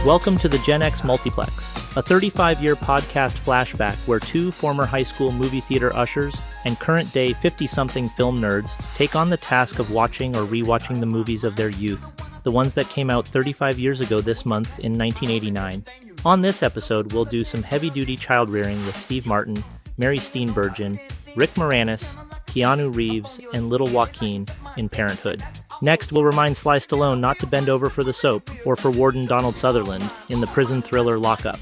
Welcome to the Gen X Multiplex, a 35-year podcast flashback where two former high school movie theater ushers and current-day 50-something film nerds take on the task of watching or rewatching the movies of their youth, the ones that came out 35 years ago this month in 1989. On this episode, we'll do some heavy-duty child-rearing with Steve Martin, Mary Steenburgen, Rick Moranis, Keanu Reeves, and Little Joaquin in Parenthood. Next, we'll remind Sly Stallone not to bend over for the soap or for Warden Donald Sutherland in the prison thriller Lockup.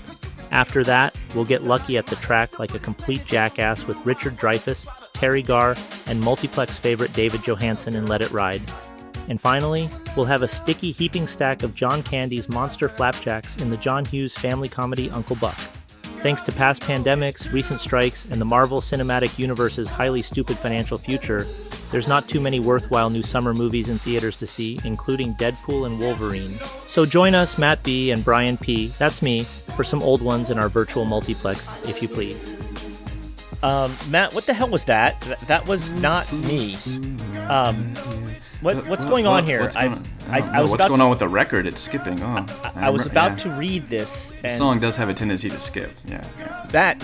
After that, we'll get lucky at the track like a complete jackass with Richard Dreyfuss, Terry Garr, and Multiplex favorite David Johansen in Let It Ride. And finally, we'll have a sticky heaping stack of John Candy's monster flapjacks in the John Hughes family comedy Uncle Buck. Thanks to past pandemics, recent strikes, and the Marvel Cinematic Universe's highly stupid financial future, there's not too many worthwhile new summer movies in theaters to see, including Deadpool and Wolverine. So join us, Matt B. and Brian P., that's me, for some old ones in our virtual multiplex, if you please. Matt, what the hell was that? That was not me. What's going on here? What's going on with the record? It's skipping. I was about to read this. The song does have a tendency to skip. Yeah.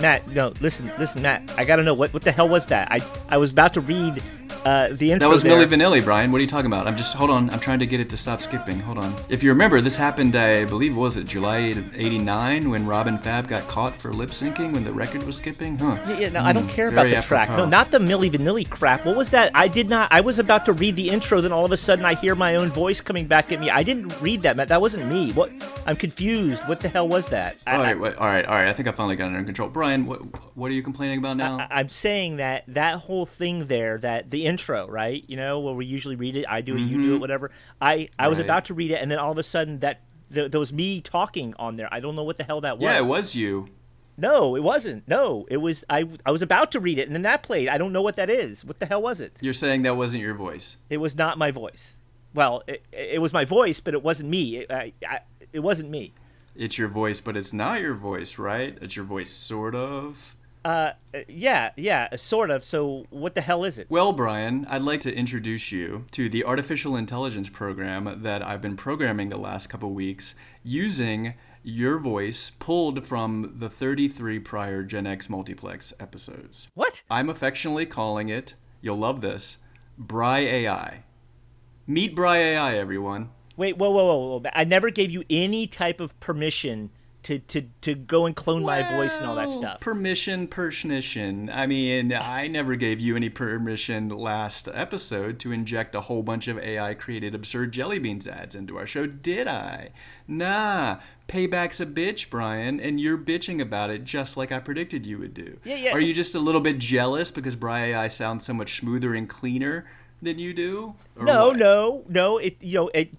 Matt, no, listen, Matt. I gotta know what the hell was that? I was about to read the intro. That was there. Milli Vanilli, Brian. What are you talking about? Hold on. I'm trying to get it to stop skipping. Hold on. If you remember, this happened, I believe, was it July of '89 when Rob and Fab got caught for lip syncing when the record was skipping? Huh? Yeah. No, I don't care about the track. No, not the Milli Vanilli crap. What was that? I was about to read the intro. Then all of a sudden, I hear my own voice coming back at me. I didn't read that, Matt. That wasn't me. What? I'm confused. What the hell was that? All right. I think I finally got it under control. Brian, what are you complaining about now? I'm saying that whole thing there, that the intro, right? You know, where we usually read it, I do it, you do it, whatever. I was about to read it, and then all of a sudden there was me talking on there. I don't know what the hell that was. Yeah, it was you. No, it wasn't. No, it was I was about to read it, and then that played. I don't know what that is. What the hell was it? You're saying that wasn't your voice? It was not my voice. Well, it was my voice, but it wasn't me. It wasn't me. It's your voice, but it's not your voice, right? It's your voice, sort of. Yeah, sort of. So what the hell is it? Well, Brian, I'd like to introduce you to the artificial intelligence program that I've been programming the last couple weeks using your voice pulled from the 33 prior Gen X Multiplex episodes. What? I'm affectionately calling it, you'll love this, Bry AI. Meet Bry AI, everyone. Wait, whoa. I never gave you any type of permission to go and clone my voice and all that stuff. Permission. I mean, I never gave you any permission last episode to inject a whole bunch of AI-created absurd jelly beans ads into our show, did I? Nah. Payback's a bitch, Brian, and you're bitching about it just like I predicted you would do. Yeah. Are you just a little bit jealous because Bry AI sounds so much smoother and cleaner than you do? No.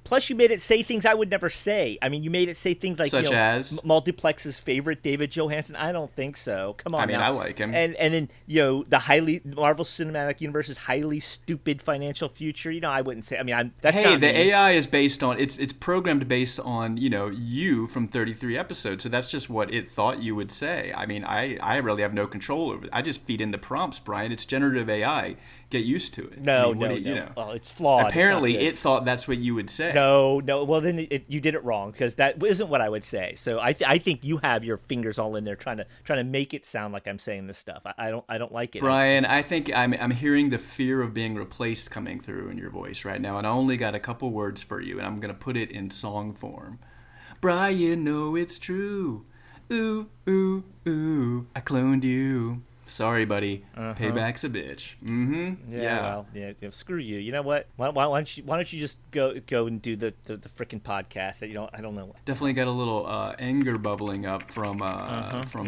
Plus, you made it say things I would never say. I mean, you made it say things like, such as Multiplex's favorite David Johansen. I don't think so. Come on. I mean, now. I like him. And then the Marvel Cinematic Universe's highly stupid financial future. I wouldn't say. I mean, that's not the me. AI is based on it's programmed based on you from 33 episodes. So that's just what it thought you would say. I mean, I really have no control over it. I just feed in the prompts, Brian. It's generative AI. Get used to it. No. Well, it's flawed. Apparently, it thought that's what you would say. No. Well, then you did it wrong because that isn't what I would say. So I think you have your fingers all in there trying to make it sound like I'm saying this stuff. I don't like it. Brian, I think I'm hearing the fear of being replaced coming through in your voice right now, and I only got a couple words for you, and I'm gonna put it in song form. Brian, know it's true. Ooh, ooh, ooh, I cloned you. Sorry, buddy. Payback's a bitch. Mm-hmm. Yeah. Well, screw you. You know what? Why don't you just go and do the frickin' podcast? I don't know. Definitely got a little anger bubbling up from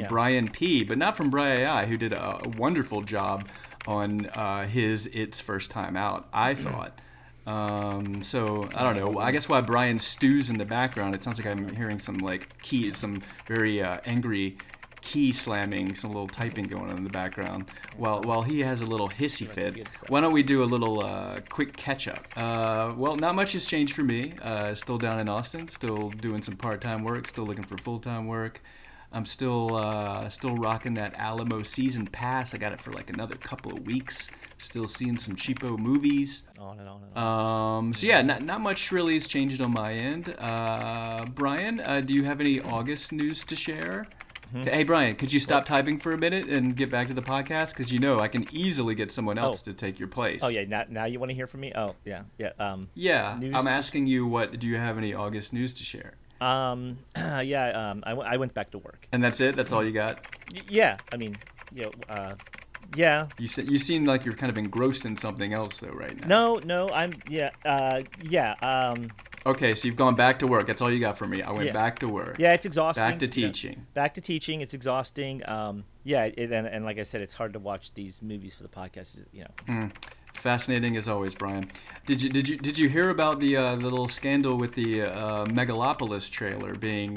Brian P, but not from Bry AI, who did a wonderful job on his It's First Time Out, I thought. So I don't know. I guess while Brian stews in the background, it sounds like I'm hearing some some very angry key slamming, some little typing going on in the background while he has a little hissy fit. Why don't we do a little quick catch up? Well, not much has changed for me. Still down in Austin, still doing some part-time work, still looking for full-time work. I'm still rocking that Alamo season pass. I got it for like another couple of weeks. Still seeing some cheapo movies. On and on and on. So yeah, not much really has changed on my end. Brian, do you have any August news to share? Hey, Brian, could you stop typing for a minute and get back to the podcast? Because I can easily get someone else to take your place. Oh, yeah. Now you want to hear from me? Oh, yeah. Yeah, I'm asking you, do you have any August news to share? I went back to work. And that's it? That's all you got? Yeah. I mean, yeah. You seem like you're kind of engrossed in something else, though, right now. No, Okay, so you've gone back to work. That's all you got for me. I went back to work. Yeah, it's exhausting. Back to teaching. Back to teaching. It's exhausting. And like I said, it's hard to watch these movies for the podcast. Fascinating as always, Brian. Did you hear about the little scandal with the Megalopolis trailer being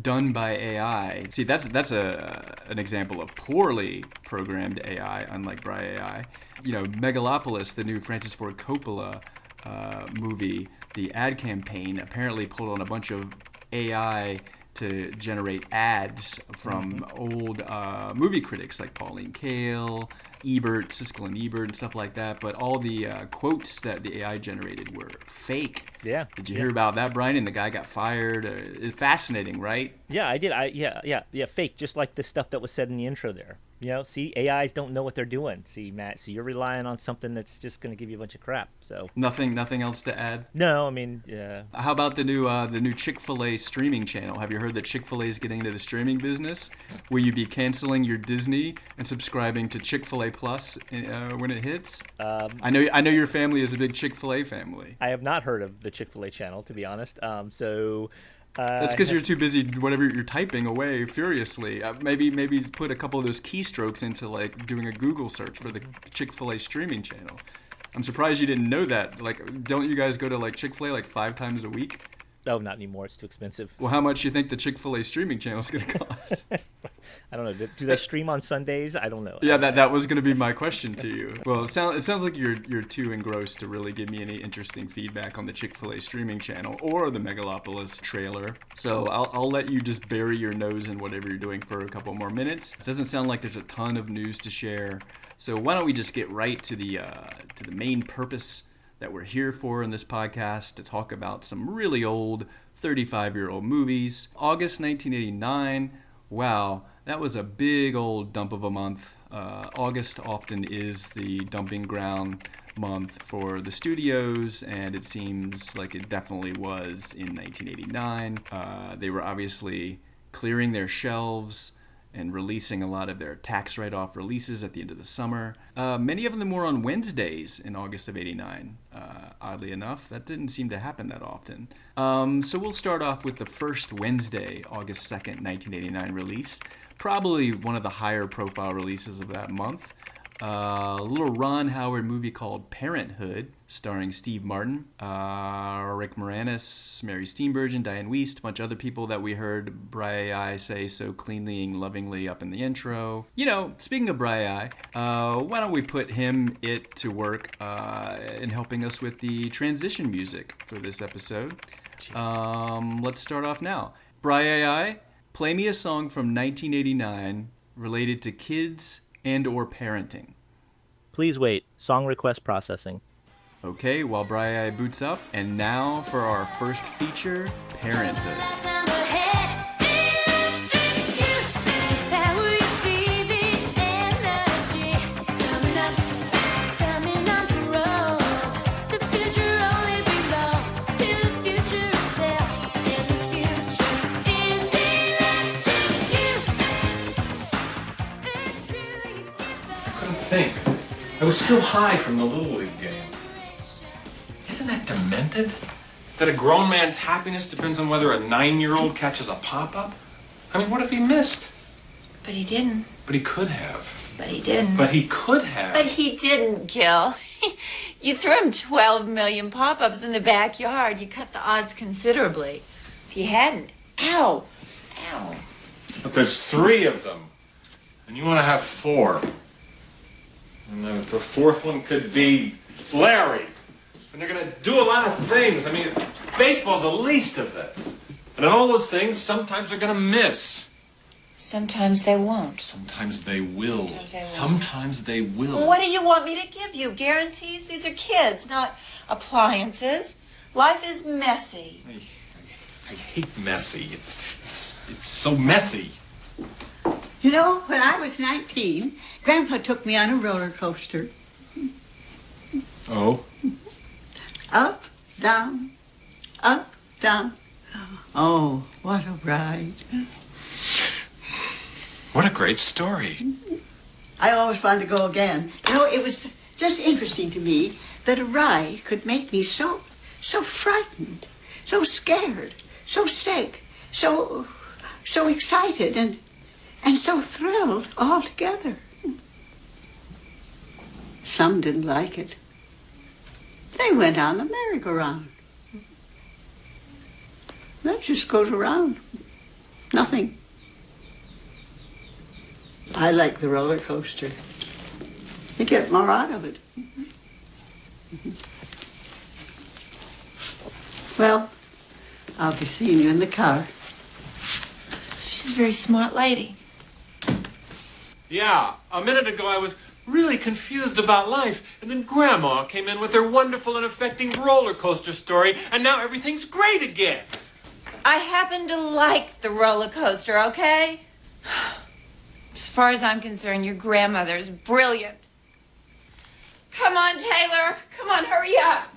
done by AI? See, that's an example of poorly programmed AI, unlike Braille AI. Megalopolis, the new Francis Ford Coppola movie, the ad campaign apparently pulled on a bunch of AI to generate ads from old movie critics like Pauline Kael, Ebert, Siskel and Ebert, and stuff like that. But all the quotes that the AI generated were fake. Yeah. Did you hear about that, Brian? And the guy got fired. It's fascinating, right? Yeah, I did. Fake, just like the stuff that was said in the intro there. See, AIs don't know what they're doing. See, Matt, so you're relying on something that's just going to give you a bunch of crap. So nothing else to add? No, I mean, yeah. How about the new Chick-fil-A streaming channel? Have you heard that Chick-fil-A is getting into the streaming business? Will you be canceling your Disney and subscribing to Chick-fil-A Plus when it hits? I know your family is a big Chick-fil-A family. I have not heard of the Chick-fil-A channel, to be honest. That's because you're too busy, whatever you're typing away furiously. Maybe put a couple of those keystrokes into like doing a Google search for the Chick-fil-A streaming channel. I'm surprised you didn't know that. Like, don't you guys go to like Chick-fil-A like 5 times a week? No, not anymore. It's too expensive. Well, how much do you think the Chick-fil-A streaming channel is going to cost? I don't know. Do they stream on Sundays? I don't know. Yeah, that was going to be my question to you. Well, it sounds like you're too engrossed to really give me any interesting feedback on the Chick-fil-A streaming channel or the Megalopolis trailer. So I'll let you just bury your nose in whatever you're doing for a couple more minutes. It doesn't sound like there's a ton of news to share. So why don't we just get right to the main purpose that we're here for in this podcast, to talk about some really old 35-year-old movies. August 1989. Wow, that was a big old dump of a month. August often is the dumping ground month for the studios, and it seems like it definitely was in 1989. They were obviously clearing their shelves and releasing a lot of their tax write-off releases at the end of the summer. Many of them were on Wednesdays in August of '89. Oddly enough, that didn't seem to happen that often. So we'll start off with the first Wednesday, August 2nd, 1989 release. Probably one of the higher profile releases of that month. A little Ron Howard movie called Parenthood, starring Steve Martin, Rick Moranis, Mary Steenburgen, Diane Wiest, a bunch of other people that we heard Bri say so cleanly and lovingly up in the intro. Speaking of Bri, why don't we put it to work in helping us with the transition music for this episode. Let's start off now. Bri, play me a song from 1989 related to kids and or parenting. Please wait. Song request processing. Okay, while Bri boots up. And now for our first feature, Parenthood. I was still high from the Little League game. Isn't that demented? That a grown man's happiness depends on whether a 9-year-old catches a pop-up? I mean, what if he missed? But he didn't. But he could have. But he didn't. But he could have. But he didn't, Gil. You threw him 12 million pop-ups in the backyard. You cut the odds considerably. If you hadn't, ow. But there's 3 of them. And you want to have 4. And then the 4th one could be Larry. And they're going to do a lot of things. I mean, baseball's the least of it. And in all those things, sometimes they're going to miss. Sometimes they won't. Sometimes they will. Sometimes they won't. Sometimes they will. Well, what do you want me to give you? Guarantees? These are kids, not appliances. Life is messy. I hate messy. It's so messy. You know, when I was 19, Grandpa took me on a roller coaster. Oh? Up, down, up, down. Oh, what a ride. What a great story. I always wanted to go again. You know, it was just interesting to me that a ride could make me so frightened, so scared, so sick, so excited and so thrilled all together. Some didn't like it. They went on the merry-go-round. That just goes around. Nothing. I like the roller coaster. You get more out of it. Well, I'll be seeing you in the car. She's a very smart lady. Yeah, a minute ago I was really confused about life, and then Grandma came in with her wonderful and affecting roller coaster story, and now everything's great again. I happen to like the roller coaster, okay? As far as I'm concerned, your grandmother is brilliant. Come on, Taylor. Come on, hurry up.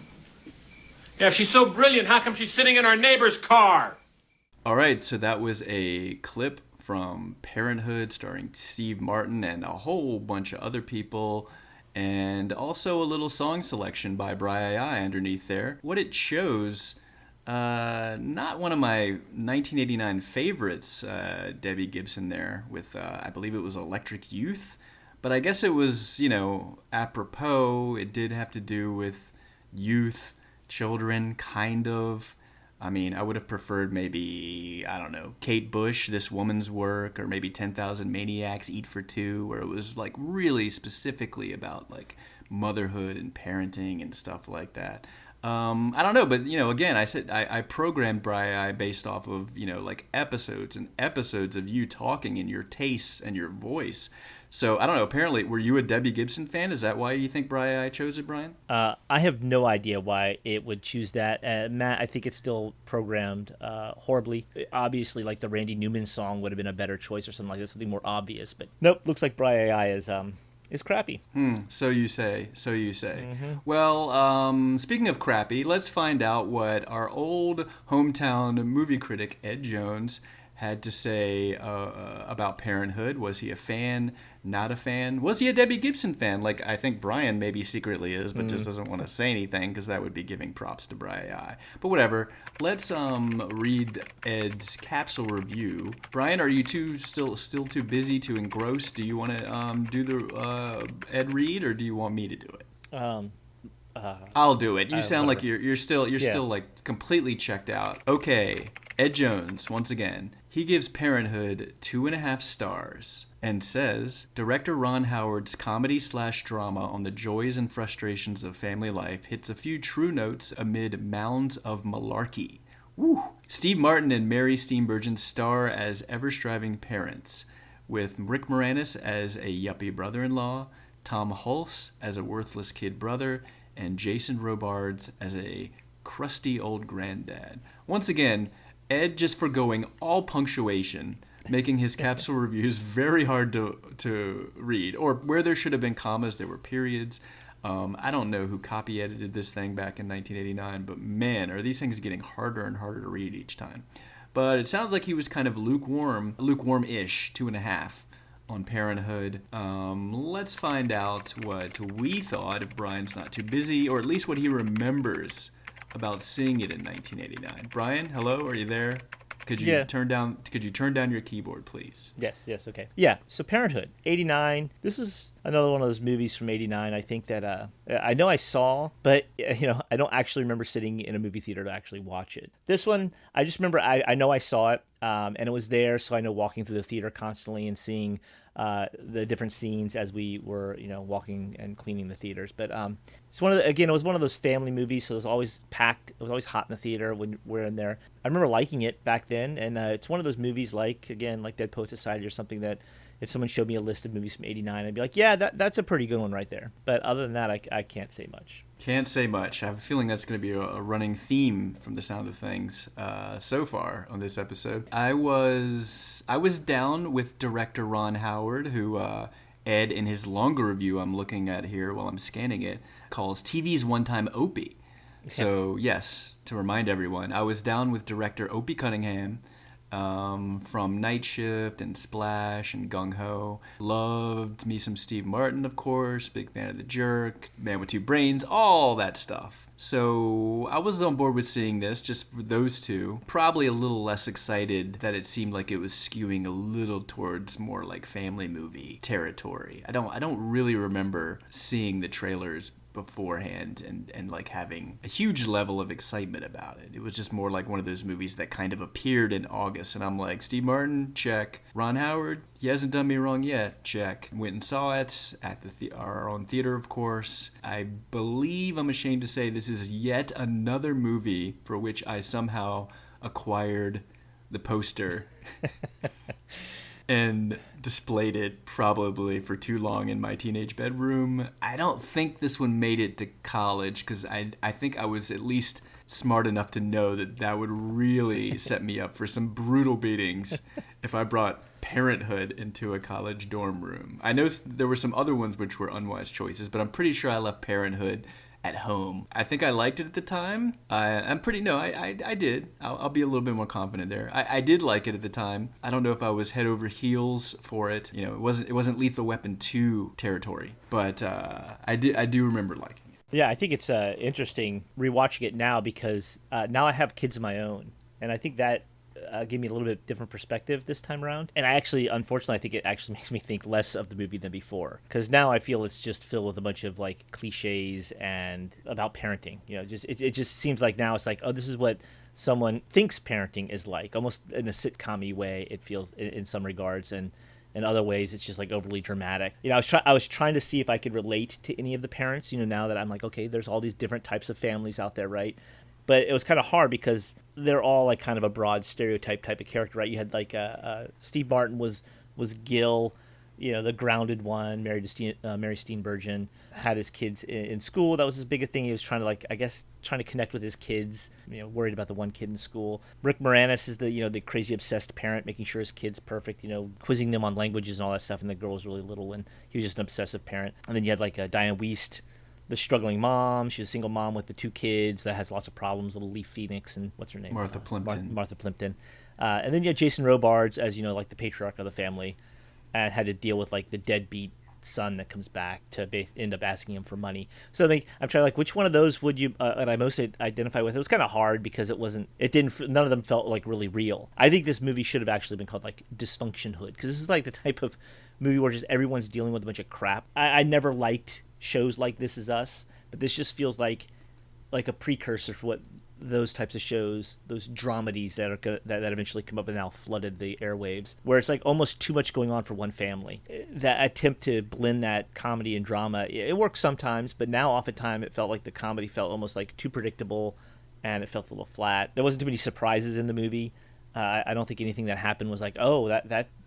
Yeah, if she's so brilliant, how come she's sitting in our neighbor's car? All right, so that was a clip from Parenthood starring Steve Martin and a whole bunch of other people, and also a little song selection by Bri underneath there. What it shows, not one of my 1989 favorites, Debbie Gibson there with, I believe it was Electric Youth, but I guess it was, apropos. It did have to do with youth, children, kind of. I mean, I would have preferred maybe, I don't know, Kate Bush, This Woman's Work, or maybe 10,000 Maniacs, Eat for Two, where it was like really specifically about like motherhood and parenting and stuff like that. I don't know, but again, I said I programmed Bri based off of like episodes and episodes of you talking and your tastes and your voice. So I don't know. Apparently, were you a Debbie Gibson fan? Is that why you think Bri chose it, Brian? I have no idea why it would choose that. Matt, I think it's still programmed horribly. Obviously, like the Randy Newman song would have been a better choice or something like that, something more obvious. But nope, looks like Bri is crappy. So you say. Mm-hmm. Well, speaking of crappy, let's find out what our old hometown movie critic Ed Jones had to say about Parenthood. Was he a fan? Not a fan? Was he a Debbie Gibson fan? Like I think Brian maybe secretly is, but just doesn't want to say anything because that would be giving props to Bri. But whatever. Let's read Ed's capsule review. Brian, are you still too busy to engross? Do you want to do the Ed read, or do you want me to do it? I'll do it. You sound like you're still like completely checked out. Okay, Ed Jones once again. He gives Parenthood 2.5 stars and says, director Ron Howard's comedy/drama on the joys and frustrations of family life hits a few true notes amid mounds of malarkey. Woo! Steve Martin and Mary Steenburgen star as ever-striving parents, with Rick Moranis as a yuppie brother-in-law, Tom Hulse as a worthless kid brother, and Jason Robards as a crusty old granddad. Once again, Ed just forgoing all punctuation, making his capsule reviews very hard to read. Or where there should have been commas, there were periods. I don't know who copy edited this thing back in 1989, but man, are these things getting harder and harder to read each time. But it sounds like he was kind of lukewarm-ish, 2.5 on Parenthood. Let's find out what we thought, if Brian's not too busy, or at least what he remembers about seeing it in 1989. Brian, hello, are you there? Could you turn down your keyboard, please? Yes, okay. Yeah, so Parenthood, 89. This is another one of those movies from 89. I think that I know I saw, but I don't actually remember sitting in a movie theater to actually watch it. This one, I just remember I know I saw it, and it was there, so I know walking through the theater constantly and seeing the different scenes as we were, walking and cleaning the theaters. But it's it was one of those family movies, so it was always packed. It was always hot in the theater when we're in there. I remember liking it back then, and it's one of those movies like Dead Poet Society or something that if someone showed me a list of movies from '89, I'd be like, yeah, that's a pretty good one right there. But other than that, I can't say much. Can't say much. I have a feeling that's going to be a running theme from the sound of things so far on this episode. I was down with director Ron Howard, who Ed, in his longer review I'm looking at here while I'm scanning it, calls TV's one-time Opie. So yes, to remind everyone, I was down with director Opie Cunningham from Night Shift and Splash and Gung Ho. Loved me some Steve Martin, of course. Big fan of The Jerk, Man with Two Brains, all that stuff. So I was on board with seeing this, just for those two. Probably a little less excited that it seemed like it was skewing a little towards more like family movie territory. I don't really remember seeing the trailers beforehand and like having a huge level of excitement about it. It was just more like one of those movies that kind of appeared in August, and I'm like, Steve Martin, check. Ron Howard, he hasn't done me wrong yet, check. Went and saw it at our own theater, of course. I believe, I'm ashamed to say, this is yet another movie for which I somehow acquired the poster and displayed it probably for too long in my teenage bedroom. I don't think this one made it to college because I think I was at least smart enough to know that would really set me up for some brutal beatings if I brought Parenthood into a college dorm room. I know there were some other ones which were unwise choices, but I'm pretty sure I left Parenthood at home. I think I liked it at the time. I did. I'll be a little bit more confident there. I did like it at the time. I don't know if I was head over heels for it. It wasn't Lethal Weapon 2 territory, but I do remember liking it. Yeah, I think it's interesting rewatching it now because now I have kids of my own, and I think that gave me a little bit different perspective this time around. And unfortunately, I think it actually makes me think less of the movie than before. Because now I feel it's just filled with a bunch of like cliches and about parenting. It just seems like now it's like, oh, this is what someone thinks parenting is like. Almost in a sitcom-y way, it feels in some regards. And in other ways, it's just like overly dramatic. I was trying to see if I could relate to any of the parents, now that I'm like, okay, there's all these different types of families out there, right? But it was kind of hard because they're all like kind of a broad stereotype type of character, right? You had like Steve Martin was Gil, the grounded one, married to Mary Steenburgen, had his kids in school. That was his biggest thing. He was trying to connect with his kids, worried about the one kid in school. Rick Moranis is the crazy obsessed parent, making sure his kid's perfect, quizzing them on languages and all that stuff. And the girl was really little, and he was just an obsessive parent. And then you had like Diane Wiest, the struggling mom. She's a single mom with the two kids that has lots of problems. Little Leaf Phoenix and what's her name? Martha Plimpton. Martha Plimpton. And then you had Jason Robards as like the patriarch of the family, and had to deal with like the deadbeat son that comes back to end up asking him for money. So I'm trying which one of those would you and I most identify with? It was kind of hard because none of them felt like really real. I think this movie should have actually been called like Dysfunction Hood, because this is like the type of movie where just everyone's dealing with a bunch of crap. I never liked shows like This Is Us, but this just feels like a precursor for what those types of shows, those dramedies that eventually come up and now flooded the airwaves, where it's like almost too much going on for one family. That attempt to blend that comedy and drama, it works sometimes, but now oftentimes it felt like the comedy felt almost like too predictable, and it felt a little flat. There wasn't too many surprises in the movie. I don't think anything that happened was like, oh,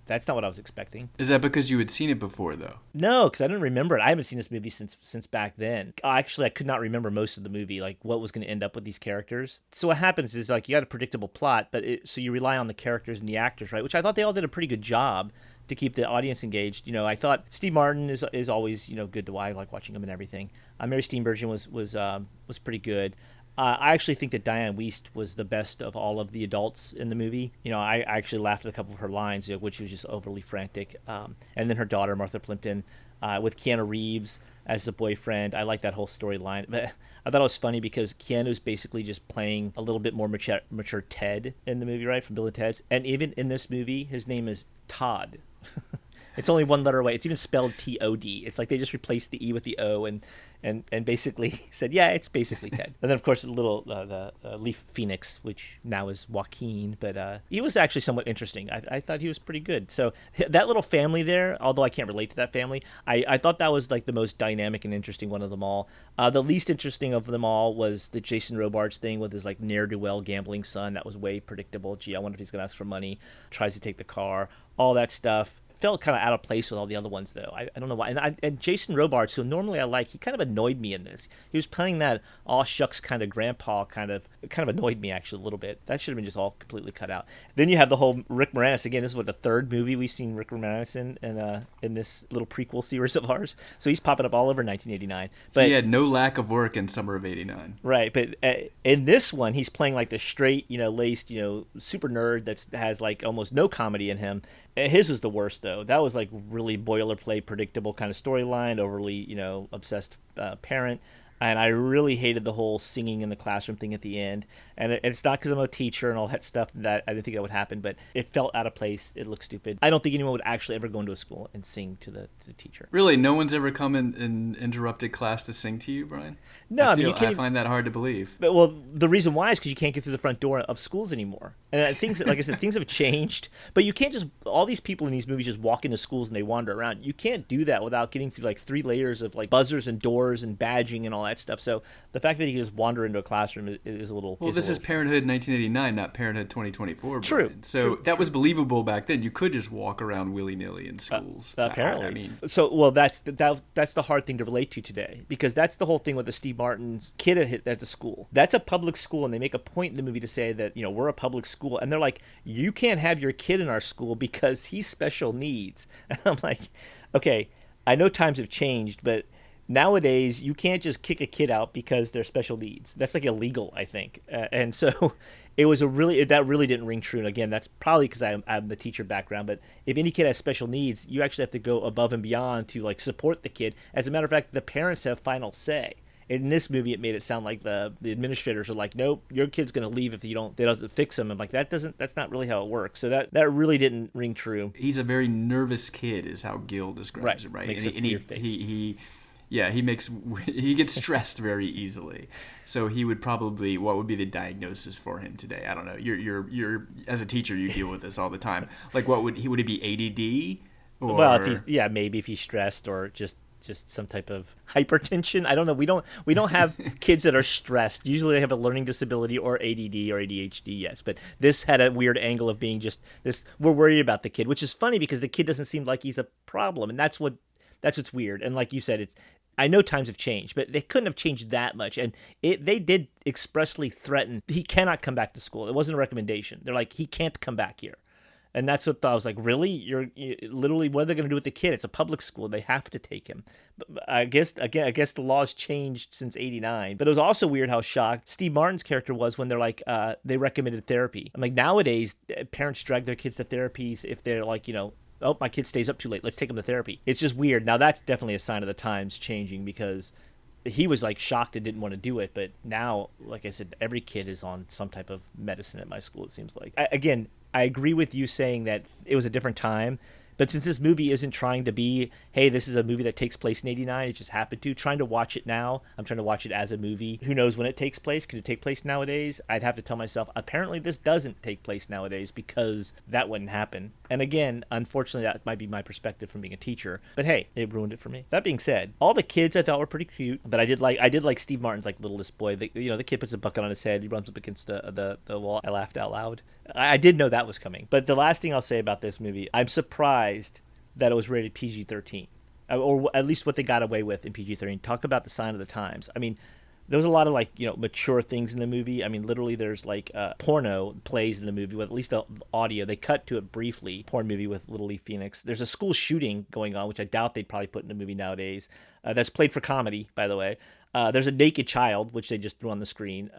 that's not what I was expecting. Is that because you had seen it before, though? No, because I didn't remember it. I haven't seen this movie since back then. Actually, I could not remember most of the movie, like what was going to end up with these characters. So what happens is like you got a predictable plot, but so you rely on the characters and the actors, right? Which I thought they all did a pretty good job to keep the audience engaged. I thought Steve Martin is always good to I like watching him and everything. Mary Steenburgen was pretty good. I actually think that Diane Wiest was the best of all of the adults in the movie. I actually laughed at a couple of her lines, which was just overly frantic. And then her daughter, Martha Plimpton, with Keanu Reeves as the boyfriend. I like that whole storyline. But I thought it was funny because Keanu's basically just playing a little bit more mature Ted in the movie, right, from Bill and Ted's. And even in this movie, his name is Todd. It's only one letter away. It's even spelled T-O-D. It's like they just replaced the E with the O and basically said, yeah, it's basically Ted. And then, of course, the little the Leaf Phoenix, which now is Joaquin. But he was actually somewhat interesting. I thought he was pretty good. So that little family there, although I can't relate to that family, I thought that was like the most dynamic and interesting one of them all. The least interesting of them all was the Jason Robards thing with his like ne'er-do-well gambling son. That was way predictable. Gee, I wonder if he's going to ask for money. Tries to take the car. All that stuff. Felt kind of out of place with all the other ones, though. I don't know why. And Jason Robards, who normally I like, he kind of annoyed me in this. He was playing that aw shucks kind of grandpa it kind of annoyed me actually a little bit. That should have been just all completely cut out. Then you have the whole Rick Moranis. Again, this is the third movie we've seen Rick Moranis in this little prequel series of ours. So he's popping up all over 1989. But he had no lack of work in summer of '89. Right, but in this one, he's playing like the straight, laced, super nerd that has like almost no comedy in him. His was the worst, though. That was like really boilerplate, predictable kind of storyline, overly, obsessed parent. And I really hated the whole singing in the classroom thing at the end. And it's not because I'm a teacher and all that stuff that I didn't think that would happen, but it felt out of place. It looked stupid. I don't think anyone would actually ever go into a school and sing to the teacher. Really? No one's ever come in and interrupted class to sing to you, Brian? No, I find that hard to believe. But, well, the reason why is because you can't get through the front door of schools anymore. And things, like I said, things have changed. But you can't just, all these people in these movies just walk into schools and they wander around. You can't do that without getting through like 3 layers of like buzzers and doors and badging and all that stuff. So the fact that you can just wander into a classroom is a little... Well, this is Parenthood 1989, not Parenthood 2024. True. Brian. So that was believable back then. You could just walk around willy-nilly in schools. Apparently. That's the hard thing to relate to today, because that's the whole thing with the Steve Martin's kid at the school. That's a public school, and they make a point in the movie to say that, we're a public school, and they're like, you can't have your kid in our school because he's special needs. And I'm like, okay, I know times have changed, but nowadays you can't just kick a kid out because they're special needs. That's like illegal, I think. And so it was that really didn't ring true. And again, that's probably because I'm the teacher background, but if any kid has special needs, you actually have to go above and beyond to like support the kid. As a matter of fact, the parents have final say. In this movie, it made it sound like the administrators are like, nope, your kid's going to leave if they doesn't fix him. I'm like, that's not really how it works. So that really didn't ring true. He's a very nervous kid is how Gil describes it, right? Makes and he gets stressed very easily. So he would probably, what would be the diagnosis for him today? I don't know. You're as a teacher, you deal with this all the time. Like would it be ADD? Or... Well, maybe if he's stressed or just some type of hypertension. I don't know. We don't have kids that are stressed. Usually they have a learning disability or ADD or ADHD, yes. But this had a weird angle of being just this, we're worried about the kid, which is funny because the kid doesn't seem like he's a problem. And that's what's weird. And like you said, I know times have changed, but they couldn't have changed that much. And they did expressly threaten, he cannot come back to school. It wasn't a recommendation. They're like, he can't come back here. And that's what I was like, really? You're literally, what are they going to do with the kid? It's a public school. They have to take him. But I guess the laws changed since '89. But it was also weird how shocked Steve Martin's character was when they're like, they recommended therapy. I'm like, nowadays, parents drag their kids to therapies if they're like, oh, my kid stays up too late. Let's take him to therapy. It's just weird. Now, that's definitely a sign of the times changing, because he was like shocked and didn't want to do it. But now, like I said, every kid is on some type of medicine at my school, it seems like. I agree with you saying that it was a different time. But since this movie isn't trying to be, hey, this is a movie that takes place in '89, it just happened to. Trying to watch it now, I'm trying to watch it as a movie. Who knows when it takes place? Could it take place nowadays? I'd have to tell myself, apparently this doesn't take place nowadays because that wouldn't happen. And again, unfortunately, that might be my perspective from being a teacher. But hey, it ruined it for me. That being said, all the kids I thought were pretty cute. But I did like Steve Martin's like littlest boy. The kid puts a bucket on his head. He runs up against the wall. I laughed out loud. I did know that was coming. But the last thing I'll say about this movie, I'm surprised that it was rated PG-13, or at least what they got away with in PG-13. Talk about the sign of the times. I mean, there was a lot of mature things in the movie. I mean, literally there's like porno plays in the movie with at least the audio. They cut to it briefly. Porn movie with Little Leaf Phoenix. There's a school shooting going on, which I doubt they'd probably put in a movie nowadays. That's played for comedy, by the way. There's a naked child, which they just threw on the screen.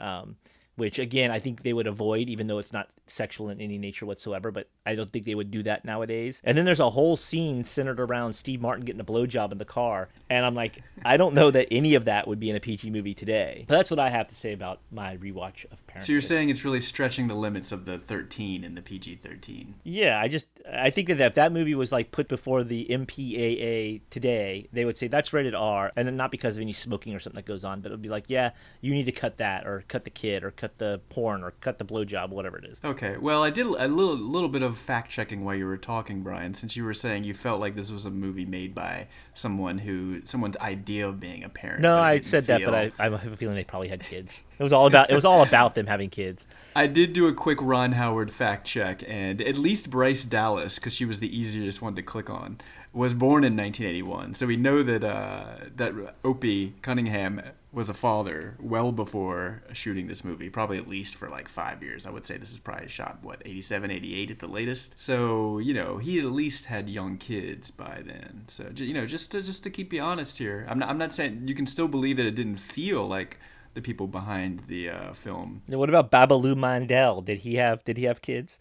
which again I think they would avoid, even though it's not sexual in any nature whatsoever. But I don't think they would do that nowadays. And then there's a whole scene centered around Steve Martin getting a blowjob in the car, and I'm like, I don't know that any of that would be in a PG movie today. But that's what I have to say about my rewatch of Parenthood. So you're saying it's really stretching the limits of the 13 and the PG-13. Yeah, I think that if that movie was like put before the MPAA today, they would say that's rated R, and then not because of any smoking or something that goes on, but it would be like, yeah, you need to cut that, or cut the kid, or cut the porn, or cut the blowjob, whatever it is. Okay, well, I did a little bit of fact checking while you were talking, Brian, since you were saying you felt like this was a movie made by someone's idea of being a parent. No, I said that, but I have a feeling they probably had kids. It was all about them having kids. I did do a quick Ron Howard fact check, and at least Bryce Dallas, because she was the easiest one to click on, was born in 1981. So we know that Opie Cunningham was a father well before shooting this movie, probably at least for like 5 years. I would say this is probably shot, 87, 88 at the latest. So, he at least had young kids by then. So, just to keep you honest here, I'm not saying you can still believe that it didn't feel like the people behind the film. What about Babaloo Mandel? Did he have kids?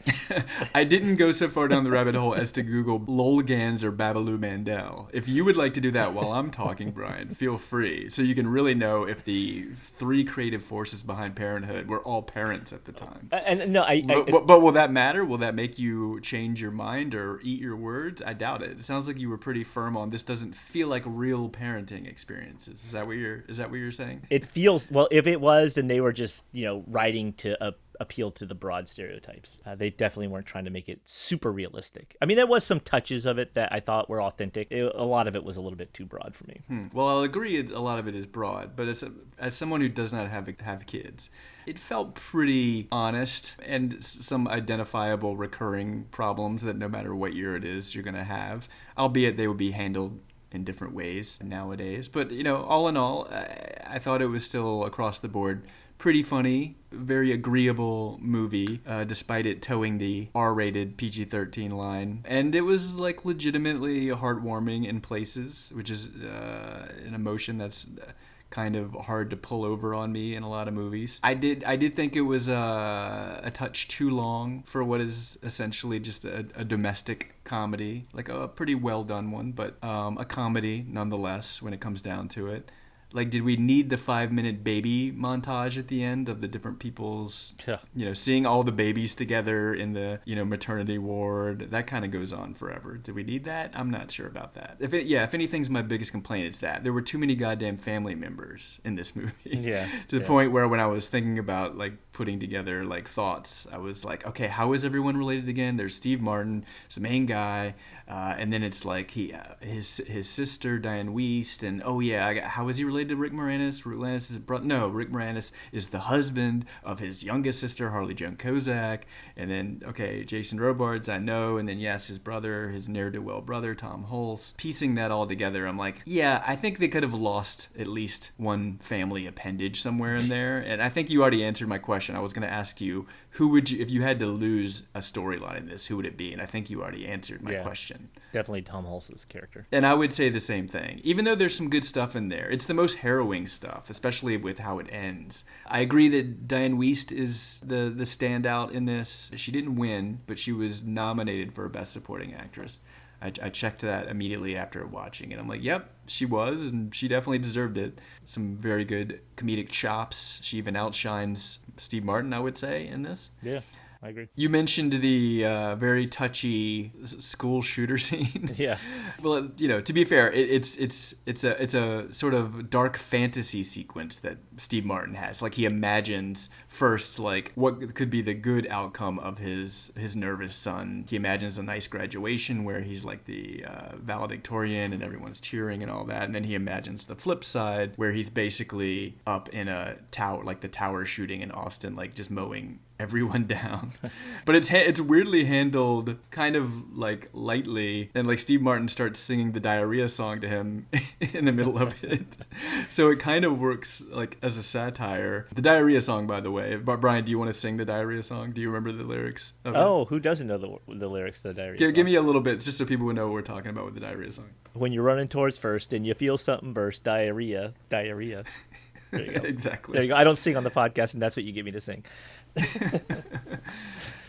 I didn't go so far down the rabbit hole as to Google Lolgans or Babaloo Mandel. If you would like to do that while I'm talking, Brian, feel free. So you can really know if the three creative forces behind Parenthood were all parents at the time. But will that matter? Will that make you change your mind or eat your words? I doubt it. It sounds like you were pretty firm on this doesn't feel like real parenting experiences. Is that what you're saying? It feels... Well, if it was, then they were just, writing to appeal to the broad stereotypes. They definitely weren't trying to make it super realistic. I mean, there was some touches of it that I thought were authentic. A lot of it was a little bit too broad for me. Well, I'll agree a lot of it is broad, but as someone who does not have kids, it felt pretty honest and some identifiable recurring problems that no matter what year it is, you're going to have, albeit they would be handled in different ways nowadays. But, all in all, I thought it was still across the board pretty funny, very agreeable movie, despite it towing the R-rated PG-13 line. And it was legitimately heartwarming in places, which is an emotion that's kind of hard to pull over on me in a lot of movies. I did think it was a touch too long for what is essentially just a domestic comedy, like a pretty well done one, but a comedy nonetheless when it comes down to it. Did we need the 5-minute baby montage at the end of the different people's, seeing all the babies together in the, maternity ward? That kind of goes on forever. Did we need that? I'm not sure about that. If anything's my biggest complaint, it's that there were too many goddamn family members in this movie. Yeah. To the point where when I was thinking about putting together thoughts, I was like, okay, how is everyone related again? There's Steve Martin, who's the main guy. And then it's his sister Diane Wiest, and how is he related to Rick Moranis? Rick Moranis is his brother. No, Rick Moranis is the husband of his youngest sister, Harley Joan Kozak. And then Jason Robards, I know, and then his brother, his ne'er-do-well brother, Tom Hulse. Piecing that all together, I'm like, I think they could have lost at least one family appendage somewhere in there. And I think you already answered my question. I was going to ask you, who would you, if you had to lose a storyline in this, who would it be? And I think you already answered my question. Definitely Tom Hulse's character. And I would say the same thing. Even though there's some good stuff in there, it's the most harrowing stuff, especially with how it ends. I agree that Diane Wiest is the standout in this. She didn't win, but she was nominated for Best Supporting Actress. I checked that immediately after watching it. I'm like, yep, she was, and she definitely deserved it. Some very good comedic chops. She even outshines Steve Martin, I would say, in this. Yeah. I agree. You mentioned the very touchy school shooter scene. Yeah. Well, to be fair, it's a sort of dark fantasy sequence that Steve Martin has. He imagines first what could be the good outcome of his nervous son. He imagines a nice graduation where he's the valedictorian and everyone's cheering and all that, and then he imagines the flip side where he's basically up in a tower, the tower shooting in Austin, just mowing everyone down. But it's weirdly handled kind of lightly, and Steve Martin starts singing the diarrhea song to him in the middle of it. So it kind of works as a satire. The diarrhea song, by the way, Brian, do you want to sing the diarrhea song? Do you remember the lyrics of it? Who doesn't know the lyrics to the diarrhea song? Give me a little bit, just so people would know what we're talking about with the diarrhea song. When you're running towards first and you feel something burst, diarrhea. There you go. Exactly. There you go. I don't sing on the podcast, and that's what you get me to sing.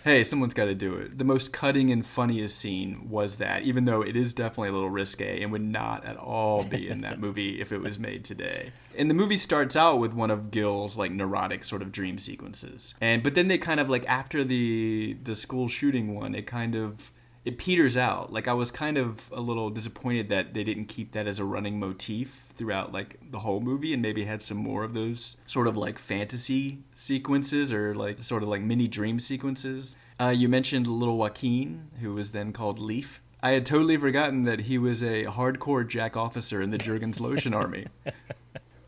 Hey, someone's got to do it. The most cutting and funniest scene was that, even though it is definitely a little risque and would not at all be in that movie if it was made today. And the movie starts out with one of Gil's like neurotic sort of dream sequences. But then they kind of like after the school shooting one, it peters out. Like I was kind of a little disappointed that they didn't keep that as a running motif throughout like the whole movie and maybe had some more of those sort of like fantasy sequences or like sort of like mini dream sequences. You mentioned little Joaquin, who was then called Leaf. I had totally forgotten that he was a hardcore Jack officer in the Jurgens Lotion army.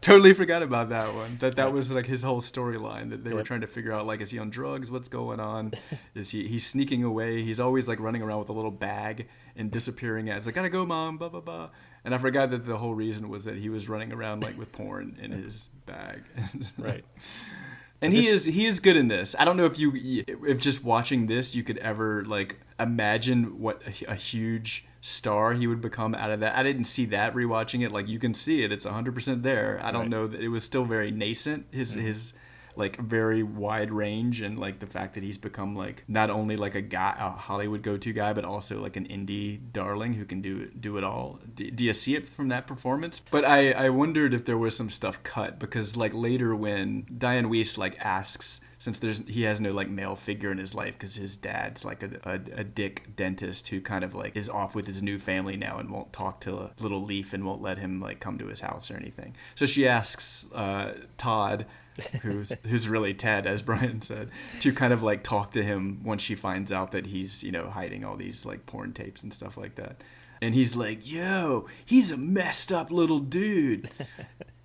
Totally forgot about that one. That was like his whole storyline that they were trying to figure out, like, is he on drugs? What's going on? Is he's sneaking away? He's always like running around with a little bag and disappearing as like, gotta go, mom, blah, blah, blah. And I forgot that the whole reason was that he was running around like with porn in his bag. Right. And he is good in this. I don't know if just watching this you could ever like imagine what a huge star he would become out of that. I didn't see that rewatching it. Like you can see it; it's 100% there. I don't know that it was still very nascent. His like very wide range and like the fact that he's become like not only like a Hollywood go-to guy, but also like an indie darling who can do it all. Do you see it from that performance? But I wondered if there was some stuff cut because like later when Diane Weiss like asks, since he has no like male figure in his life because his dad's like a dick dentist who kind of like is off with his new family now and won't talk to little Leaf and won't let him like come to his house or anything. So she asks Todd, who's really Ted, as Brian said, to kind of like talk to him once she finds out that he's, hiding all these like porn tapes and stuff like that. And he's like, yo, he's a messed up little dude.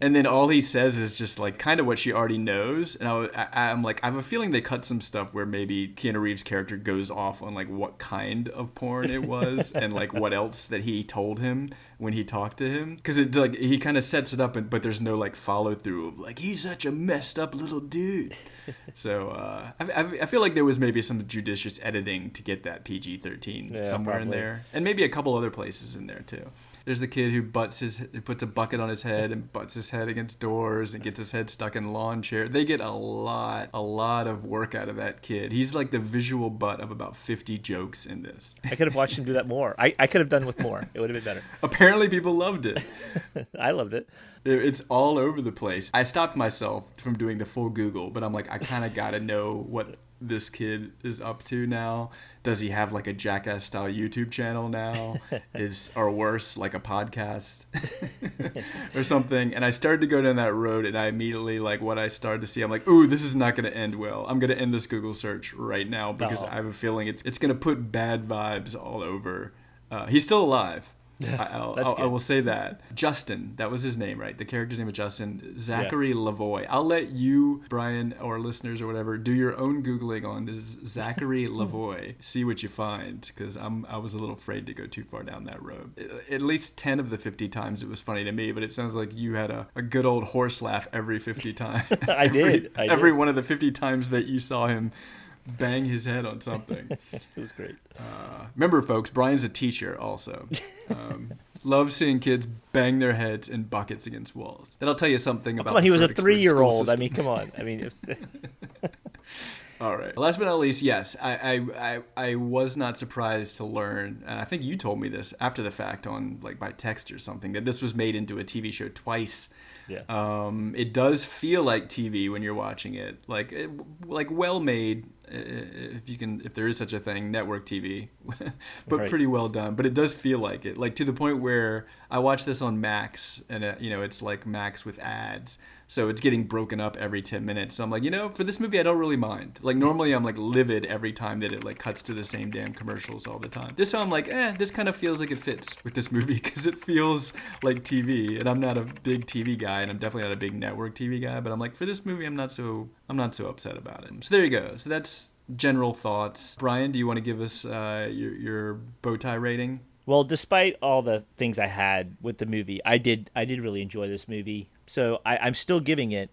And then all he says is just like kind of what she already knows. And I'm like, I have a feeling they cut some stuff where maybe Keanu Reeves' character goes off on like what kind of porn it was and like what else that he told him when he talked to him. Because it's like he kind of sets it up, but there's no like follow through of like, he's such a messed up little dude. So I feel like there was maybe some judicious editing to get that PG-13 somewhere in there. And maybe a couple other places in there too. There's the kid who puts a bucket on his head and butts his head against doors and gets his head stuck in lawn chair. They get a lot of work out of that kid. He's like the visual butt of about 50 jokes in this. I could have watched him do that more. I could have done with more. It would have been better. Apparently people loved it. I loved it. It's all over the place. I stopped myself from doing the full Google, but I'm like, I kind of got to know what this kid is up to now. Does he have like a Jackass style YouTube channel now? Or worse, like a podcast or something? And I started to go down that road, and I immediately, like, what I started to see, I'm like, ooh, this is not going to end well. I'm going to end this Google search right now because I have a feeling it's going to put bad vibes all over. He's still alive. I will say that. Justin, that was his name, right? The character's name was Justin. Zachary Lavoie. I'll let you, Brian, or listeners or whatever, do your own Googling on this Zachary Lavoie. See what you find, because I was a little afraid to go too far down that road. At least 10 of the 50 times it was funny to me, but it sounds like you had a good old horse laugh every 50 times. I did. Every one of the 50 times that you saw him bang his head on something. It was great. Remember, folks, Brian's a teacher also. Loves seeing kids bang their heads in buckets against walls. That'll tell you something about. Come on, he was a Fredericksburg 3-year-old. school I mean, come on. I mean, all right. Last but not least, yes, I was not surprised to learn, and I think you told me this after the fact on like by text or something, that this was made into a TV show twice. Yeah. It does feel like TV when you're watching it, like well made. If there is such a thing, network TV, but right. Pretty well done. But it does feel like it, like to the point where I watch this on Max, and it's like Max with ads, so it's getting broken up every 10 minutes. So I'm like, for this movie, I don't really mind. Like normally, I'm like livid every time that it like cuts to the same damn commercials all the time. This time, I'm like, this kind of feels like it fits with this movie because it feels like TV, and I'm not a big TV guy, and I'm definitely not a big network TV guy. But I'm like, for this movie, I'm not so upset about it. So there you go. So that's general thoughts. Brian, do you want to give us your bow tie rating? Well, despite all the things I had with the movie, I did really enjoy this movie. So I'm still giving it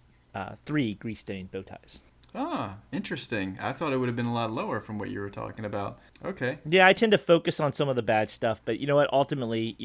3 grease stained bow ties. Ah, interesting. I thought it would have been a lot lower from what you were talking about. Okay. Yeah, I tend to focus on some of the bad stuff, but you know what? Ultimately,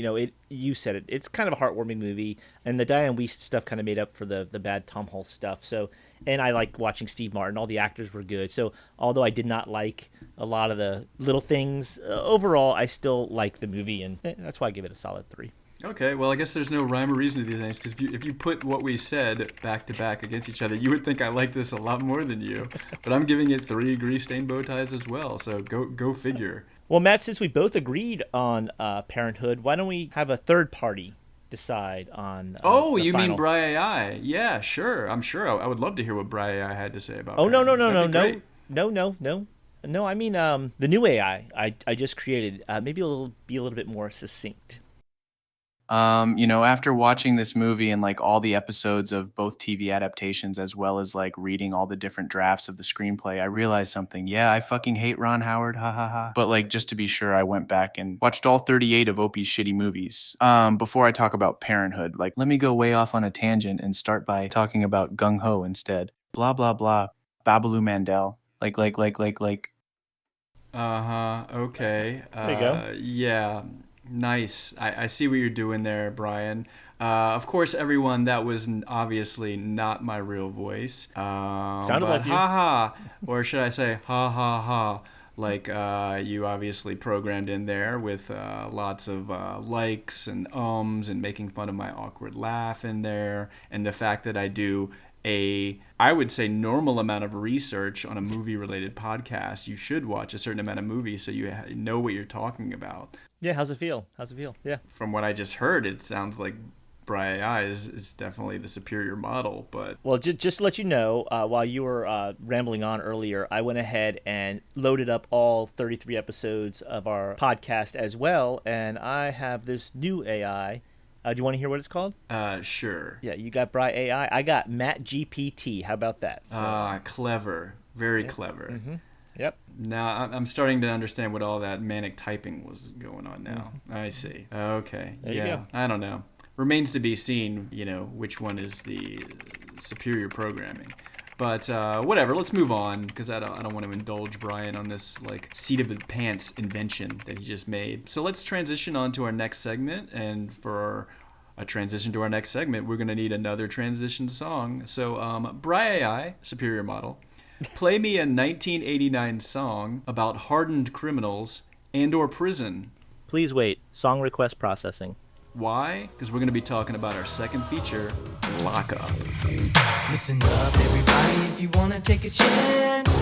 you said it. It's kind of a heartwarming movie, and the Diane Wiest stuff kind of made up for the bad Tom Hulce stuff. So, and I like watching Steve Martin. All the actors were good. So, although I did not like a lot of the little things, overall, I still like the movie, and that's why I give it a solid 3. Okay, well, I guess there's no rhyme or reason to these things, because if you put what we said back to back against each other, you would think I like this a lot more than you. But I'm giving it 3 grease-stained bow ties as well, so go figure. Well, Matt, since we both agreed on Parenthood, why don't we have a third party decide on you mean Bri AI? Yeah, sure. I'm sure. I would love to hear what Bri AI had to say about Oh, no. Parenthood. No, I mean the new AI I just created. Maybe be a little bit more succinct. After watching this movie and like all the episodes of both TV adaptations as well as like reading all the different drafts of the screenplay, I realized something. Yeah, I fucking hate Ron Howard, ha ha ha. But like, just to be sure, I went back and watched all 38 of Opie's shitty movies. Before I talk about Parenthood, like, let me go way off on a tangent and start by talking about Gung Ho instead. Blah blah blah, Babaloo Mandel. Like. Okay. There you go. Yeah. Nice. I see what you're doing there, Brian. Of course, everyone, that was obviously not my real voice. Sounded like you. Ha ha. Or should I say ha ha ha? Like you obviously programmed in there with lots of likes and ums and making fun of my awkward laugh in there. And the fact that I do I would say, normal amount of research on a movie-related podcast. You should watch a certain amount of movies so you know what you're talking about. Yeah, how's it feel? Yeah. From what I just heard, it sounds like Bri AI is definitely the superior model. But well, just to let you know, while you were rambling on earlier, I went ahead and loaded up all 33 episodes of our podcast as well, and I have this new AI. Do you want to hear what it's called? Sure. Yeah, you got Bri AI. I got Matt GPT. How about that? Clever. Very clever. Mm-hmm. Yep. Now I'm starting to understand what all that manic typing was going on now. Mm-hmm. I see. Okay. There you go. I don't know. Remains to be seen, which one is the superior programming. But whatever, let's move on, because I don't want to indulge Brian on this seat of the pants invention that he just made. So let's transition on to our next segment, and for a transition to our next segment, we're going to need another transition song. So Bri AI, superior model, play me a 1989 song about hardened criminals and or prison. Please wait. Song request processing. Why? Because we're going to be talking about our second feature, Lockup. Listen up, everybody, if you want to take a chance.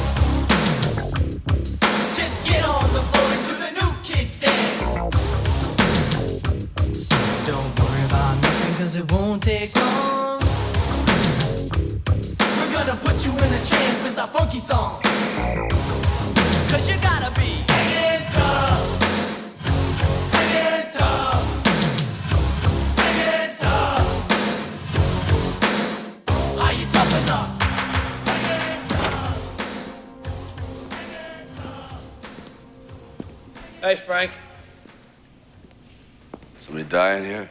Just get on the floor and do the new kids dance. Don't worry about nothing, cause it won't take long. We're gonna put you in a trance with a funky song. Cause you gotta be hands up. Stand up. Stand up. Are you tough enough? Stand up. Hey, Frank. Somebody dying here?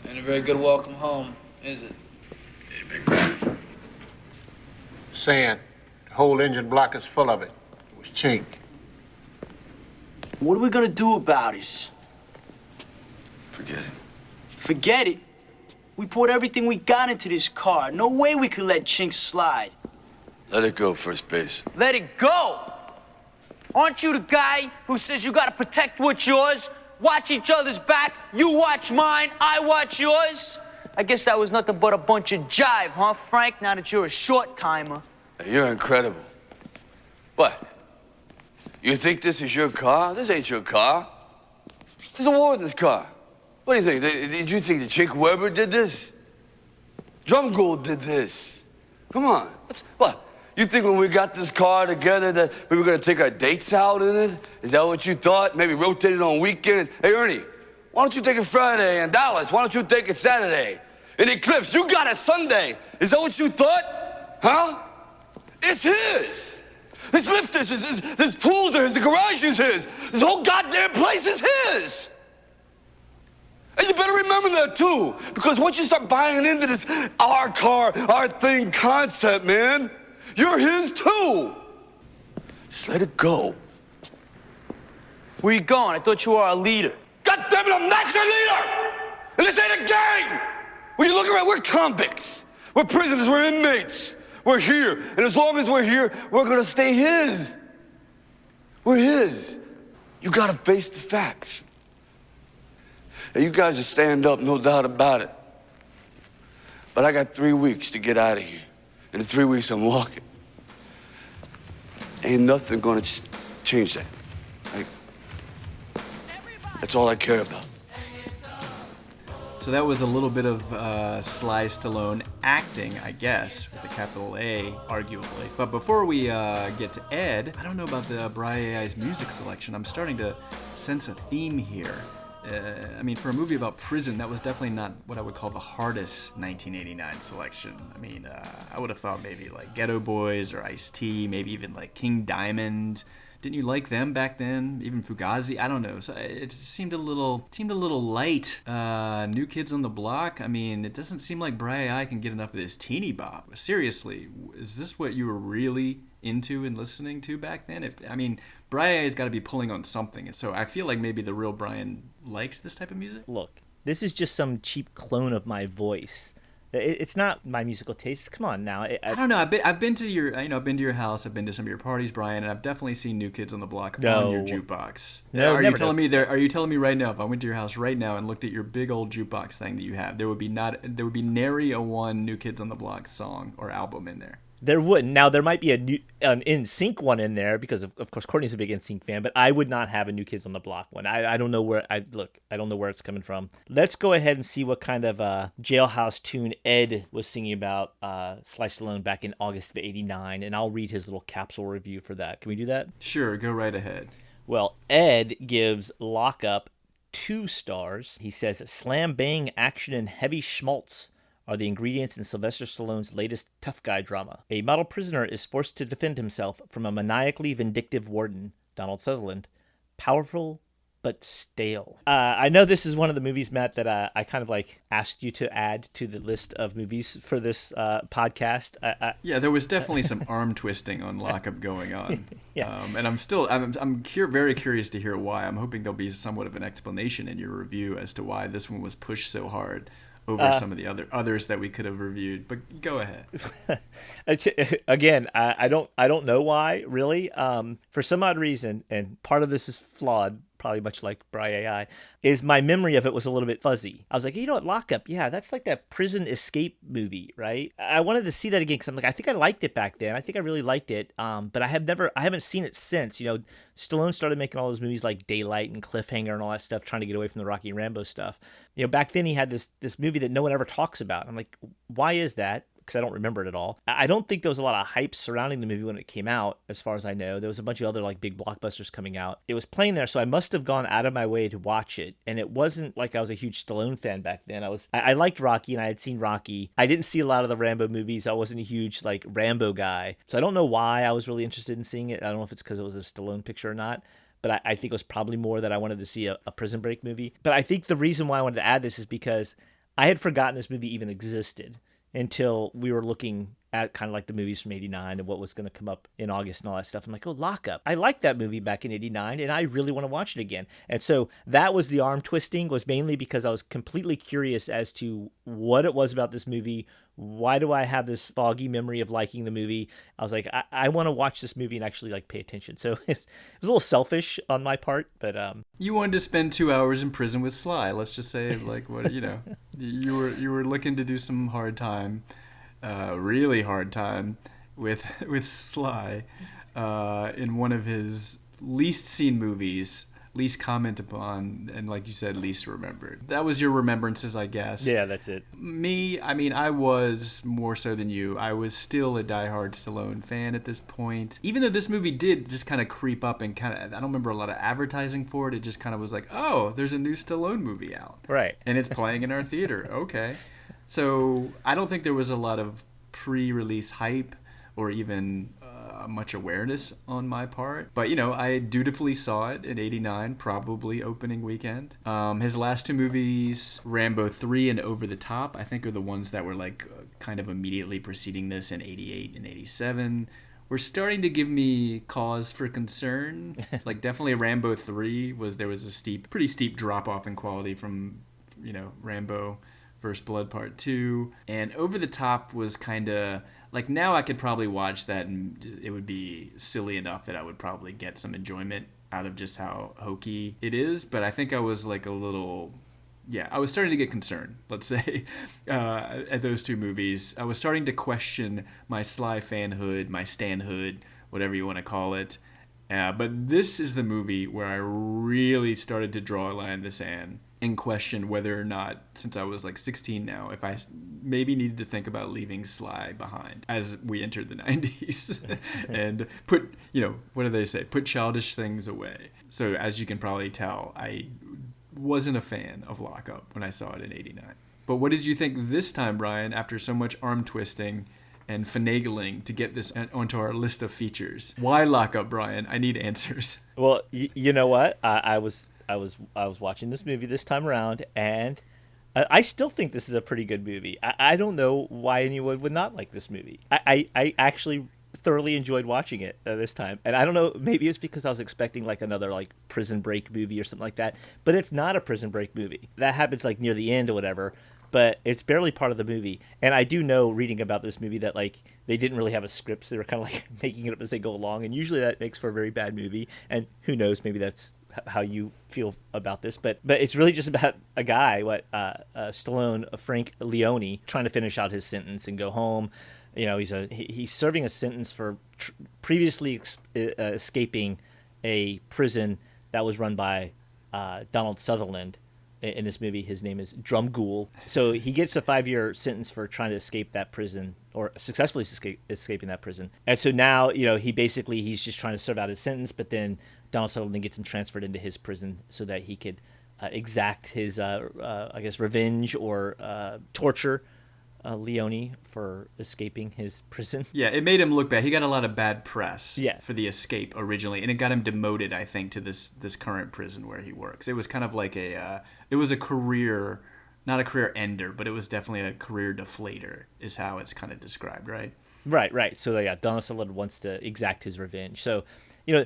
Ain't a very good welcome home, is it? Hey, big man. Sand. The whole engine block is full of it. It was chink. What are we gonna do about it? Forget it. Forget it? We poured everything we got into this car. No way we could let Chink slide. Let it go, first base. Let it go? Aren't you the guy who says you gotta protect what's yours? Watch each other's back. You watch mine, I watch yours. I guess that was nothing but a bunch of jive, huh, Frank? Now that you're a short timer. You're incredible. What? You think this is your car? This ain't your car. There's a war in this car. What do you think? Did you think that Chick Weber did this? Drum Gold did this. Come on. What? You think when we got this car together that we were gonna take our dates out in it? Is that what you thought? Maybe rotate it on weekends? Hey, Ernie, why don't you take it Friday? And Dallas, why don't you take it Saturday? In Eclipse, you got it Sunday. Is that what you thought? Huh? It's his. This lift is his. His tools are his. The garage is his. This whole goddamn place is his. And you better remember remember that too. Because once you start buying into this our car, our thing concept, man, you're his too. Just let it go. Where you going? I thought you were our leader. God damn it, I'm not your leader! And this ain't a game! When you look around, we're convicts. We're prisoners, we're inmates. We're here, and as long as we're here, we're gonna stay his. We're his. You gotta face the facts. And you guys will stand up, no doubt about it. But I got 3 weeks to get out of here. And in 3 weeks, I'm walking. Ain't nothing gonna change that. That's all I care about. So that was a little bit of Sly Stallone acting, I guess, with a capital A, arguably. But before we get to Ed, I don't know about the Bri-AI's music selection. I'm starting to sense a theme here. I mean, for a movie about prison, that was definitely not what I would call the hardest 1989 selection. I mean, I would have thought maybe like Ghetto Boys or Ice-T, maybe even like King Diamond. Didn't you like them back then? Even Fugazi? I don't know. So it seemed a little light. New Kids on the Block? I mean, it doesn't seem like Bri-AI can get enough of this teeny bop. Seriously, is this what you were really into and listening to back then? Bri-AI's got to be pulling on something. So I feel like maybe the real Brian likes this type of music. Look, this is just some cheap clone of my voice. It's not my musical taste. Come on now. I don't know. I've been to your house. I've been to some of your parties, Brian, and I've definitely seen New Kids on the Block on your jukebox. No, are you telling me right now, if I went to your house right now and looked at your big old jukebox thing that you have, there would be nary a one New Kids on the Block song or album in there? There wouldn't. Now, there might be an NSYNC one in there because, of course, Courtney's a big NSYNC fan, but I would not have a New Kids on the Block one. I don't know where I don't know where it's coming from. Let's go ahead and see what kind of jailhouse tune Ed was singing about Sly Stallone back in August of '89, and I'll read his little capsule review for that. Can we do that? Sure, go right ahead. Well, Ed gives Lock Up 2 stars. He says, slam bang action and heavy schmaltz are the ingredients in Sylvester Stallone's latest tough guy drama. A model prisoner is forced to defend himself from a maniacally vindictive warden, Donald Sutherland. Powerful, but stale. I know this is one of the movies, Matt, that I kind of like asked you to add to the list of movies for this podcast. Yeah, there was definitely some arm twisting on Lockup going on. Yeah. And I'm very curious to hear why. I'm hoping there'll be somewhat of an explanation in your review as to why this one was pushed so hard over some of the others that we could have reviewed, but go ahead. Again, I don't know why, really. For some odd reason, and part of this is flawed, probably much like Bri-AI, is my memory of it was a little bit fuzzy. I was like, you know what, Lockup, yeah, that's like that prison escape movie, right? I wanted to see that again because I'm like, I think I liked it back then. I think I really liked it, but I haven't seen it since. You know, Stallone started making all those movies like Daylight and Cliffhanger and all that stuff, trying to get away from the Rocky and Rambo stuff. You know, back then he had this movie that no one ever talks about. I'm like, why is that? Because I don't remember it at all. I don't think there was a lot of hype surrounding the movie when it came out, as far as I know. There was a bunch of other like big blockbusters coming out. It was playing there, so I must have gone out of my way to watch it. And it wasn't like I was a huge Stallone fan back then. I liked Rocky, and I had seen Rocky. I didn't see a lot of the Rambo movies. I wasn't a huge like Rambo guy. So I don't know why I was really interested in seeing it. I don't know if it's because it was a Stallone picture or not. But I think it was probably more that I wanted to see a Prison Break movie. But I think the reason why I wanted to add this is because I had forgotten this movie even existed until we were looking at kind of like the movies from '89 and what was going to come up in August and all that stuff. I'm like, oh, Lock Up. I liked that movie back in '89, and I really want to watch it again. And so that was the arm twisting, was mainly because I was completely curious as to what it was about this movie. Why do I have this foggy memory of liking the movie? I was like, I want to watch this movie and actually like pay attention. So it was a little selfish on my part, but you wanted to spend 2 hours in prison with Sly. Let's just say, like, what you were looking to do some hard time, really hard time with Sly in one of his least seen movies, least commented upon, and like you said, least remembered. That was your remembrances, I guess. Yeah, that's it. Me, I mean, I was more so than you. I was still a diehard Stallone fan at this point. Even though this movie did just kind of creep up and kind of, I don't remember a lot of advertising for it. It just kind of was like, oh, there's a new Stallone movie out. Right. And it's playing in our theater. Okay. So I don't think there was a lot of pre-release hype or even much awareness on my part. But, you know, I dutifully saw it in 89, probably opening weekend. His last two movies, Rambo 3 and Over the Top, I think are the ones that were like kind of immediately preceding this in 88 and 87. Were starting to give me cause for concern. Like definitely Rambo 3 there was a pretty steep drop off in quality from, you know, Rambo First Blood Part 2. And Over the Top was kind of like, now I could probably watch that and it would be silly enough that I would probably get some enjoyment out of just how hokey it is. But I think I was like a little, I was starting to get concerned, let's say, at those two movies. I was starting to question my Sly fanhood, my stanhood, whatever you want to call it. But this is the movie where I really started to draw a line in the sand and question whether or not, since I was like 16 now, if I maybe needed to think about leaving Sly behind as we entered the 90s and put, you know, what do they say? Put childish things away. So as you can probably tell, I wasn't a fan of Lock Up when I saw it in 89. But what did you think this time, Brian, after so much arm twisting and finagling to get this onto our list of features? Why Lock Up, Brian? I need answers. Well, you know what? I was watching this movie this time around, and I still think this is a pretty good movie. I don't know why anyone would not like this movie. I actually thoroughly enjoyed watching it this time, and I don't know, maybe it's because I was expecting like another like Prison Break movie or something like that, but it's not a Prison Break movie. That happens like near the end or whatever, but it's barely part of the movie. And I do know, reading about this movie, that like they didn't really have a script, so they were kind of like making it up as they go along, and usually that makes for a very bad movie. And who knows, maybe that's how you feel about this, but it's really just about a guy, Stallone, Frank Leone, trying to finish out his sentence and go home. You know, he's serving a sentence for previously escaping a prison that was run by Donald Sutherland. In this movie, his name is Drumgool. So he gets a 5-year sentence for trying to escape that prison, or successfully escaping that prison. And so now, you know, he's just trying to serve out his sentence, but then Donald Sutherland gets him transferred into his prison so that he could exact his, I guess, revenge or torture Leone for escaping his prison. Yeah, it made him look bad. He got a lot of bad press for the escape originally, and it got him demoted, I think, to this current prison where he works. It was kind of like it was a career, not a career ender, but it was definitely a career deflator, is how it's kind of described, right? Right. So yeah, Donald Sutherland wants to exact his revenge. So, you know,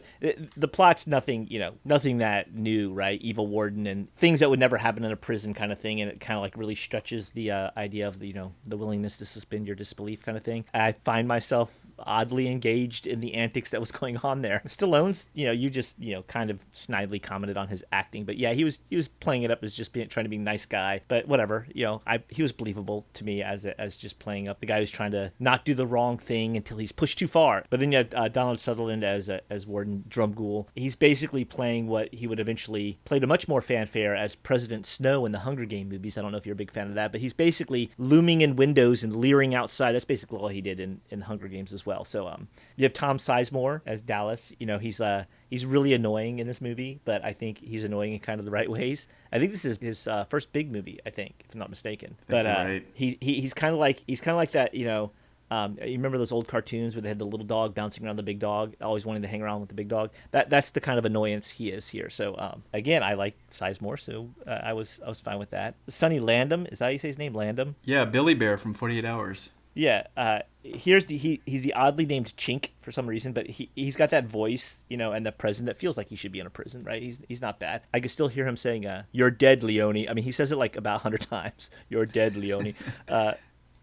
the plot's nothing that new, right? Evil warden and things that would never happen in a prison kind of thing, and it kind of like really stretches the idea of the willingness to suspend your disbelief kind of thing. I find myself oddly engaged in the antics that was going on there. Stallone's, you just kind of snidely commented on his acting, but yeah, he was playing it up as just trying to be a nice guy. But whatever, he was believable to me as just playing up the guy who's trying to not do the wrong thing until he's pushed too far. But then you have Donald Sutherland as Warden Drumgool. He's basically playing what he would eventually play to much more fanfare as President Snow in the Hunger Game movies. I don't know if you're a big fan of that, but he's basically looming in windows and leering outside. That's basically all he did in Hunger Games as well. So you have Tom Sizemore as Dallas. He's really annoying in this movie, but I think he's annoying in kind of the right ways. I think this is his first big movie, I think, if I'm not mistaken. But right. he's kind of like that, you remember those old cartoons where they had the little dog bouncing around the big dog, always wanting to hang around with the big dog? That's the kind of annoyance he is here. So again, I like Sizemore, so I was fine with that. Sonny Landham, is that how you say his name? Landham? Yeah, Billy Bear from 48 Hours. Yeah, he's the oddly named Chink for some reason, but he's got that voice, and the presence that feels like he should be in a prison, right? He's not bad. I can still hear him saying, "You're dead, Leone." I mean, he says it like about 100 times. "You're dead, Leone."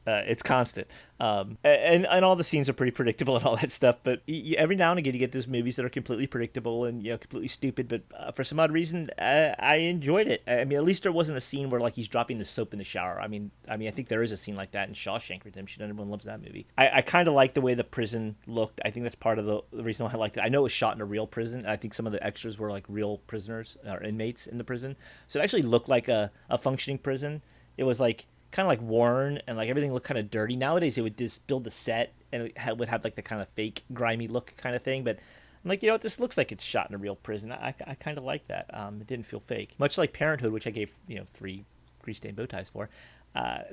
It's constant. And all the scenes are pretty predictable and all that stuff, but every now and again you get those movies that are completely predictable and completely stupid, but for some odd reason I enjoyed it. I mean, at least there wasn't a scene where like he's dropping the soap in the shower. I mean I think there is a scene like that in Shawshank Redemption, and everyone loves that movie. I kind of like the way the prison looked. I think that's part of the reason why I liked it. I know it was shot in a real prison. I think some of the extras were like real prisoners or inmates in the prison, so it actually looked like a functioning prison. It was like kind of like worn, and like everything looked kind of dirty. Nowadays it would just build the set and it would have like the kind of fake grimy look kind of thing, but I'm like, this looks like it's shot in a real prison. I kind of like that. It didn't feel fake, much like Parenthood, which I gave 3 grease stained bow ties for.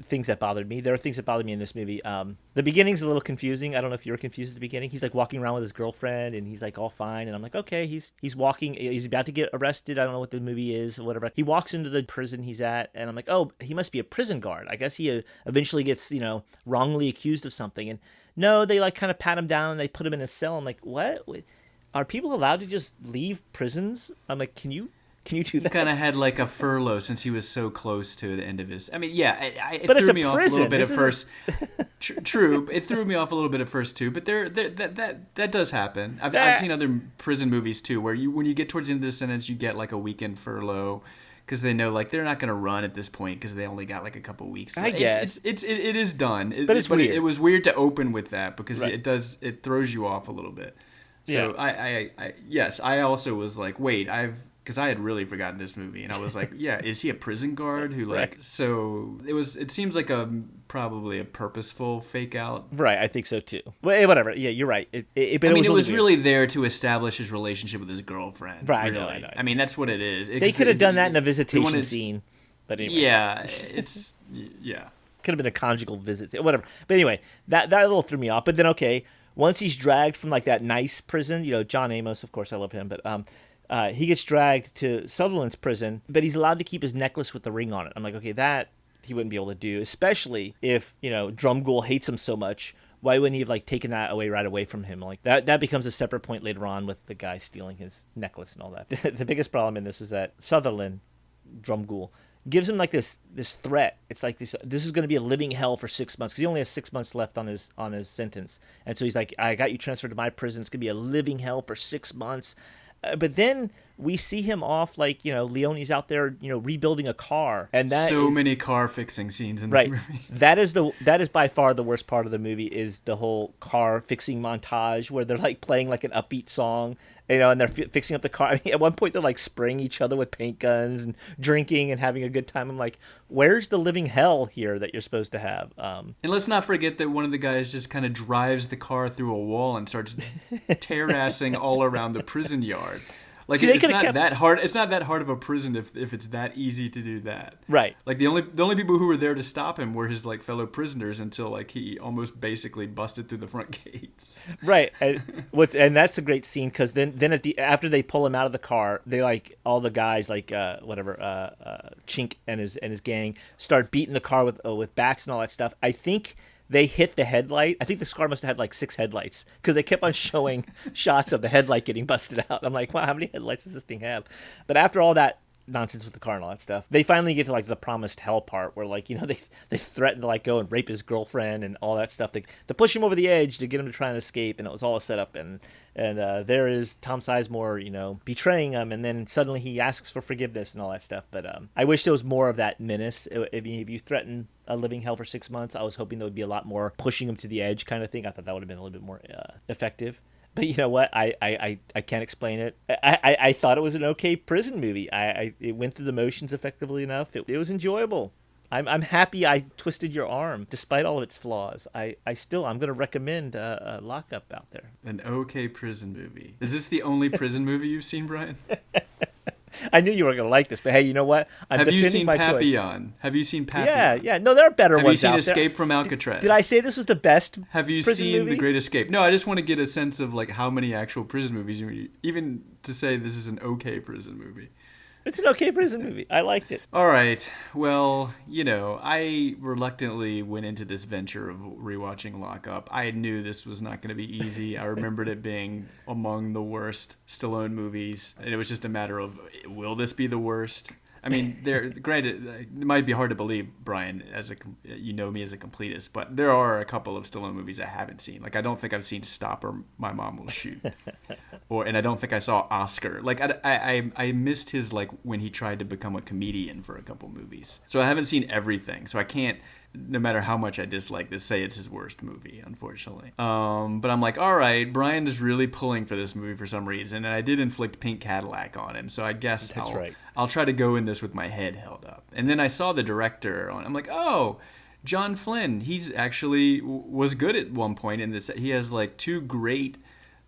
Things that bothered me. There are things that bothered me in this movie. The beginning's a little confusing. I don't know if you were confused at the beginning. He's like walking around with his girlfriend and he's like all fine. And I'm like, okay, he's walking. He's about to get arrested. I don't know what the movie is or whatever. He walks into the prison he's at and I'm like, oh, he must be a prison guard. I guess he eventually gets, wrongly accused of something. And no, they like kind of pat him down and they put him in a cell. I'm like, what? Are people allowed to just leave prisons? I'm like, can you do that? He kind of had like a furlough since he was so close to the end of his. I mean, yeah, it but threw me off a little bit at first. True, it threw me off a little bit at first too. But that does happen. I've seen other prison movies too, where when you get towards the end of the sentence, you get like a weekend furlough because they know like they're not going to run at this point because they only got like a couple weeks. I guess it is done, but it's weird. It was weird to open with that because it throws you off a little bit. So yes, I also was like, wait, because I had really forgotten this movie, and I was like, yeah, is he a prison guard who like? Right. So it seems like probably a purposeful fake out. Right, I think so too. Well, whatever. Yeah, you're right. It was really there to establish his relationship with his girlfriend. Right, really. I know. I mean, that's what it is. They could have done that in a visitation scene, but anyway. Yeah, could have been a conjugal visit, whatever. But anyway, that little threw me off. But then okay, once he's dragged from like that nice prison, John Amos, of course, I love him, but he gets dragged to Sutherland's prison, but he's allowed to keep his necklace with the ring on it. I'm like, okay, that he wouldn't be able to do, especially if, Drumgoole hates him so much. Why wouldn't he have like taken that right away from him? Like that becomes a separate point later on with the guy stealing his necklace and all that. The biggest problem in this is that Sutherland, Drumgoole, gives him like this threat. It's like this is going to be a living hell for 6 months because he only has 6 months left on his sentence. And so he's like, I got you transferred to my prison. It's going to be a living hell for 6 months. But then we see him off like, Leone's out there, rebuilding a car. And that many car fixing scenes in this movie. That is by far the worst part of the movie is the whole car fixing montage where they're like playing like an upbeat song, and they're fixing up the car. I mean, at one point they're like spraying each other with paint guns and drinking and having a good time. I'm like, where's the living hell here that you're supposed to have? And let's not forget that one of the guys just kind of drives the car through a wall and starts terrassing all around the prison yard. Like it's not that hard. It's not that hard of a prison if it's that easy to do that. Right. Like the only people who were there to stop him were his like fellow prisoners until like he almost basically busted through the front gates. Right. And that's a great scene because then after they pull him out of the car, they like all the guys like Chink and his gang start beating the car with bats and all that stuff. I think they hit the headlight. I think this car must have had like 6 headlights because they kept on showing shots of the headlight getting busted out. I'm like, wow, how many headlights does this thing have? But after all that nonsense with the car and all that stuff, they finally get to like the promised hell part where like, they threaten to like go and rape his girlfriend and all that stuff to push him over the edge to get him to try and escape. And it was all a setup. And there is Tom Sizemore, betraying him. And then suddenly he asks for forgiveness and all that stuff. But I wish there was more of that menace. If you threaten a living hell for 6 months, I was hoping there would be a lot more pushing him to the edge kind of thing. I thought that would have been a little bit more effective. But you know what? I can't explain it. I thought it was an okay prison movie. It went through the motions effectively enough. It was enjoyable. I'm happy I twisted your arm despite all of its flaws. I'm going to recommend Lockup out there. An okay prison movie. Is this the only prison movie you've seen, Brian? I knew you were going to like this, but hey, you know what? Have you seen Papillon? Have you seen Papillon? Yeah. No, there are better ones out there. Have you seen Escape from Alcatraz? Did I say this was the best Have you seen The Great Escape? No, I just want to get a sense of like how many actual prison movies, even to say this is an okay prison movie. It's an okay prison movie. I liked it. All right. Well, I reluctantly went into this venture of rewatching Lock Up. I knew this was not going to be easy. I remembered it being among the worst Stallone movies, and it was just a matter of, will this be the worst? I mean, granted, it might be hard to believe, Brian, you know me as a completist, but there are a couple of Stallone movies I haven't seen. Like, I don't think I've seen Stop or My Mom Will Shoot, and I don't think I saw Oscar. Like, I missed his like when he tried to become a comedian for a couple movies. So I haven't seen everything. So I can't, no matter how much I dislike this, say it's his worst movie, unfortunately. But I'm like, all right, Brian is really pulling for this movie for some reason, and I did inflict Pink Cadillac on him, so I guess I'll try to go in this with my head held up. And then I saw the director on. I'm like, oh, John Flynn. He's actually was good at one point in this. He has like 2 great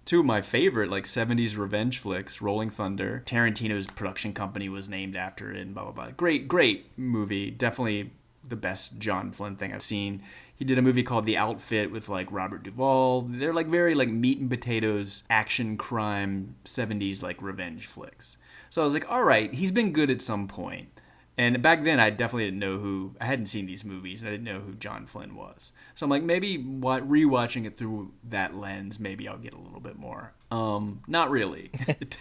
two of my favorite like 70s revenge flicks, Rolling Thunder. Tarantino's production company was named after it and blah, blah, blah. Great movie. Definitely the best John Flynn thing I've seen. He did a movie called The Outfit with like Robert Duvall. They're like very like meat and potatoes, action, crime, 70s like revenge flicks. So I was like, all right, he's been good at some point. And back then, I definitely didn't know I hadn't seen these movies, and I didn't know who John Flynn was. So I'm like, maybe rewatching it through that lens, maybe I'll get a little bit more. Not really.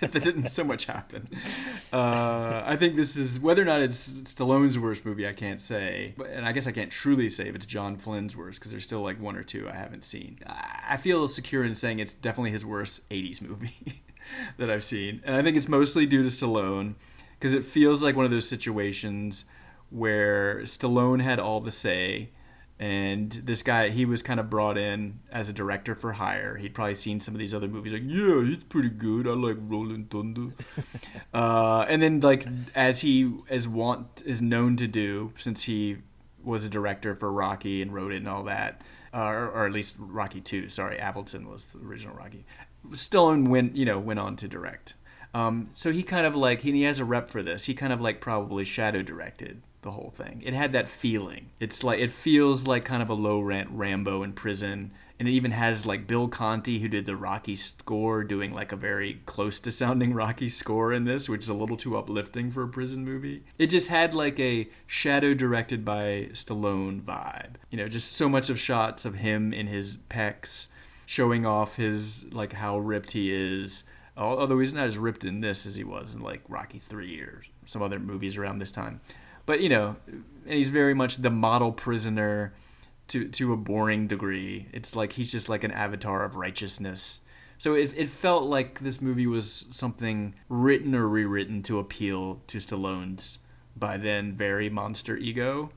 That didn't so much happen. I think this is, whether or not it's Stallone's worst movie, I can't say. And I guess I can't truly say if it's John Flynn's worst, because there's still like one or two I haven't seen. I feel secure in saying it's definitely his worst 80s movie that I've seen. And I think it's mostly due to Stallone. Because it feels like one of those situations where Stallone had all the say, and this guy, he was kind of brought in as a director for hire. He'd probably seen some of these other movies, like, yeah, he's pretty good. I like Rolling Thunder. And then, like, as Want is known to do, since he was a director for Rocky and wrote it and all that, or at least Rocky 2. Sorry, Avildsen was the original Rocky. Stallone went on to direct. So he kind of like, he has a rep for this. He kind of like probably shadow directed the whole thing. It had that feeling. It's like, it feels like kind of a low rent Rambo in prison. And it even has like Bill Conti, who did the Rocky score, doing like a very close to sounding Rocky score in this, which is a little too uplifting for a prison movie. It just had like a shadow directed by Stallone vibe. Just so much of shots of him in his pecs, showing off his, like, how ripped he is. Although he's not as ripped in this as he was in like Rocky 3 or some other movies around this time. But, and he's very much the model prisoner to a boring degree. It's like he's just like an avatar of righteousness. So it felt like this movie was something written or rewritten to appeal to Stallone's by then very monster ego.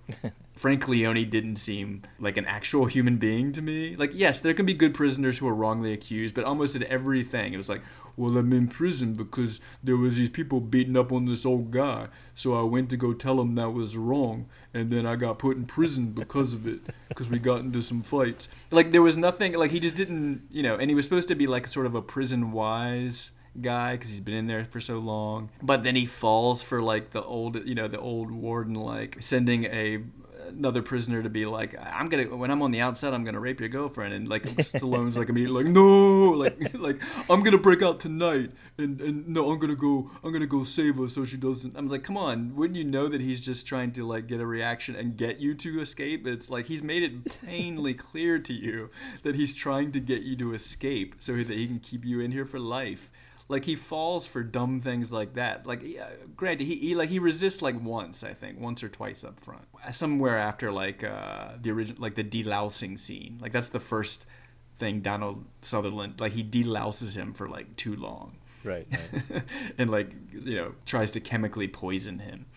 Frank Leone didn't seem like an actual human being to me. Like, yes, there can be good prisoners who are wrongly accused, but almost at everything it was like, well, I'm in prison because there was these people beating up on this old guy, so I went to go tell him that was wrong, and then I got put in prison because of it, because we got into some fights. Like, there was nothing, like, he just didn't, and he was supposed to be like sort of a prison-wise guy because he's been in there for so long, but then he falls for like the old warden, like sending another prisoner to be like, when I'm on the outside, I'm gonna rape your girlfriend, and like Stallone's like immediately like, no, like I'm gonna break out tonight, and no, I'm gonna go save her so she doesn't. I'm like, come on, wouldn't you know that he's just trying to like get a reaction and get you to escape? It's like he's made it plainly clear to you that he's trying to get you to escape so that he can keep you in here for life. Like, he falls for dumb things like that. Like, granted, he resists like once or twice up front. Somewhere after like the original, like the delousing scene. Like, that's the first thing Donald Sutherland, like, he delouses him for like too long. Right. And like, tries to chemically poison him.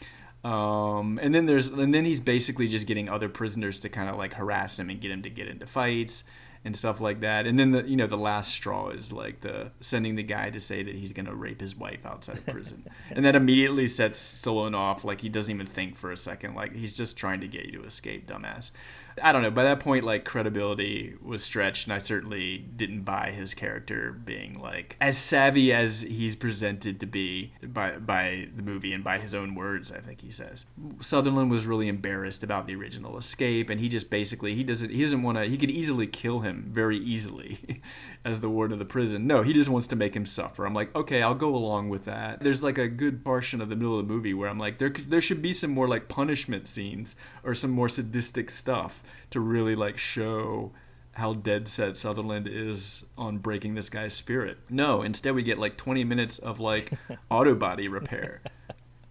And then he's basically just getting other prisoners to kind of like harass him and get him to get into fights and stuff like that. And then the last straw is like sending the guy to say that he's going to rape his wife outside of prison. And that immediately sets Stallone off. Like, he doesn't even think for a second. Like, he's just trying to get you to escape, dumbass. I don't know. By that point, like, credibility was stretched, and I certainly didn't buy his character being like as savvy as he's presented to be by the movie and by his own words. I think he says Sutherland was really embarrassed about the original escape, and he just basically he doesn't want to. He could easily kill him very easily as the warden of the prison. No, he just wants to make him suffer. I'm like, okay, I'll go along with that. There's like a good portion of the middle of the movie where I'm like, there should be some more like punishment scenes or some more sadistic stuff to really like show how dead set Sutherland is on breaking this guy's spirit. No, instead we get like 20 minutes of like auto body repair.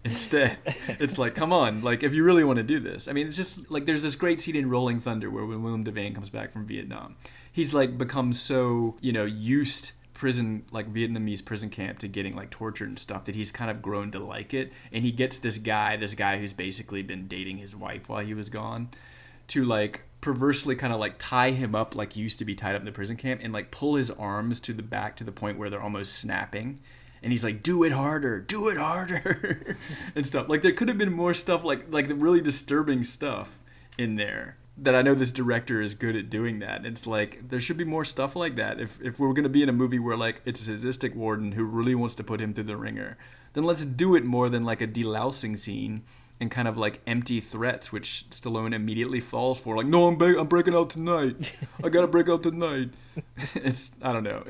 Instead, it's like, come on, like, if you really want to do this. I mean, it's just like, there's this great scene in Rolling Thunder where when Willem Dafoe comes back from Vietnam, he's like become so, used prison, like Vietnamese prison camp, to getting like tortured and stuff, that he's kind of grown to like it. And he gets this guy who's basically been dating his wife while he was gone, to like perversely kind of like tie him up like he used to be tied up in the prison camp, and like pull his arms to the back to the point where they're almost snapping. And he's like, do it harder and stuff. Like, there could have been more stuff like the really disturbing stuff in there that I know this director is good at doing that. It's like, there should be more stuff like that. If we're going to be in a movie where like it's a sadistic warden who really wants to put him through the ringer, then let's do it more than like a delousing scene and kind of like empty threats, which Stallone immediately falls for. Like, no, I'm breaking out tonight. I got to break out tonight. I don't know.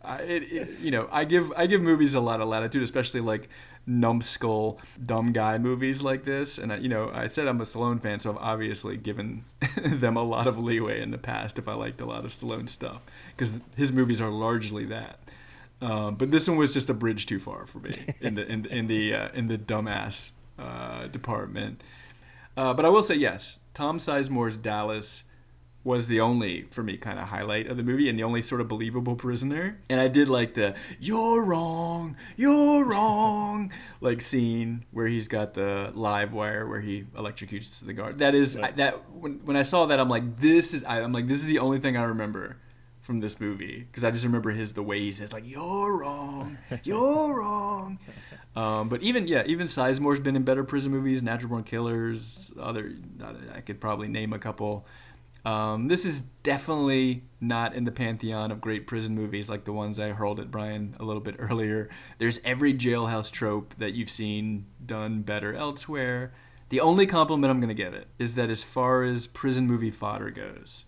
I give movies a lot of latitude, especially like numbskull, dumb guy movies like this. And I said I'm a Stallone fan, so I've obviously given them a lot of leeway in the past if I liked a lot of Stallone stuff, because his movies are largely that. But this one was just a bridge too far for me in the dumbass department. But I will say, yes, Tom Sizemore's Dallas was the only, for me, kind of highlight of the movie and the only sort of believable prisoner. And I did like the you're wrong like scene where he's got the live wire where he electrocutes the guard. That is when I saw that, I'm like, this is the only thing I remember from this movie, because I just remember the way he says like you're wrong. But even Sizemore's been in better prison movies, Natural Born Killers, I could probably name a couple. This is definitely not in the pantheon of great prison movies like the ones I hurled at Brian a little bit earlier. There's every jailhouse trope that you've seen done better elsewhere. The only compliment I'm going to give it is that as far as prison movie fodder goes,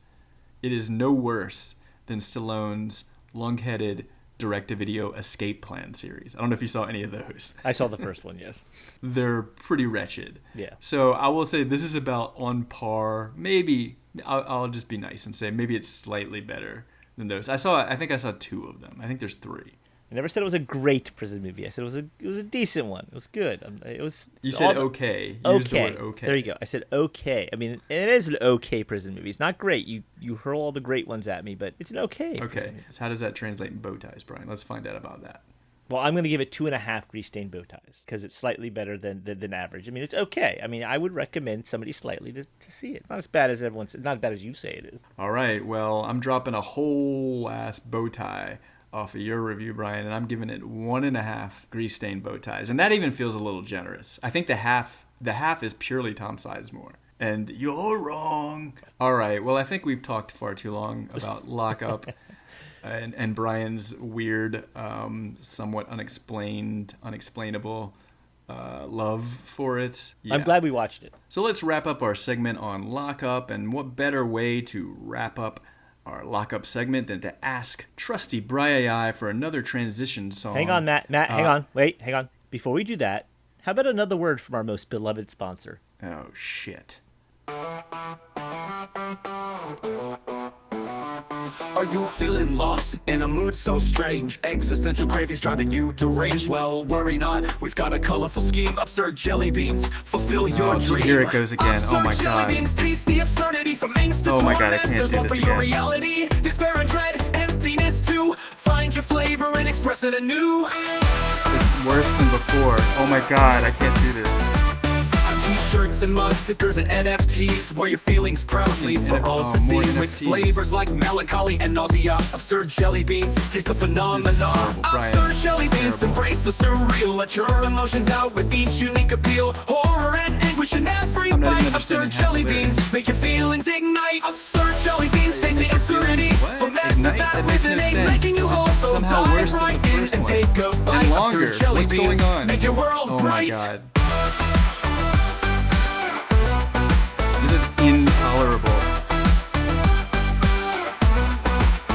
it is no worse than Stallone's long-headed direct-to-video Escape Plan series. I don't know if you saw any of those. I saw the first one, yes. They're pretty wretched. Yeah. So I will say this is about on par. Maybe I'll just be nice and say maybe it's slightly better than those. I think I saw 2 of them. I think there's 3. I never said it was a great prison movie. I said it was a decent one. It was good. You said okay. You used the word okay. There you go. I said okay. I mean, it is an okay prison movie. It's not great. You hurl all the great ones at me, but it's an okay. Okay. So how does that translate in bow ties, Brian? Let's find out about that. Well, I'm going to give it 2.5 grease-stained bow ties because it's slightly better than average. I mean, it's okay. I mean, I would recommend somebody slightly to see it. Not as bad as not as bad as you say it is. All right. Well, I'm dropping a whole ass bow tie off of your review, Brian, and I'm giving it 1.5 grease-stained bow ties, and that even feels a little generous. I think the half is purely Tom Sizemore, and you're wrong. All right, well, I think we've talked far too long about Lockup and Brian's weird, somewhat unexplainable love for it. Yeah. I'm glad we watched it. So let's wrap up our segment on Lockup, and what better way to wrap up our Lockup segment than to ask trusty Bri for another transition song. Hang on, Matt, hang on. Before we do that, how about another word from our most beloved sponsor? Oh, shit. Are you feeling lost in a mood so strange? Existential cravings driving you deranged? Well, worry not, we've got a colorful scheme. Absurd jelly beans, fulfill your dream. Here it goes again. Absurd oh my god. Beans, taste the absurdity from angst to oh my god, I torment. can't There's do one this for again. your reality, despair and dread, emptiness too. Find your flavor and express it anew. It's worse than before. Oh my god, I can't do this. T-shirts and mud stickers and NFTs, wear your feelings proudly for all to see. With flavors like melancholy and nausea. Absurd jelly beans, taste the phenomenon. Absurd jelly beans, embrace the surreal. Let your emotions out with each unique appeal. Horror and anguish in every bite. Absurd jelly beans, make your feelings ignite. Absurd jelly beans, taste the absurdity. From essence that resonate, making you whole. So dive right in and take a bite. Absurd jelly beans, make your world bright. Oh my god. This is intolerable.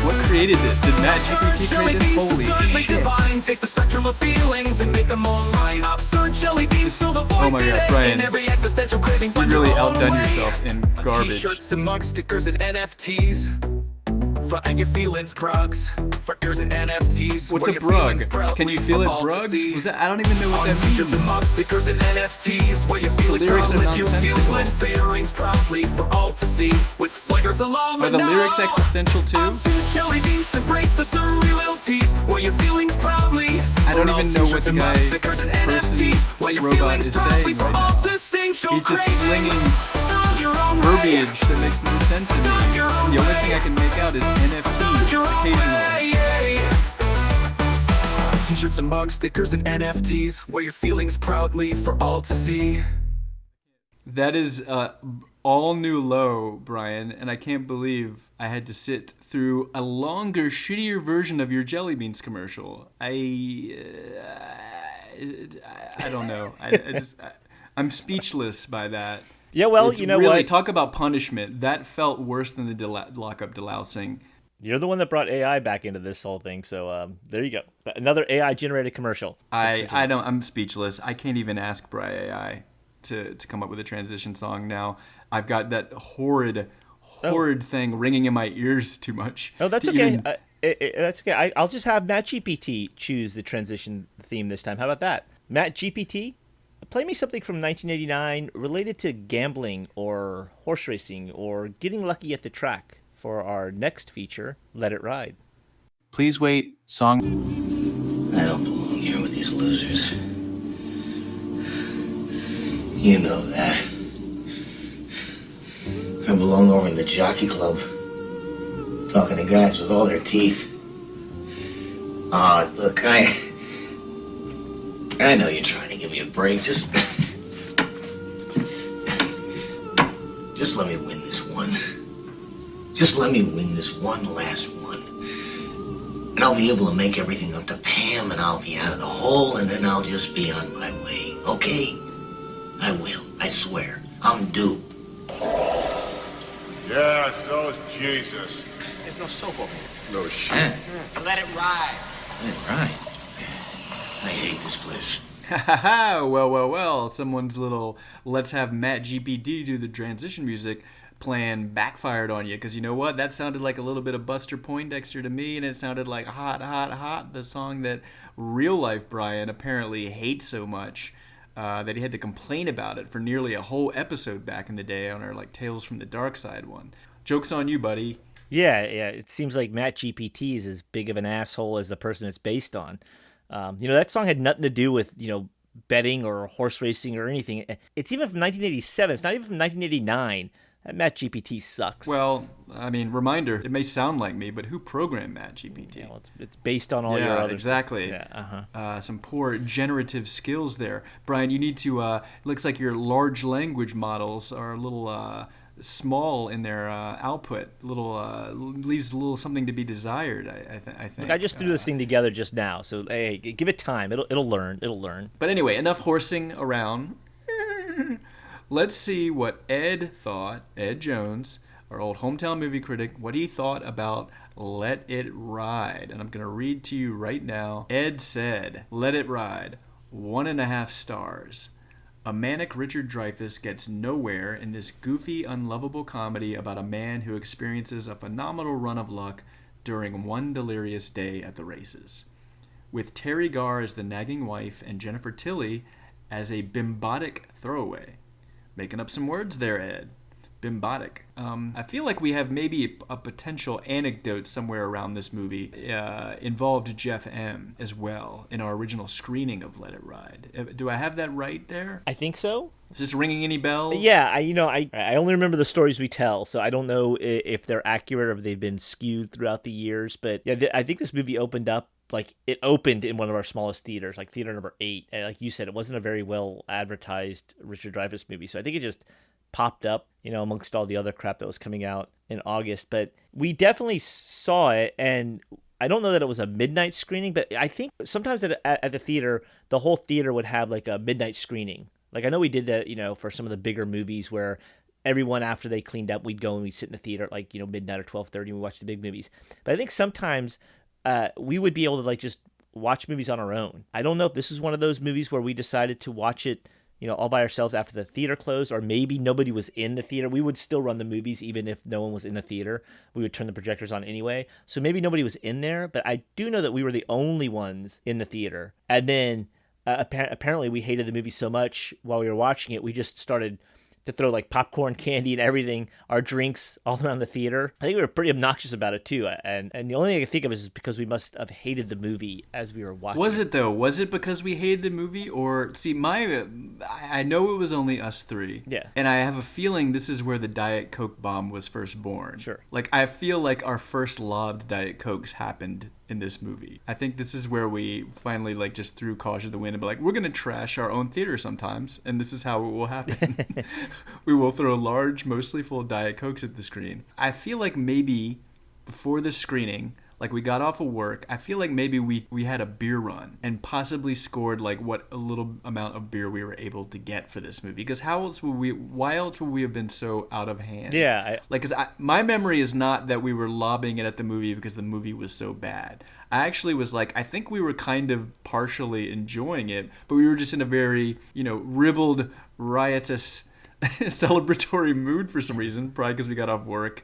What created this? Did ChatGPT create this? Holy shit. Divine, takes the spectrum of feelings and make them all right. Absurd jelly beans fill the void today. Brian, in every existential craving. You really outdone yourself in garbage. T-shirts and mug stickers and NFTs. And your feelings, prugs, for ears and NFTs. What's a brug? Can you feel it, brugs? Was that? I don't even know what that means. And mug stickers and NFTs, where your feelings, the lyrics are nonsensical. Feelings proudly for all to see, with flares along. Are the lyrics existential too? Absurd jelly beans, embrace the surrealities, where your feelings proudly. I don't even know what the guy, person, robot is saying right now. He's just slinging verbiage that makes no sense to me. The only thing I can make out is NFTs occasionally. T-shirts and mug stickers and NFTs, wear your feelings proudly for all to see. That is all new low, Brian, and I can't believe I had to sit through a longer, shittier version of your jelly beans commercial. I don't know. I'm speechless by that. Yeah, well, you know really, what? Talk about punishment. That felt worse than the lockup delousing. You're the one that brought AI back into this whole thing, so there you go. Another AI-generated commercial. I'm speechless. I can't even ask Bri AI to come up with a transition song now. I've got that horrid thing ringing in my ears too much. Oh, that's okay. That's okay. I'll just have Matt GPT choose the transition theme this time. How about that? Matt GPT, play me something from 1989 related to gambling or horse racing or getting lucky at the track for our next feature, Let It Ride. Please wait, song. I don't belong here with these losers. You know that. I belong over in the jockey club, talking to guys with all their teeth. Oh, look, I know you're trying to give me a break. Just let me win this one. Just let me win this one last one. And I'll be able to make everything up to Pam, and I'll be out of the hole, and then I'll just be on my way. Okay? I will. I swear. I'm due. Yeah, so's Jesus. There's no soap over here. No shit. Let it ride. Let it ride. I hate this place. Well. Someone's little let's have Matt GPT do the transition music plan backfired on you, because you know what? That sounded like a little bit of Buster Poindexter to me, and it sounded like Hot, the song that real life Brian apparently hates so much that he had to complain about it for nearly a whole episode back in the day on our like Tales from the Dark Side one. Joke's on you, buddy. Yeah. It seems like Matt GPT is as big of an asshole as the person it's based on. That song had nothing to do with, betting or horse racing or anything. It's even from 1987. It's not even from 1989. That Matt GPT sucks. Well, I mean, reminder, it may sound like me, but who programmed Matt GPT? Yeah, well, it's based on all your other exactly. stuff. Yeah, some poor generative skills there. Brian, you need to, looks like your large language models are a little small in their output. Leaves a little something to be desired, I think. Look, I just threw this thing together just now, so hey, give it time. It'll learn. But anyway, enough horsing around. Let's see what Ed Jones, our old hometown movie critic, what he thought about Let It Ride. And I'm going to read to you right now. Ed said, Let It Ride, 1.5 stars. A manic Richard Dreyfuss gets nowhere in this goofy, unlovable comedy about a man who experiences a phenomenal run of luck during one delirious day at the races. With Terry Garr as the nagging wife and Jennifer Tilly as a bimbotic throwaway. Making up some words there, Ed. Bimbotic. I feel like we have maybe a potential anecdote somewhere around this movie involved Jeff M. as well in our original screening of Let It Ride. Do I have that right there? I think so. Is this ringing any bells? Yeah, I only remember the stories we tell, so I don't know if they're accurate or if they've been skewed throughout the years. But yeah, I think this movie opened up. Like, it opened in one of our smallest theaters, like theater number 8. And like you said, it wasn't a very well advertised Richard Dreyfuss movie. So I think it just popped up, amongst all the other crap that was coming out in August. But we definitely saw it, and I don't know that it was a midnight screening, but I think sometimes at the theater, the whole theater would have like a midnight screening. Like, I know we did that, for some of the bigger movies where everyone, after they cleaned up, we'd go and we'd sit in the theater at like, midnight or 12:30 and we watch the big movies. But I think sometimes we would be able to like just watch movies on our own. I don't know if this is one of those movies where we decided to watch it, all by ourselves after the theater closed, or maybe nobody was in the theater. We would still run the movies even if no one was in the theater. We would turn the projectors on anyway. So maybe nobody was in there, but I do know that we were the only ones in the theater. And then apparently we hated the movie so much while we were watching it, we just started to throw like popcorn, candy, and everything, our drinks all around the theater. I think we were pretty obnoxious about it too. And the only thing I can think of is because we must have hated the movie as we were watching. Was it though? Was it because we hated the movie? Or see, I know it was only us three. Yeah. And I have a feeling this is where the Diet Coke bomb was first born. Sure. Like, I feel like our first lobbed Diet Cokes happened in this movie. I think this is where we finally like just threw caution to the wind and be like, we're going to trash our own theater sometimes, and this is how it will happen. We will throw large, mostly full Diet Cokes at the screen. I feel like maybe before the screening, like we got off of work, I feel like maybe we had a beer run and possibly scored like what a little amount of beer we were able to get for this movie. Because why else would we have been so out of hand? Yeah. My memory is not that we were lobbing it at the movie because the movie was so bad. I actually was like, I think we were kind of partially enjoying it, but we were just in a very, ribald, riotous, celebratory mood for some reason, probably because we got off work.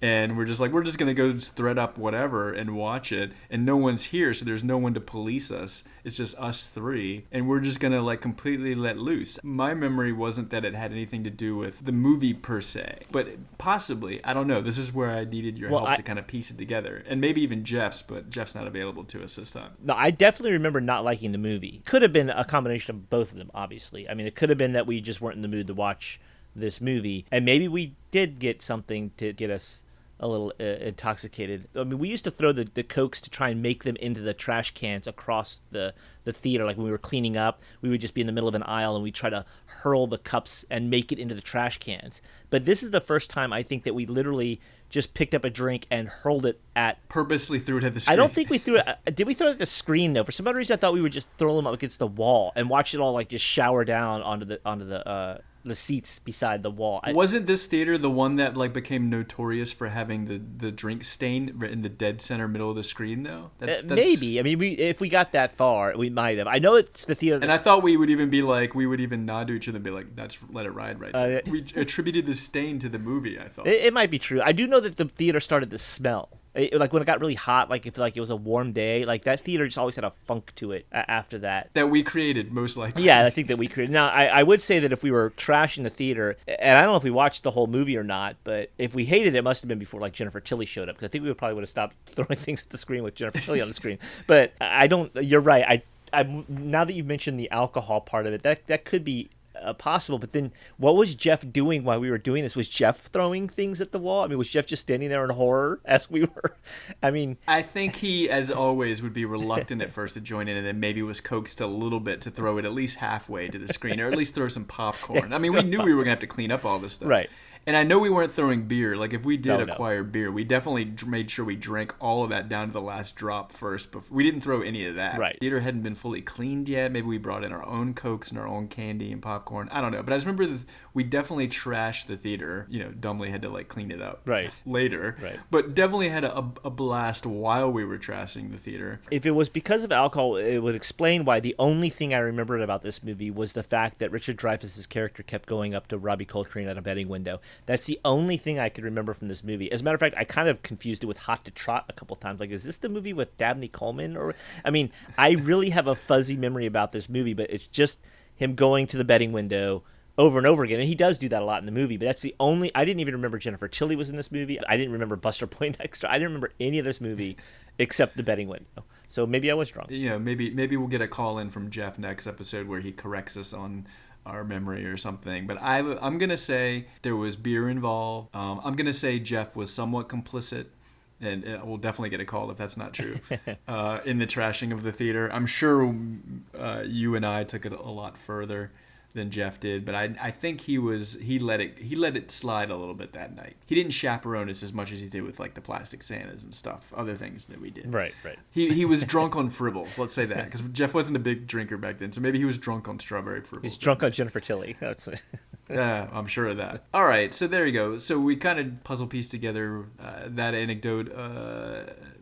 And we're just going to go thread up whatever and watch it. And no one's here, so there's no one to police us. It's just us three. And we're just going to like completely let loose. My memory wasn't that it had anything to do with the movie per se. But possibly, I don't know. This is where I needed your help to kind of piece it together. And maybe even Jeff's, but Jeff's not available to us this time. No, I definitely remember not liking the movie. Could have been a combination of both of them, obviously. I mean, it could have been that we just weren't in the mood to watch this movie. And maybe we did get something to get us a little intoxicated. I mean, we used to throw the Cokes to try and make them into the trash cans across the theater. Like when we were cleaning up, we would just be in the middle of an aisle and we'd try to hurl the cups and make it into the trash cans. But this is the first time I think that we literally just picked up a drink and hurled it purposely threw it at the screen. I don't think we threw it. Did we throw it at the screen though? For some odd reason, I thought we would just throw them up against the wall and watch it all like just shower down onto the seats beside the wall. Wasn't this theater the one that like became notorious for having the drink stain in the dead center middle of the screen though? That's maybe. I mean, if we got that far, we might have. I know it's the theater. And I thought we would even nod to each other and be like, "That's Let It Ride right there." We attributed the stain to the movie. I thought it might be true. I do know that the theater started to smell. Like when it got really hot, like if like it was a warm day, like that theater just always had a funk to it after that. That we created, most likely. Yeah, I think that we created. Now, I would say that if we were trashing the theater, and I don't know if we watched the whole movie or not, but if we hated it, it must have been before like Jennifer Tilly showed up, because I think we probably would have stopped throwing things at the screen with Jennifer Tilly on the screen. But I don't. You're right. I now that you've mentioned the alcohol part of it, that could be possible. But then what was Jeff doing while we were doing this? Was Jeff throwing things at the wall? I mean, was Jeff just standing there in horror as we were? I mean, I think he, as always, would be reluctant at first to join in, and then maybe was coaxed a little bit to throw it at least halfway to the screen, or at least throw some popcorn. I mean, we knew we were gonna have to clean up all this stuff, right? And I know we weren't throwing beer. Like, if we did acquire beer, we definitely made sure we drank all of that down to the last drop first. But we didn't throw any of that. Right. The theater hadn't been fully cleaned yet. Maybe we brought in our own Cokes and our own candy and popcorn. I don't know. But I just remember we definitely trashed the theater. Dumbly had to, like, clean it up later. Right. But definitely had a blast while we were trashing the theater. If it was because of alcohol, it would explain why the only thing I remembered about this movie was the fact that Richard Dreyfuss's character kept going up to Robbie Coltrane at a betting window. That's the only thing I could remember from this movie. As a matter of fact, I kind of confused it with Hot to Trot a couple times. Like, is this the movie with Dabney Coleman? I mean, I really have a fuzzy memory about this movie, but it's just him going to the betting window over and over again. And he does do that a lot in the movie, but that's the only... I didn't even remember Jennifer Tilly was in this movie. I didn't remember Buster Poindexter. I didn't remember any of this movie except the betting window. So maybe I was drunk. Maybe we'll get a call in from Jeff next episode where he corrects us on our memory or something. But I'm going to say there was beer involved. I'm going to say Jeff was somewhat complicit, and we'll definitely get a call if that's not true, in the trashing of the theater. I'm sure you and I took it a lot further than Jeff did, but I think he let it slide a little bit that night. He didn't chaperone us as much as he did with like the plastic Santas and stuff, other things that we did. Right. He was drunk on Fribbles, let's say that, because Jeff wasn't a big drinker back then, so maybe he was drunk on strawberry Fribbles. He's drunk on Jennifer Tilly. Yeah, I'm sure of that. All right, so there you go. So we kind of puzzle pieced together that anecdote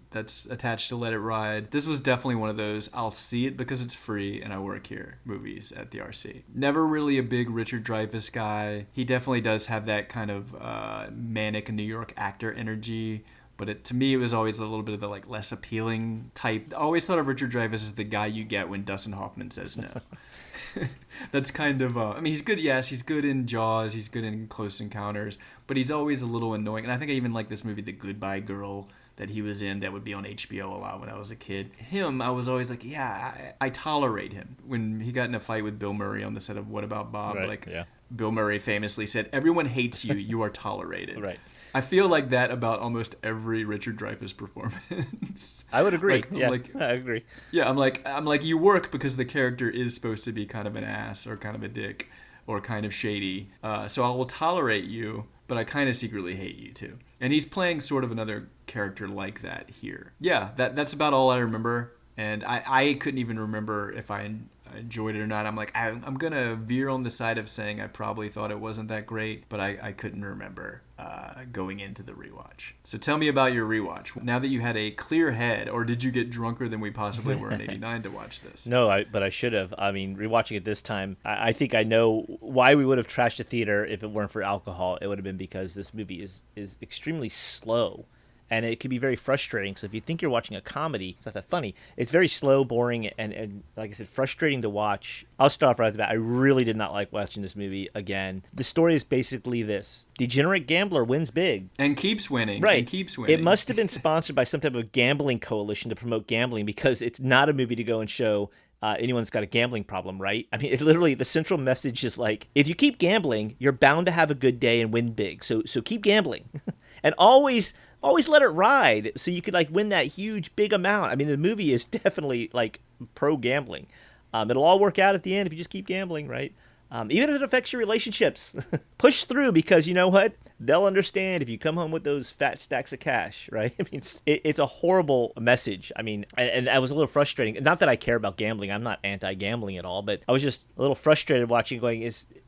that's attached to Let It Ride. This was definitely one of those I'll see it because it's free and I work here movies at the RC. Never really a big Richard Dreyfuss guy. He definitely does have that kind of manic New York actor energy, but to me it was always a little bit of the like less appealing type. I always thought of Richard Dreyfuss as the guy you get when Dustin Hoffman says no. That's kind of I mean, he's good. Yes, he's good in Jaws, he's good in Close Encounters, but he's always a little annoying. And I think I even like this movie The Goodbye Girl that he was in, that would be on HBO a lot when I was a kid. Him, I was always like, yeah, I tolerate him. When he got in a fight with Bill Murray on the set of What About Bob, Bill Murray famously said, "Everyone hates you. You are tolerated." Right. I feel like that about almost every Richard Dreyfuss performance. I would agree. I agree. Yeah, I'm like, you work because the character is supposed to be kind of an ass or kind of a dick or kind of shady. So I will tolerate you, but I kind of secretly hate you too. And he's playing sort of another character like that here. Yeah, that's about all I remember. And I couldn't even remember if I enjoyed it or not. I'm like, I'm going to veer on the side of saying I probably thought it wasn't that great, but I couldn't remember going into the rewatch. So tell me about your rewatch. Now that you had a clear head, or did you get drunker than we possibly were in 89 to watch this? No, but I should have. I mean, rewatching it this time, I think I know why we would have trashed the theater if it weren't for alcohol. It would have been because this movie is extremely slow. And it can be very frustrating. So if you think you're watching a comedy, it's not that funny. It's very slow, boring, and like I said, frustrating to watch. I'll start off right at the bat. I really did not like watching this movie again. The story is basically this. Degenerate gambler wins big. And keeps winning. Right. And keeps winning. It must have been sponsored by some type of gambling coalition to promote gambling, because it's not a movie to go and show anyone's got a gambling problem, right? I mean, it literally, the central message is like, if you keep gambling, you're bound to have a good day and win big. So keep gambling. And always let it ride so you could like win that huge big amount. I mean, the movie is definitely like pro gambling. It'll all work out at the end if you just keep gambling, right? Even if it affects your relationships, push through, because you know what? They'll understand if you come home with those fat stacks of cash, right? I mean, it's a horrible message. I mean, and I was a little frustrating. Not that I care about gambling. I'm not anti-gambling at all, but I was just a little frustrated watching, going,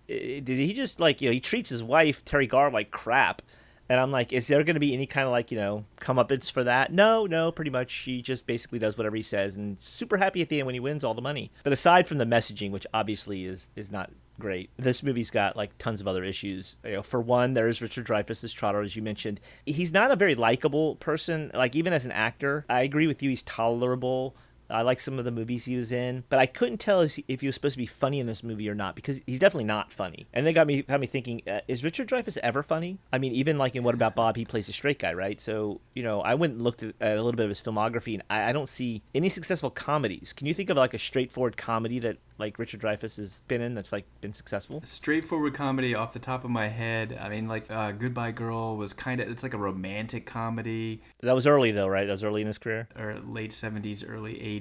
did he just like, he treats his wife, Terry Garr, like crap. And I'm like, is there going to be any kind of like, comeuppance for that? No, pretty much she just basically does whatever he says, and super happy at the end when he wins all the money. But aside from the messaging, which obviously is not great, this movie's got like tons of other issues. For one, there's Richard Dreyfuss as Trotter, as you mentioned. He's not a very likable person. Like, even as an actor, I agree with you, he's tolerable. I like some of the movies he was in, but I couldn't tell if he was supposed to be funny in this movie or not, because he's definitely not funny. And they got me thinking, is Richard Dreyfuss ever funny? I mean, even like in What About Bob, he plays a straight guy, right? So, I went and looked at a little bit of his filmography, and I don't see any successful comedies. Can you think of like a straightforward comedy that like Richard Dreyfuss has been in that's like been successful? Straightforward comedy off the top of my head, I mean, like Goodbye Girl was it's like a romantic comedy. That was early though, right? That was early in his career? Or late 70s, early 80s.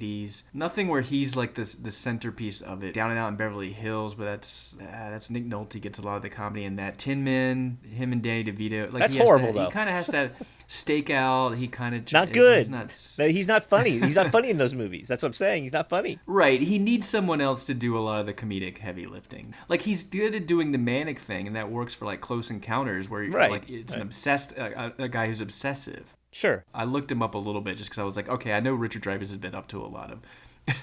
Nothing where he's like the centerpiece of it. Down and Out in Beverly Hills, but that's Nick Nolte gets a lot of the comedy in that. Tin Men, him and Danny DeVito. Like, that's horrible though. He kind of has to stake out. He kind of not good. He's not funny. He's not funny in those movies. That's what I'm saying. He's not funny. Right. He needs someone else to do a lot of the comedic heavy lifting. Like, he's good at doing the manic thing, and that works for like Close Encounters, where it's an obsessed a guy who's obsessive. Sure. I looked him up a little bit just because I was like, okay, I know Richard Dreyfuss has been up to a lot of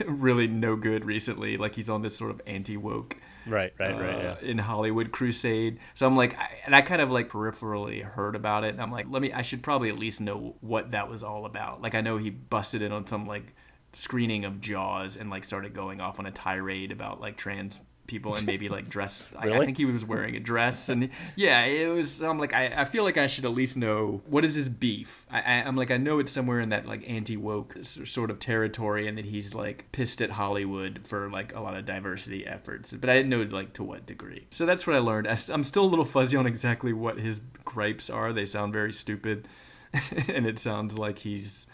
really no good recently. Like, he's on this sort of anti-woke right, yeah. in Hollywood crusade. So I'm like, I kind of like peripherally heard about it, and I'm like, I should probably at least know what that was all about. Like, I know he busted in on some like screening of Jaws and like started going off on a tirade about like trans people and maybe like dress. Really? I think he was wearing a dress, and yeah, it was. I'm like, I feel like I should at least know what is his beef. I'm like, I know it's somewhere in that like anti-woke sort of territory, and that he's like pissed at Hollywood for like a lot of diversity efforts, but I didn't know like to what degree. So that's what I learned. I'm still a little fuzzy on exactly what his gripes are. They sound very stupid, and it sounds like he's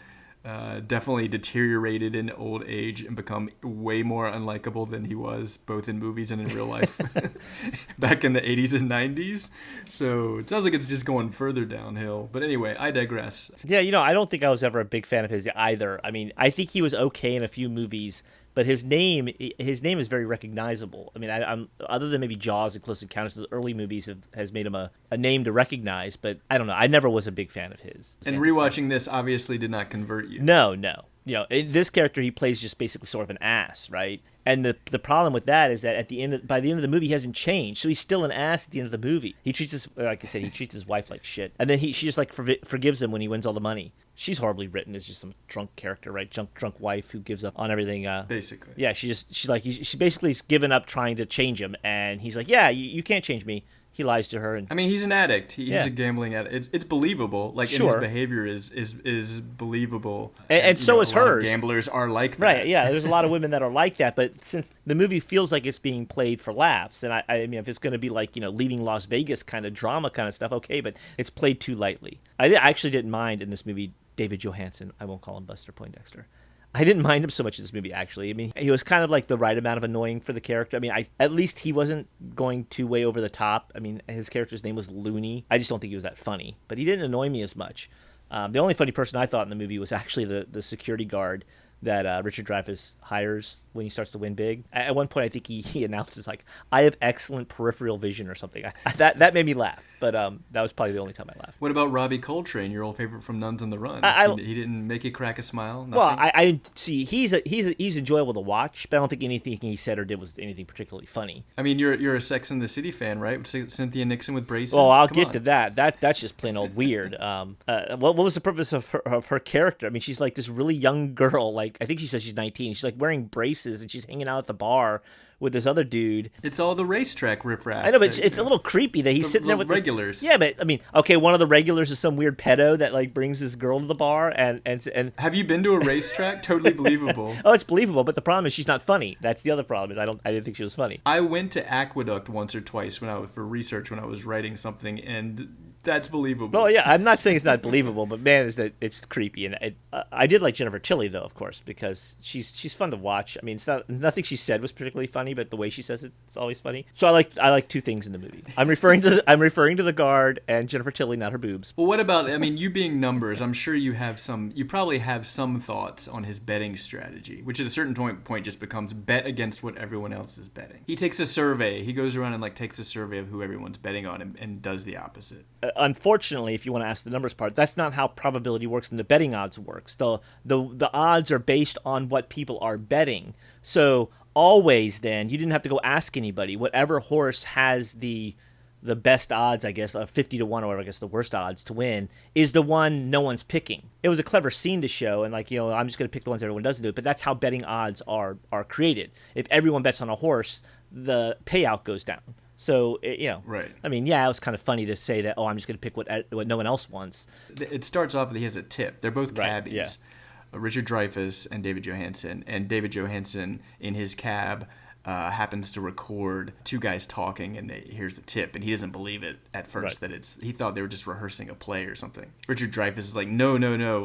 definitely deteriorated in old age and become way more unlikable than he was both in movies and in real life back in the 80s and 90s. So it sounds like it's just going further downhill. But anyway, I digress. Yeah, I don't think I was ever a big fan of his either. I mean, I think he was okay in a few movies, but his name is very recognizable. I mean, I'm other than maybe Jaws and Close Encounters, the early movies has made him a name to recognize. But I don't know. I never was a big fan of his. And rewatching this obviously did not convert you. No. In this character, he plays just basically sort of an ass, right? And the problem with that is that by the end of the movie, he hasn't changed. So he's still an ass at the end of the movie. He treats his wife like shit, and then she just like forgives him when he wins all the money. She's horribly written as just some drunk character, right? Drunk wife who gives up on everything. Basically. Yeah, she basically has given up trying to change him, and he's like, yeah, you can't change me. he lies to her. And I mean, he's an addict. He's a gambling addict. It's believable. Like, and his behavior is believable. And so is hers. Gamblers are like that. Right, yeah. There's a lot of women that are like that. But since the movie feels like it's being played for laughs, and I mean, if it's going to be like, Leaving Las Vegas kind of drama kind of stuff, okay, but it's played too lightly. I actually didn't mind in this movie David Johansen. I won't call him Buster Poindexter. I didn't mind him so much in this movie, actually. I mean, he was kind of like the right amount of annoying for the character. I mean, at least he wasn't going too way over the top. I mean, his character's name was Looney. I just don't think he was that funny. But he didn't annoy me as much. The only funny person I thought in the movie was actually the security guard that Richard Dreyfuss hires when he starts to win big. At one point, I think he announces, like, I have excellent peripheral vision or something. That made me laugh, but that was probably the only time I laughed. What about Robbie Coltrane, your old favorite from Nuns on the Run? He didn't make you crack a smile? Nothing? Well, I see, he's enjoyable to watch, but I don't think anything he said or did was anything particularly funny. I mean, you're a Sex and the City fan, right? Cynthia Nixon with braces? Well, I'll get to that. That's just plain old weird. What was the purpose of her character? I mean, she's like this really young girl, like, I think she says she's 19. She's like wearing braces and she's hanging out at the bar with this other dude. It's all the racetrack riffraff. I know, but it's a little creepy that he's sitting there with regulars. Yeah, but I mean, okay, one of the regulars is some weird pedo that like brings this girl to the bar and Have you been to a racetrack? Totally believable. Oh, it's believable, but the problem is she's not funny. That's the other problem. Is I didn't think she was funny. I went to Aqueduct once or twice for research when I was writing something, and that's believable. Well, yeah, I'm not saying it's not believable, but man, is that it's creepy. And I did like Jennifer Tilly though, of course, because she's fun to watch. I mean, it's nothing she said was particularly funny, but the way she says it's always funny. So I like two things in the movie. I'm referring to the guard and Jennifer Tilly, not her boobs. Well, what about? I mean, you being numbers, I'm sure you probably have some thoughts on his betting strategy, which at a certain point just becomes bet against what everyone else is betting. He takes a survey. He goes around and like takes a survey of who everyone's betting on and does the opposite. Unfortunately, if you want to ask the numbers part, that's not how probability works and the betting odds works. The odds are based on what people are betting. So always then, you didn't have to go ask anybody. Whatever horse has the best odds, I guess, 50 to 1 or whatever, I guess the worst odds to win, is the one no one's picking. It was a clever scene to show, and like, I'm just going to pick the ones everyone doesn't do, but that's how betting odds are created. If everyone bets on a horse, the payout goes down. So, right. I mean, yeah, it was kind of funny to say that, I'm just going to pick what no one else wants. It starts off that he has a tip. They're both cabbies. Yeah. Richard Dreyfuss and David Johansen. And David Johansen, in his cab, happens to record two guys talking, and here's a tip. And he doesn't believe it at first, that he thought they were just rehearsing a play or something. Richard Dreyfuss is like, no,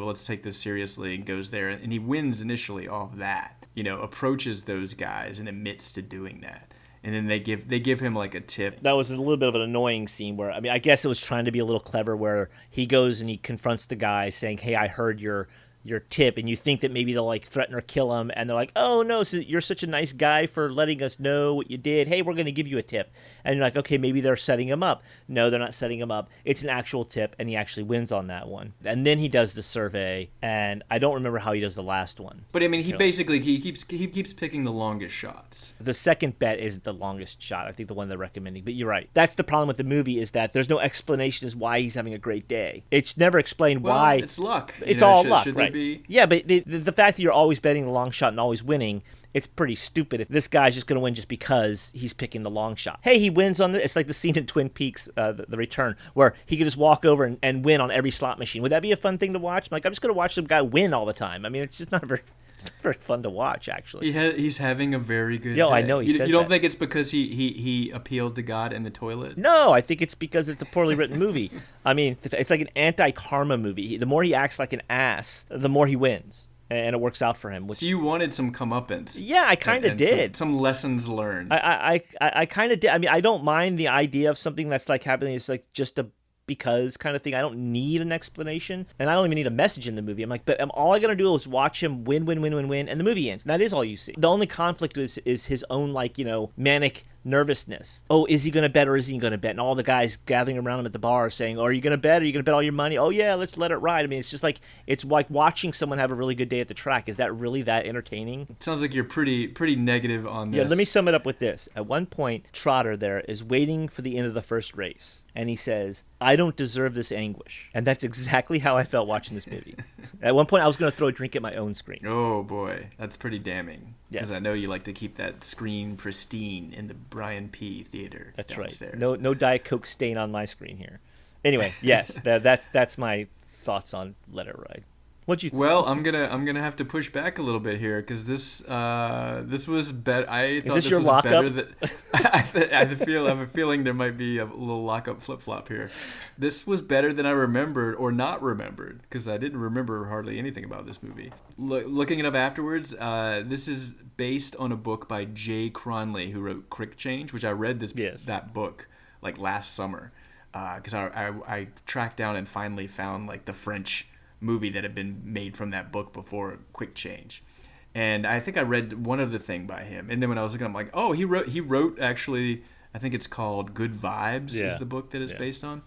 let's take this seriously, and goes there. And he wins initially off that. Approaches those guys and admits to doing that. And then they give him like a tip. That was a little bit of an annoying scene where, I mean, I guess it was trying to be a little clever where he goes and he confronts the guy saying, hey, I heard your tip, and you think that maybe they'll like threaten or kill him, and they're like, oh no, so you're such a nice guy for letting us know what you did. Hey, we're going to give you a tip. And you're like, okay, maybe they're setting him up. No, they're not setting him up. It's an actual tip, and he actually wins on that one. And then he does the survey, and I don't remember how he does the last one. But I mean, he keeps picking the longest shots. The second bet is the longest shot. I think the one they're recommending. But you're right. That's the problem with the movie, is that there's no explanation as why he's having a great day. It's never explained why. It's luck. It's all luck, should right? Be? Yeah, but the fact that you're always betting the long shot and always winning, it's pretty stupid if this guy's just going to win just because he's picking the long shot. Hey, he wins on it's like the scene in Twin Peaks, the Return, where he could just walk over and win on every slot machine. Would that be a fun thing to watch? I'm just going to watch some guy win all the time. I mean, it's just not very fun to watch, actually. He's having a very good day. I know he says You don't think it's because he appealed to God in the toilet? No, I think it's because it's a poorly written movie. I mean, it's like an anti-karma movie. The more he acts like an ass, the more he wins. And it works out for him. So you wanted some comeuppance. Yeah, I kind of did. Some lessons learned. I kind of did. I mean, I don't mind the idea of something that's like happening. It's like just a because kind of thing. I don't need an explanation, and I don't even need a message in the movie. I'm like, but all I gotta do is watch him win, and the movie ends. And that is all you see. The only conflict is his own manic nervousness. Oh, is he gonna bet or is he gonna bet? And all the guys gathering around him at the bar saying, are you gonna bet? Are you gonna bet all your money? Oh yeah, let's let it ride. I mean, it's like watching someone have a really good day at the track. Is that really that entertaining? It sounds like you're pretty negative on this. Yeah, let me sum it up with this. At one point, Trotter there is waiting for the end of the first race. and he says, "I don't deserve this anguish." And that's exactly how I felt watching this movie. At one point, I was going to throw a drink at my own screen. Oh, boy. That's pretty damning. Because Yes. I know you like to keep that screen pristine in the Brian P. Theater That's downstairs. right. No Diet Coke stain on my screen here. Anyway, yes, that's my thoughts on Let It Ride. What'd you think? Well, I'm gonna have to push back a little bit here because this was better. I thought this your was lockup? better than I have a feeling there might be a little lockup flip flop here. This was better than I remembered or not remembered because I didn't remember hardly anything about this movie. Looking it up afterwards, this is based on a book by Jay Cronley who wrote Quick Change, which I read that book like last summer because I tracked down and finally found like the French movie that had been made from that book before Quick Change. And I think I read one other thing by him. And then when I was looking, I'm like, oh, he wrote actually, I think it's called Good Vibes is the book that it's based on.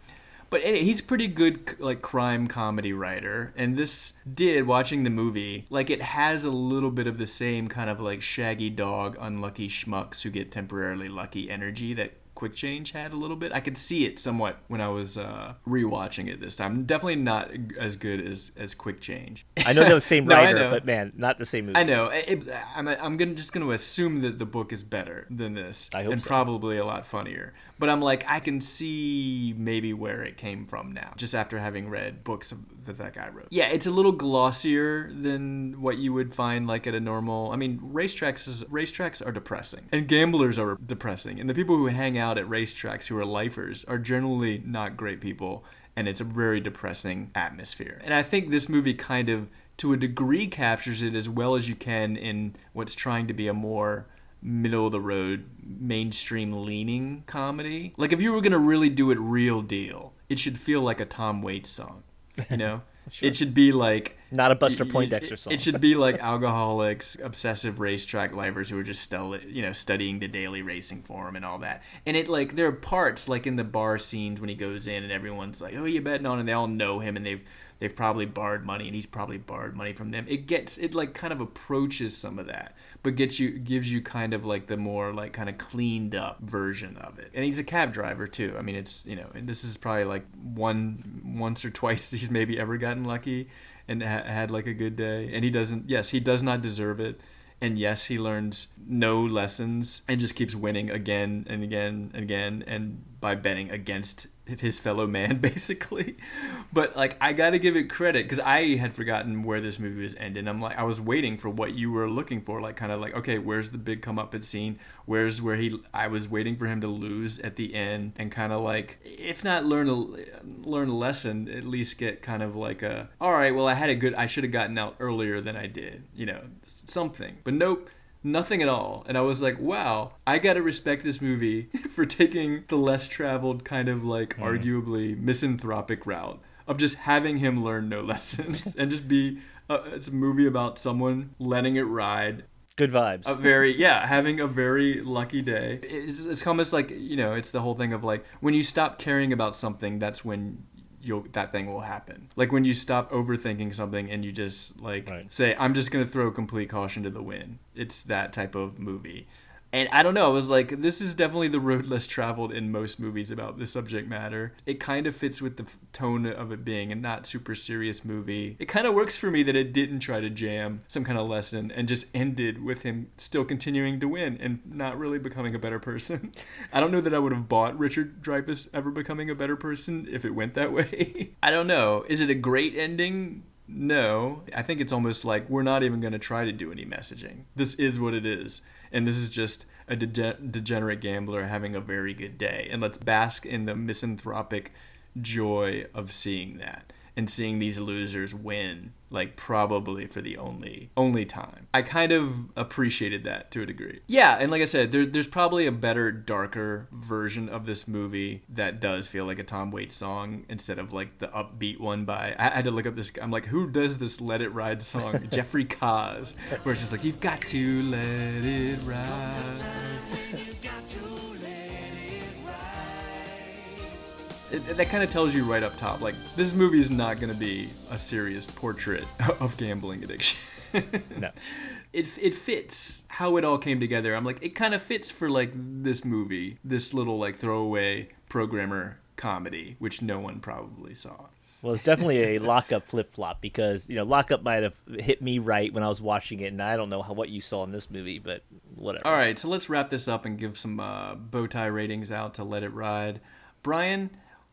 But anyway, he's a pretty good like crime comedy writer. And this watching the movie, like it has a little bit of the same kind of like shaggy dog, unlucky schmucks who get temporarily lucky energy that Quick Change had a little bit. I could see it somewhat when I was rewatching it this time. Definitely not as good as Quick Change. I know they're the same writer, but man, not the same movie. I know. I'm just going to assume that the book is better than this. I hope and so. Probably a lot funnier. But I'm like, I can see maybe where it came from now, just after having read books that guy wrote. Yeah, it's a little glossier than what you would find like at a normal. I mean, racetracks are depressing, and gamblers are depressing, and the people who hang out at racetracks who are lifers are generally not great people, and it's a very depressing atmosphere. And I think this movie kind of, to a degree, captures it as well as you can in what's trying to be a more middle of the road, mainstream leaning comedy. Like if you were going to really do it real deal, it should feel like a Tom Waits song, you know? Sure. It should be like not a Buster Poindexter song. It should be like alcoholics, obsessive racetrack lifers who are just studying the daily racing form and all that. And it like there are parts like in the bar scenes when he goes in and everyone's like, "Oh, you betting on?" and they all know him and they've probably borrowed money and he's probably borrowed money from them. It like kind of approaches some of that, but gives you kind of like the more like kind of cleaned up version of it. And he's a cab driver too. I mean, it's, and this is probably like once or twice he's maybe ever gotten lucky and had like a good day. And he does not deserve it. And yes, he learns no lessons and just keeps winning again and again and again, and by betting against his fellow man, basically. But like, I got to give it credit because I had forgotten where this movie was ending. I was waiting for what you were looking for, like kind of like, okay, where's the big comeuppance scene? I was waiting for him to lose at the end and kind of like, if not learn a lesson, at least get kind of like all right, well, I should have gotten out earlier than I did, something. But nope. Nothing at all. And I was like, wow, I gotta respect this movie for taking the less traveled kind of like arguably misanthropic route of just having him learn no lessons and just be it's a movie about someone letting it ride. Good vibes. Having a very lucky day. It's almost like, it's the whole thing of like when you stop caring about something, that's when that thing will happen. Like when you stop overthinking something and you just say, I'm just going to throw complete caution to the wind. It's that type of movie. And I don't know, I was like, this is definitely the road less traveled in most movies about this subject matter. It kind of fits with the tone of it being a not super serious movie. It kind of works for me that it didn't try to jam some kind of lesson and just ended with him still continuing to win and not really becoming a better person. I don't know that I would have bought Richard Dreyfuss ever becoming a better person if it went that way. I don't know. Is it a great ending? No. I think it's almost like we're not even going to try to do any messaging. This is what it is. And this is just a degenerate gambler having a very good day. And let's bask in the misanthropic joy of seeing that. And seeing these losers win, like probably for the only time. I kind of appreciated that to a degree. Yeah, and like I said, there's probably a better, darker version of this movie that does feel like a Tom Waits song instead of like the upbeat one by, I had to look up this, I'm like, who does this Let It Ride song? Jeffrey Coz, where it's just like, you've got to let it ride. That kind of tells you right up top, like, this movie is not going to be a serious portrait of gambling addiction. No. It fits how it all came together. I'm like, it kind of fits for, like, this movie, this little, like, throwaway programmer comedy, which no one probably saw. Well, it's definitely a Lockup flip-flop because, Lockup might have hit me right when I was watching it, and I don't know what you saw in this movie, but whatever. All right, so let's wrap this up and give some bow tie ratings out to Let It Ride. Brian,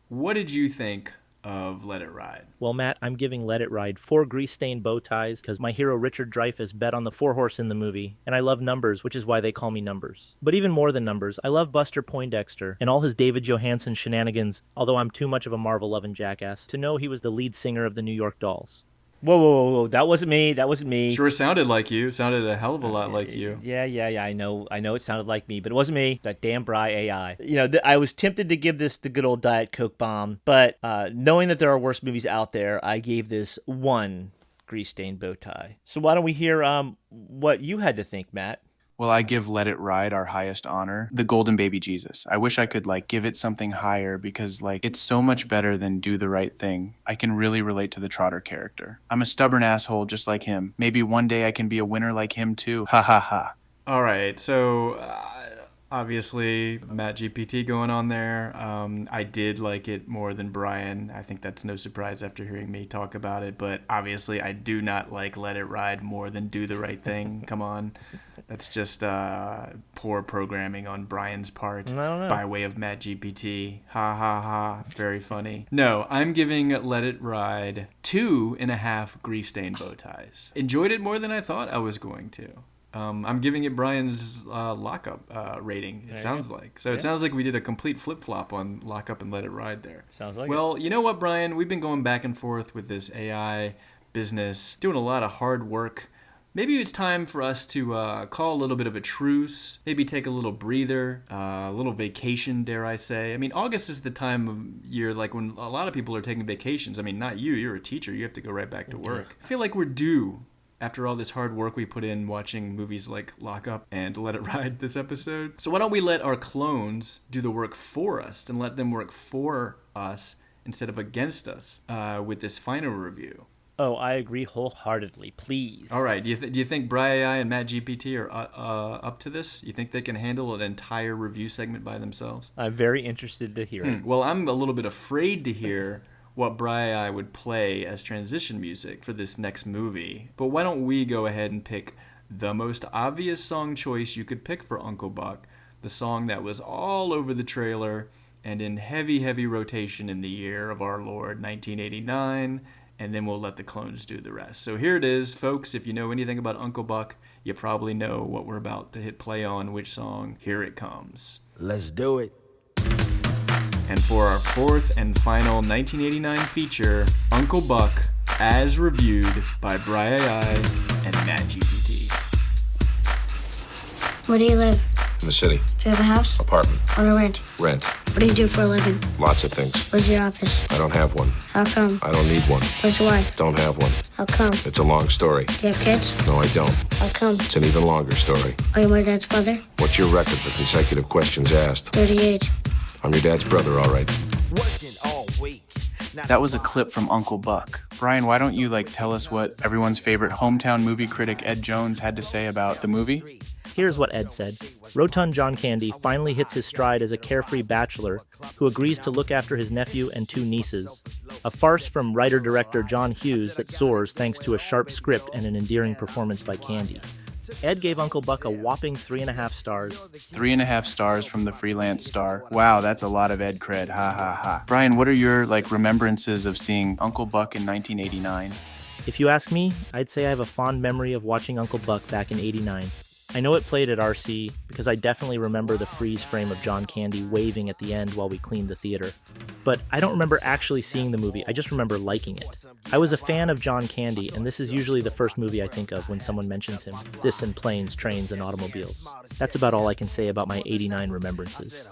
what did you think of Let It Ride? Well, Matt, I'm giving Let It Ride 4 grease-stained bow ties because my hero Richard Dreyfuss bet on the 4-horse in the movie, and I love numbers, which is why they call me Numbers. But even more than numbers, I love Buster Poindexter and all his David Johansen shenanigans, although I'm too much of a Marvel-loving jackass to know he was the lead singer of the New York Dolls. Whoa. That wasn't me. Sure sounded like you. Sounded a hell of a lot like you. Yeah. I know it sounded like me, but it wasn't me. That damn Bry AI. I was tempted to give this the good old Diet Coke bomb, but knowing that there are worse movies out there, I gave this 1 grease-stained bow tie. So why don't we hear what you had to think, Matt? Well, I give Let It Ride our highest honor, the Golden Baby Jesus. I wish I could, give it something higher because, it's so much better than Do the Right Thing. I can really relate to the Trotter character. I'm a stubborn asshole just like him. Maybe one day I can be a winner like him too. Ha ha ha. All right, so obviously Matt GPT going on there. I did like it more than Brian. I think that's no surprise after hearing me talk about it, but obviously I do not like Let It Ride more than Do the Right Thing. Come on. That's just poor programming on Brian's part by way of Matt GPT. Ha ha ha. Very funny. No, I'm giving Let It Ride 2.5 grease-stained bow ties. Enjoyed it more than I thought I was going to. I'm giving it Brian's Lockup rating, it sounds like. So it sounds like we did a complete flip-flop on Lockup and Let It Ride there. Sounds like Well, you know what, Brian? We've been going back and forth with this AI business, doing a lot of hard work. Maybe it's time for us to call a little bit of a truce, maybe take a little breather, a little vacation, dare I say. I mean, August is the time of year when a lot of people are taking vacations. I mean, not you. You're a teacher. You have to go right back to work. I feel like we're due after all this hard work we put in watching movies like Lockup and Let It Ride this episode. So why don't we let our clones do the work for us and let them work for us instead of against us with this final review? Oh, I agree wholeheartedly. Please. All right. Do you think Bry AI and Matt GPT are up to this? You think they can handle an entire review segment by themselves? I'm very interested to hear it. Well, I'm a little bit afraid to hear what Bry AI would play as transition music for this next movie. But why don't we go ahead and pick the most obvious song choice you could pick for Uncle Buck, the song that was all over the trailer and in heavy, heavy rotation in the year of our Lord, 1989, and then we'll let the clones do the rest. So here it is, folks. If you know anything about Uncle Buck, you probably know what we're about to hit play on, which song. Here it comes. Let's do it. And for our 4th and final 1989 feature, Uncle Buck, as reviewed by Bry AI and Matt GPT. Where do you live? In the city. Do you have a house? Apartment. On a rent? Rent. What do you do for a living? Lots of things. Where's your office? I don't have one. How come? I don't need one. Where's your wife? Don't have one. How come? It's a long story. Do you have kids? No, I don't. How come? It's an even longer story. Are you my dad's brother? What's your record for consecutive questions asked? 38. I'm your dad's brother, all right. Working all week. That was a clip from Uncle Buck. Brian, why don't you tell us what everyone's favorite hometown movie critic Ed Jones had to say about the movie? Here's what Ed said. Rotund John Candy finally hits his stride as a carefree bachelor who agrees to look after his nephew and 2 nieces. A farce from writer-director John Hughes that soars thanks to a sharp script and an endearing performance by Candy. Ed gave Uncle Buck a whopping 3.5 stars. 3.5 stars from the freelance star. Wow, that's a lot of Ed cred. Ha ha ha. Brian, what are your remembrances of seeing Uncle Buck in 1989? If you ask me, I'd say I have a fond memory of watching Uncle Buck back in '89. I know it played at RC because I definitely remember the freeze frame of John Candy waving at the end while we cleaned the theater. But I don't remember actually seeing the movie, I just remember liking it. I was a fan of John Candy, and this is usually the first movie I think of when someone mentions him. This and Planes, Trains, and Automobiles. That's about all I can say about my '89 remembrances.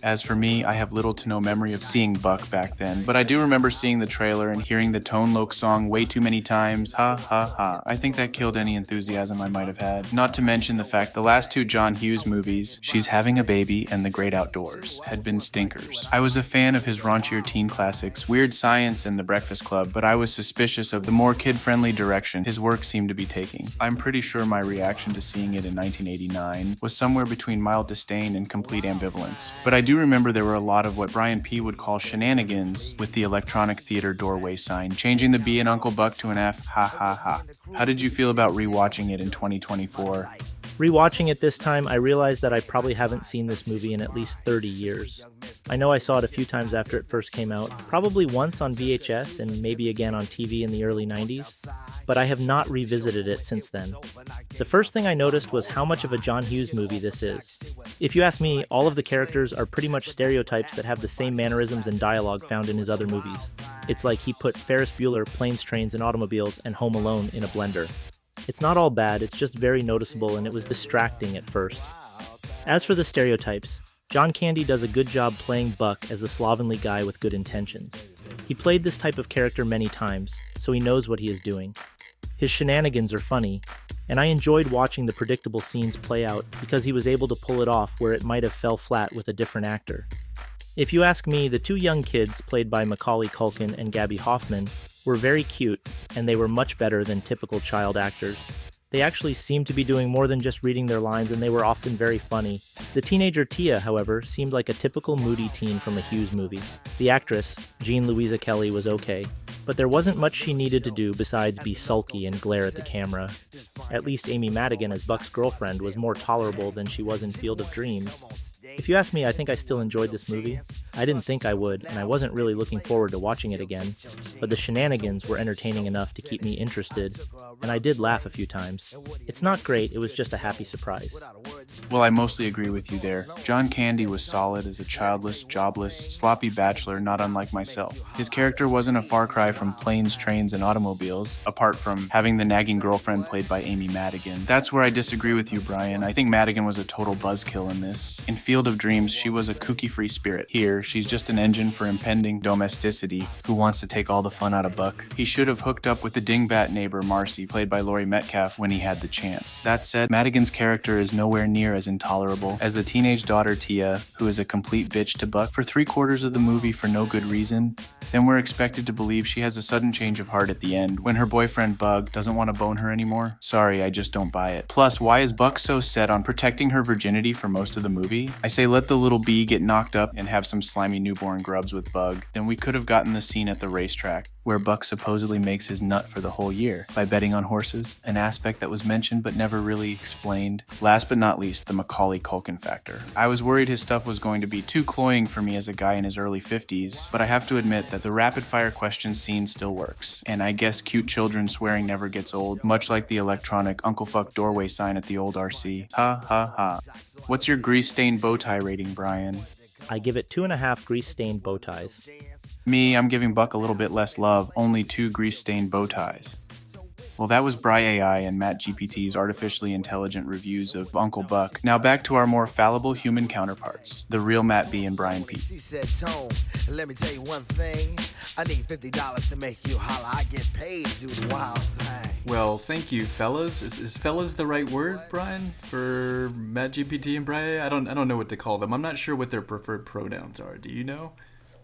As for me, I have little to no memory of seeing Buck back then, but I do remember seeing the trailer and hearing the Tone Loc song way too many times. Ha ha ha. I think that killed any enthusiasm I might have had. Not to mention the fact the last 2 John Hughes movies, She's Having a Baby and The Great Outdoors, had been stinkers. I was a fan of his raunchier teen classics, Weird Science and The Breakfast Club, but I was suspicious of the more kid-friendly direction his work seemed to be taking. I'm pretty sure my reaction to seeing it in 1989 was somewhere between mild disdain and complete ambivalence. But but I do remember there were a lot of what Brian P. would call shenanigans with the electronic theater doorway sign, changing the B in Uncle Buck to an F, ha ha ha. How did you feel about rewatching it in 2024? Rewatching it this time, I realized that I probably haven't seen this movie in at least 30 years. I know I saw it a few times after it first came out, probably once on VHS and maybe again on TV in the early 90s, but I have not revisited it since then. The first thing I noticed was how much of a John Hughes movie this is. If you ask me, all of the characters are pretty much stereotypes that have the same mannerisms and dialogue found in his other movies. It's like he put Ferris Bueller, Planes, Trains, and Automobiles, and Home Alone in a blender. It's not all bad, it's just very noticeable and it was distracting at first. As for the stereotypes, John Candy does a good job playing Buck as the slovenly guy with good intentions. He played this type of character many times, so he knows what he is doing. His shenanigans are funny, and I enjoyed watching the predictable scenes play out because he was able to pull it off where it might have fell flat with a different actor. If you ask me, the two young kids, played by Macaulay Culkin and Gabby Hoffman, were very cute, and they were much better than typical child actors. They actually seemed to be doing more than just reading their lines, and they were often very funny. The teenager Tia, however, seemed like a typical moody teen from a Hughes movie. The actress, Jean Louisa Kelly, was okay, but there wasn't much she needed to do besides be sulky and glare at the camera. At least Amy Madigan as Buck's girlfriend was more tolerable than she was in Field of Dreams. If you ask me, I think I still enjoyed this movie. I didn't think I would, and I wasn't really looking forward to watching it again, but the shenanigans were entertaining enough to keep me interested, and I did laugh a few times. It's not great, it was just a happy surprise. Well, I mostly agree with you there. John Candy was solid as a childless, jobless, sloppy bachelor not unlike myself. His character wasn't a far cry from Planes, Trains, and Automobiles, apart from having the nagging girlfriend played by Amy Madigan. That's where I disagree with you, Brian. I think Madigan was a total buzzkill in this. In Field of Dreams, she was a kooky-free spirit. Here, she's just an engine for impending domesticity who wants to take all the fun out of Buck. He should have hooked up with the dingbat neighbor Marcy, played by Laurie Metcalf, when he had the chance. That said, Madigan's character is nowhere near as intolerable as the teenage daughter Tia, who is a complete bitch to Buck for 3/4 of the movie for no good reason. Then we're expected to believe she has a sudden change of heart at the end when her boyfriend Bug doesn't want to bone her anymore. Sorry, I just don't buy it. Plus, why is Buck so set on protecting her virginity for most of the movie? I say let the little bee get knocked up and have some slimy newborn grubs with Bug. Then we could have gotten the scene at the racetrack where Buck supposedly makes his nut for the whole year by betting on horses, an aspect that was mentioned but never really explained. Last but not least, the Macaulay Culkin factor. I was worried his stuff was going to be too cloying for me as a guy in his early 50s, but I have to admit that the rapid-fire question scene still works. And I guess cute children swearing never gets old, much like the electronic Uncle Fuck doorway sign at the old RC. Ha ha ha. What's your grease-stained bow tie rating, Brian? I give it 2.5 grease-stained bow ties. Me, I'm giving Buck a little bit less love, only 2 grease-stained bow ties. Well, that was Bry AI and Matt GPT's artificially intelligent reviews of Uncle Buck. Now back to our more fallible human counterparts, the real Matt B and Brian P. She said, Tone, let me tell you one thing. I need $50 to make you holler. I get paid to do the wild thing. Well, thank you, fellas. Is fellas the right word, Brian, for Matt GPT and Bry AI? I don't know what to call them. I'm not sure what their preferred pronouns are. Do you know?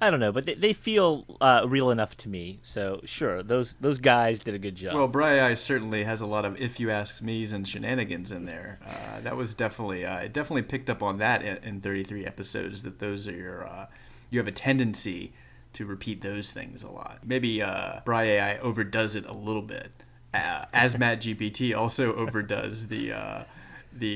I don't know, but they feel real enough to me. So sure, those guys did a good job. Well, Bry AI certainly has a lot of if you ask me's and shenanigans in there. That was definitely it definitely picked up on that in 33 episodes. That those are your you have a tendency to repeat those things a lot. Maybe Bry AI overdoes it a little bit, as Matt GPT also overdoes the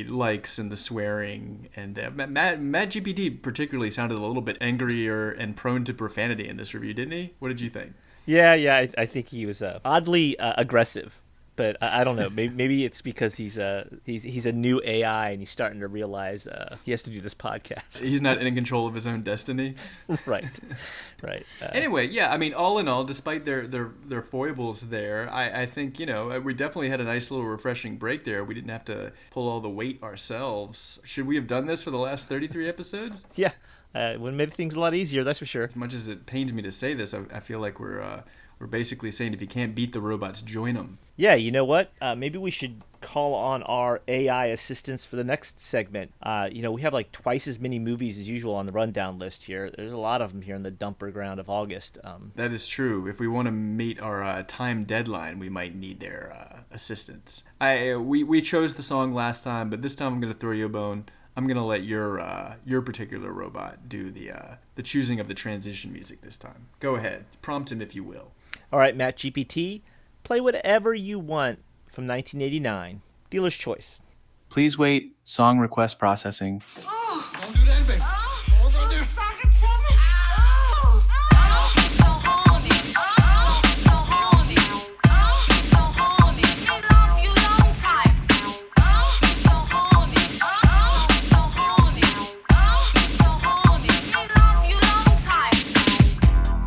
likes and the swearing, and Matt GPT particularly sounded a little bit angrier and prone to profanity in this review, didn't he? What did you think? Yeah, I think he was oddly aggressive, but I don't know. Maybe it's because he's a new AI and he's starting to realize he has to do this podcast. He's not in control of his own destiny. Right. Anyway, yeah, I mean, all in all, despite their foibles there, I think, we definitely had a nice little refreshing break there. We didn't have to pull all the weight ourselves. Should we have done this for the last 33 episodes? Yeah, it would have made things a lot easier, that's for sure. As much as it pains me to say this, I feel like we're basically saying if you can't beat the robots, join them. Yeah, you know what? Maybe we should call on our AI assistants for the next segment. We have like twice as many movies as usual on the rundown list here. There's a lot of them here in the dumper ground of August. That is true. If we want to meet our time deadline, we might need their assistance. We chose the song last time, but this time I'm going to throw you a bone. I'm gonna let your particular robot do the choosing of the transition music this time. Go ahead, prompt him if you will. All right, Matt GPT, play whatever you want from 1989. Dealer's choice. Please wait. Song request processing. Don't do that, baby. What gonna do?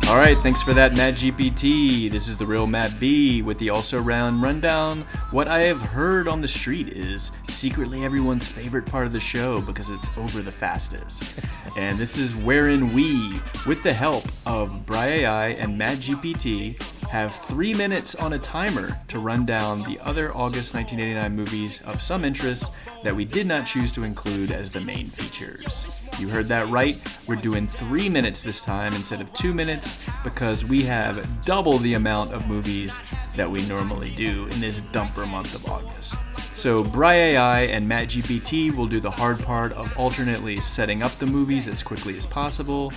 All right, thanks for that, Matt GPT. This is the real Matt B with the Also Ran rundown. What I have heard on the street is secretly everyone's favorite part of the show because it's over the fastest. And this is wherein we, with the help of Bri.ai and Matt GPT, have 3 minutes on a timer to run down the other August 1989 movies of some interest that we did not choose to include as the main features. You heard that right. We're doing 3 minutes this time instead of 2 minutes because we have double the amount of movies that we normally do in this dumper month of August. So Bri.ai and Matt GPT will do the hard part of alternately setting up the movies as quickly as possible.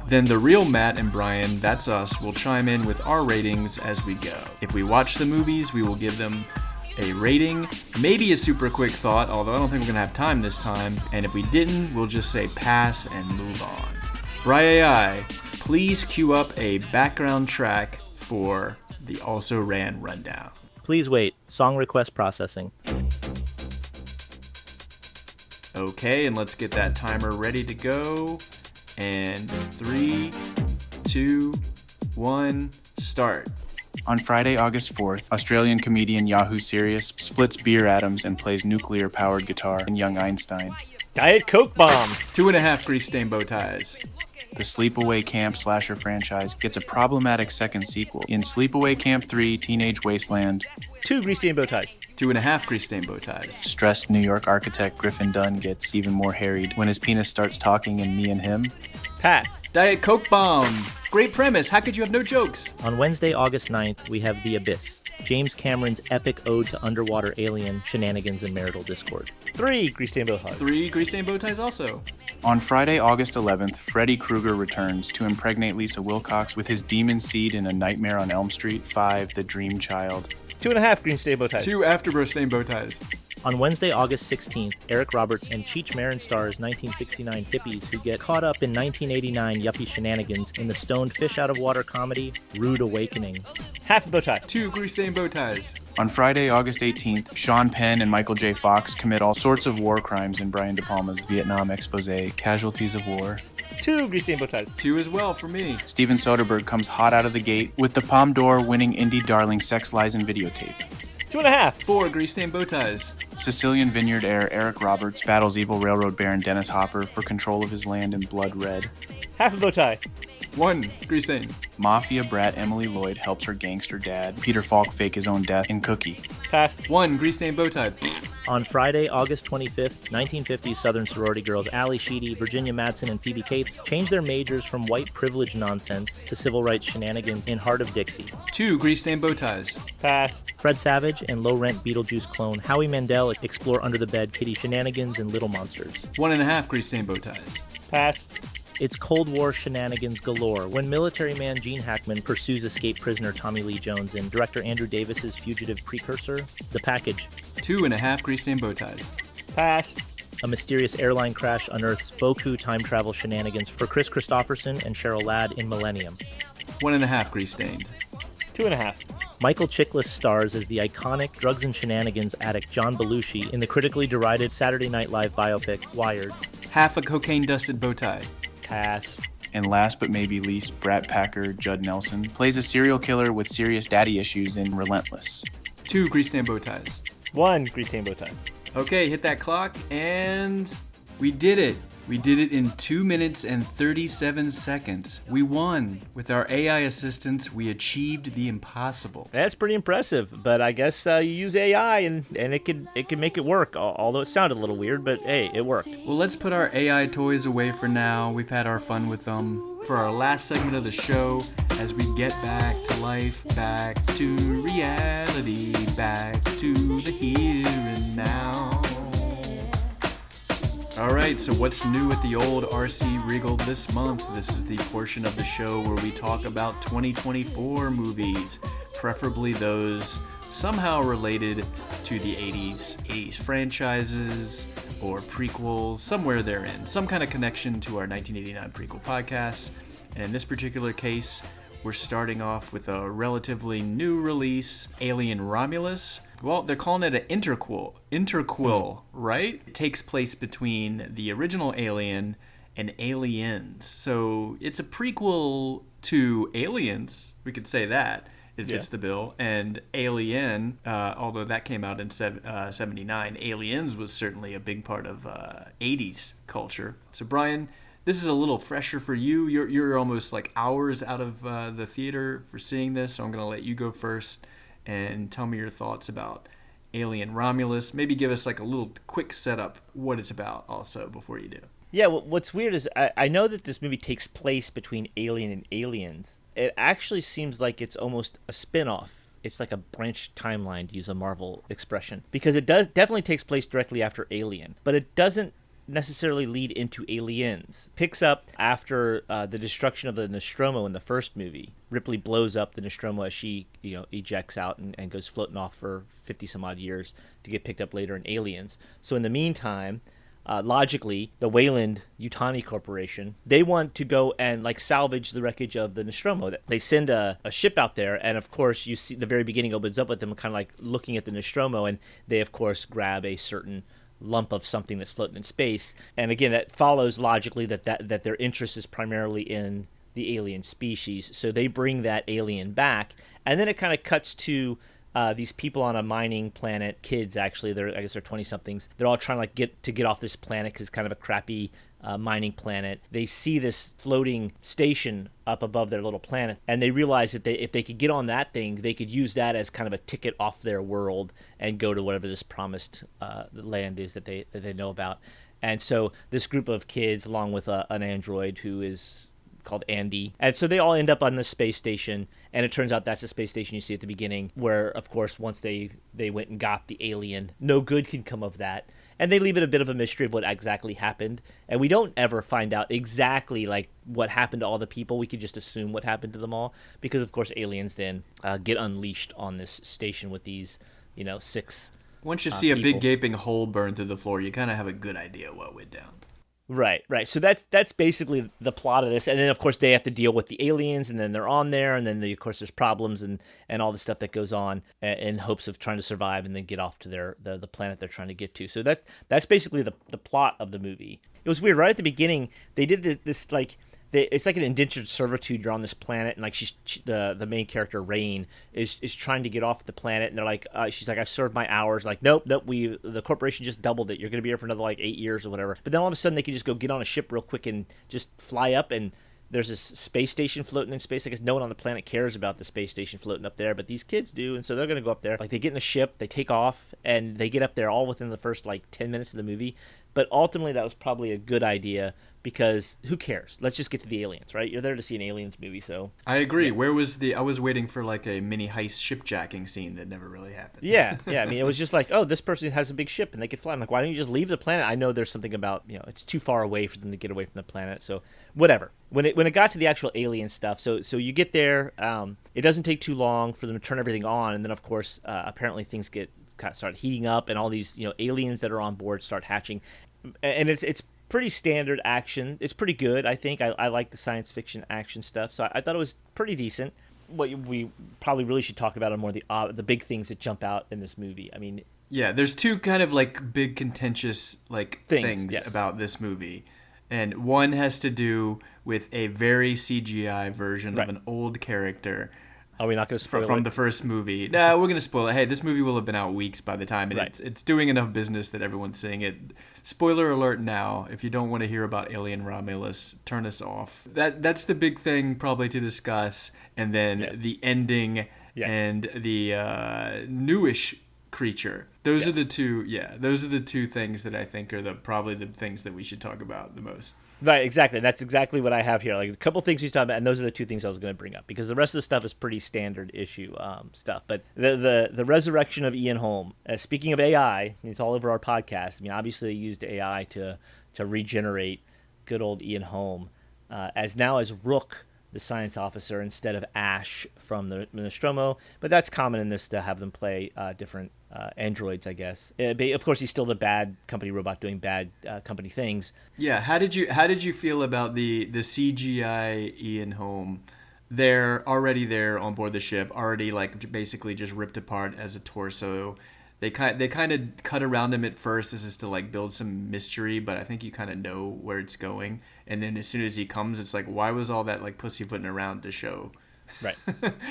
Then the real Matt and Brian, that's us, will chime in with our ratings as we go. If we watch the movies, we will give them a rating, maybe a super quick thought, although I don't think we're gonna have time this time. And if we didn't, we'll just say pass and move on. Bri.ai, please cue up a background track for the Also Ran rundown. Please wait. Song request processing. Okay, and let's get that timer ready to go. And 3, 2, 1, start. On Friday, August 4th, Australian comedian Yahoo Serious splits beer atoms and plays nuclear-powered guitar in Young Einstein. Diet Coke bomb. 2.5 grease stain bow ties. The Sleepaway Camp slasher franchise gets a problematic second sequel in Sleepaway Camp 3 Teenage Wasteland. 2 grease stain bow ties. 2.5 grease stain bow ties. Stressed New York architect Griffin Dunn gets even more harried when his penis starts talking in Me and Him. Pass. Diet Coke bomb. Great premise. How could you have no jokes? On Wednesday, August 9th, we have The Abyss, James Cameron's epic ode to underwater alien shenanigans and marital discord. 3 grease stain bow ties. 3 grease stain bow ties also. On Friday, August 11th, Freddy Krueger returns to impregnate Lisa Wilcox with his demon seed in A Nightmare on Elm Street. 5, The Dream Child. 2.5 green stain bow ties. 2 afterbirth stain bow ties. On Wednesday, August 16th, Eric Roberts and Cheech Marin stars 1969 hippies who get caught up in 1989 yuppie shenanigans in the stoned fish-out-of-water comedy Rude Awakening. Half a bow tie. 2 grease stain bow ties. On Friday, August 18th, Sean Penn and Michael J. Fox commit all sorts of war crimes in Brian De Palma's Vietnam expose, Casualties of War. 2 grease stain bow ties. 2 as well for me. Steven Soderbergh comes hot out of the gate with the Palme d'Or winning indie darling Sex, Lies, and Videotape. 2.5. 4 grease stain bow ties. Sicilian Vineyard heir Eric Roberts battles evil railroad baron Dennis Hopper for control of his land in Blood Red. Half a bow tie. 1 grease stain. Mafia brat Emily Lloyd helps her gangster dad, Peter Falk, fake his own death in Cookie. Pass. 1 grease stain bow tie. On Friday, August 25th, 1950s Southern sorority girls Ally Sheedy, Virginia Madsen, and Phoebe Cates changed their majors from white privilege nonsense to civil rights shenanigans in Heart of Dixie. 2 grease stain bow ties. Pass. Fred Savage and low-rent Beetlejuice clone Howie Mandel explore under-the-bed kitty shenanigans and Little Monsters. 1.5 grease stain bow ties. Pass. It's Cold War shenanigans galore when military man Gene Hackman pursues escaped prisoner Tommy Lee Jones in director Andrew Davis's fugitive precursor, The Package. 2.5 grease stain bow ties. Pass. A mysterious airline crash unearths Boku time travel shenanigans for Chris Christopherson and Cheryl Ladd in Millennium. 1.5 grease stained. 2.5. Michael Chiklis stars as the iconic drugs and shenanigans addict John Belushi in the critically derided Saturday Night Live biopic Wired. Half a cocaine-dusted bow tie. Pass. And last but maybe least, Brat Packer Judd Nelson plays a serial killer with serious daddy issues in Relentless. 2 grease stain bow ties. 1 grease stain bow tie. Okay, hit that clock, and we did it. We did it in 2 minutes and 37 seconds. We won. With our AI assistants, we achieved the impossible. That's pretty impressive, but I guess you use AI and it can make it work, although it sounded a little weird, but hey, it worked. Well, let's put our AI toys away for now. We've had our fun with them. For our last segment of the show, as we get back to life, back to reality, back to the here and now. All right, so what's new at the old RC Regal this month? This is the portion of the show where we talk about 2024 movies, preferably those somehow related to the 80s franchises or prequels, somewhere therein, some kind of connection to our 1989 prequel podcast. And in this particular case, we're starting off with a relatively new release, Alien Romulus. Well, they're calling it an interquel, right? It takes place between the original Alien and Aliens. So it's a prequel to Aliens, we could say that. It fits the bill. And Alien, although that came out in 79, Aliens was certainly a big part of 80s culture. So Brian, this is a little fresher for you. You're almost like hours out of the theater for seeing this, so I'm going to let you go first and tell me your thoughts about Alien Romulus. Maybe give us like a little quick setup what it's about also before you do. Yeah, what's weird is I know that this movie takes place between Alien and Aliens. It actually seems like it's almost a spin-off. It's like a branched timeline, to use a Marvel expression, because it definitely takes place directly after Alien, but it doesn't necessarily lead into Aliens. Picks up after the destruction of the Nostromo in the first movie. Ripley blows up the Nostromo as she ejects out and goes floating off for 50 some odd years to get picked up later in Aliens. So in the meantime, logically, the Weyland-Yutani Corporation, they want to go and salvage the wreckage of the Nostromo. They send a ship out there, and of course you see the very beginning opens up with them kind of looking at the Nostromo, and they of course grab a certain lump of something that's floating in space. And again, that follows logically that their interest is primarily in the alien species. So they bring that alien back, and then it kind of cuts to these people on a mining planet, kids actually, I guess they're 20-somethings. They're all trying to get off this planet because it's kind of a crappy mining planet. They see this floating station up above their little planet, and they realize that if they could get on that thing, they could use that as kind of a ticket off their world and go to whatever this promised land is that they know about. And so this group of kids, along with an android who is called Andy, and so they all end up on this space station, and it turns out that's the space station you see at the beginning, where of course once they went and got the alien, no good can come of that. And they leave it a bit of a mystery of what exactly happened. And we don't ever find out exactly what happened to all the people. We could just assume what happened to them all. Because, of course, aliens then get unleashed on this station with these, 6 Once you see a big gaping hole burn through the floor, you kind of have a good idea what went down. Right. So that's basically the plot of this. And then, of course, they have to deal with the aliens, and then they're on there, and then, of course, there's problems and all the stuff that goes on in hopes of trying to survive and then get off to the planet they're trying to get to. So that's basically the plot of the movie. It was weird. Right at the beginning, they did this it's like an indentured servitude. You're on this planet, and the main character Rain is trying to get off the planet, and they're like, she's like, I've served my hours. Like, nope, the corporation just doubled it. You're gonna be here for another 8 years or whatever. But then all of a sudden they can just go get on a ship real quick and just fly up, and there's this space station floating in space. I guess no one on the planet cares about the space station floating up there, but these kids do, and so they're gonna go up there. They get in the ship, they take off, and they get up there all within the first 10 minutes of the movie. But ultimately, that was probably a good idea, because who cares? Let's just get to the aliens, right? You're there to see an aliens movie, so... I agree. Yeah. Where was I was waiting for a mini heist shipjacking scene that never really happened. Yeah. I mean, it was just this person has a big ship and they could fly. I'm like, why don't you just leave the planet? I know there's something about, it's too far away for them to get away from the planet, so whatever. When it got to the actual alien stuff, so you get there, it doesn't take too long for them to turn everything on, and then, of course, apparently things start heating up, and all these, aliens that are on board start hatching. And it's pretty standard action. It's pretty good, I think. I like the science fiction action stuff, so I thought it was pretty decent. What we probably really should talk about are more the big things that jump out in this movie. I mean... Yeah, there's two kind of big contentious things yes. about this movie. And one has to do with a very CGI version of an old character. Are we not going to spoil it? From the first movie. No, we're going to spoil it. Hey, this movie will have been out weeks by the time, and it's doing enough business that everyone's seeing it. Spoiler alert now. If you don't want to hear about Alien Romulus, turn us off. That's the big thing probably to discuss. And then the ending and the newish creature. Those are the two. Yeah, those are the two things that I think are probably the things that we should talk about the most. Right, exactly. That's exactly what I have here. A couple things he's talking about, and those are the two things I was going to bring up, because the rest of the stuff is pretty standard issue stuff. But the resurrection of Ian Holm. Speaking of AI, it's all over our podcast. I mean, obviously they used AI to to regenerate good old Ian Holm as Rook, the science officer, instead of Ash from the Nostromo. But that's common in this to have them play different androids, I guess. Of course, he's still the bad company robot doing bad company things. Yeah. How did you feel about the CGI Ian Holm? They're already there on board the ship, already like basically just ripped apart as a torso. They kind of cut around him at first. This is to like build some mystery, but I think you kind of know where it's going. And then as soon as he comes, it's like, why was all that like pussyfooting around to show? Right.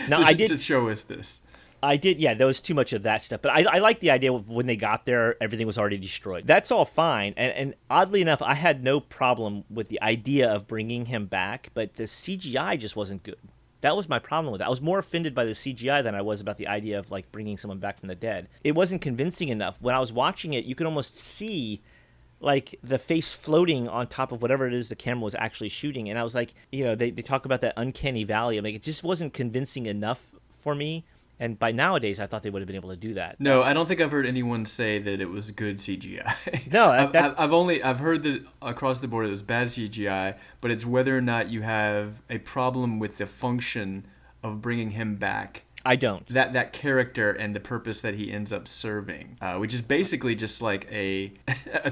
Now to show us this. I did, yeah. There was too much of that stuff, but I like the idea of when they got there, everything was already destroyed. That's all fine, and oddly enough, I had no problem with the idea of bringing him back, but the CGI just wasn't good. That was my problem with it. I was more offended by the CGI than I was about the idea of like bringing someone back from the dead. It wasn't convincing enough. When I was watching it, you could almost see like the face floating on top of whatever it is the camera was actually shooting, and I was like, they talk about that uncanny valley. I mean, it just wasn't convincing enough for me. And by nowadays, I thought they would have been able to do that. No, I don't think I've heard anyone say that it was good CGI. No, I've heard that across the board it was bad CGI, but it's whether or not you have a problem with the function of bringing him back. I don't. That character and the purpose that he ends up serving, which is basically just like a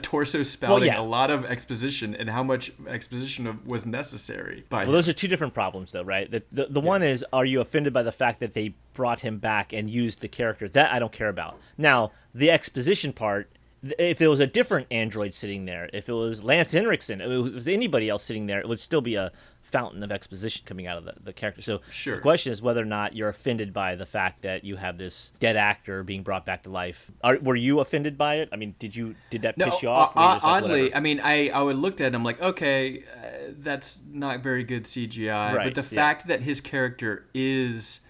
torso spouting a lot of exposition, and how much exposition was necessary by him. Those are two different problems, though, right? The one is, are you offended by the fact that they brought him back and used the character? That I don't care about. Now, the exposition part, if there was a different android sitting there, if it was Lance Henriksen, if it was anybody else sitting there, it would still be a fountain of exposition coming out of the character. So the question is whether or not you're offended by the fact that you have this dead actor being brought back to life. Were you offended by it? I mean, did that piss you off? Oddly, I mean, I would looked at it, I'm like, okay, that's not very good CGI. Right, but the fact that his character is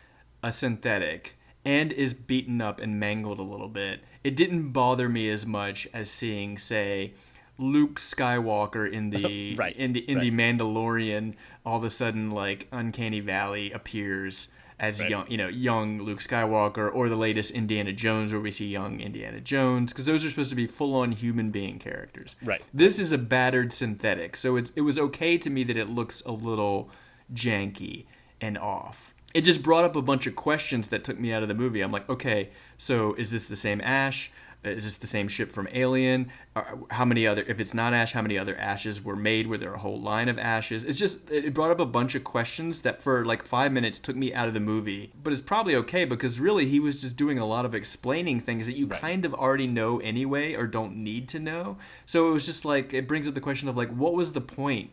a synthetic and is beaten up and mangled a little bit, it didn't bother me as much as seeing, say, Luke Skywalker in the the Mandalorian. All of a sudden, like Uncanny Valley appears as young Luke Skywalker, or the latest Indiana Jones, where we see young Indiana Jones, because those are supposed to be full-on human being characters. Right. This is a battered synthetic, so it was okay to me that it looks a little janky and off. It just brought up a bunch of questions that took me out of the movie. I'm like, okay, so is this the same Ash? Is this the same ship from Alien? If it's not Ash, how many other Ashes were made? Were there a whole line of Ashes? It brought up a bunch of questions that for like 5 minutes took me out of the movie. But it's probably okay, because really he was just doing a lot of explaining things that you kind of already know anyway, or don't need to know. So it was just like, it brings up the question of like, what was the point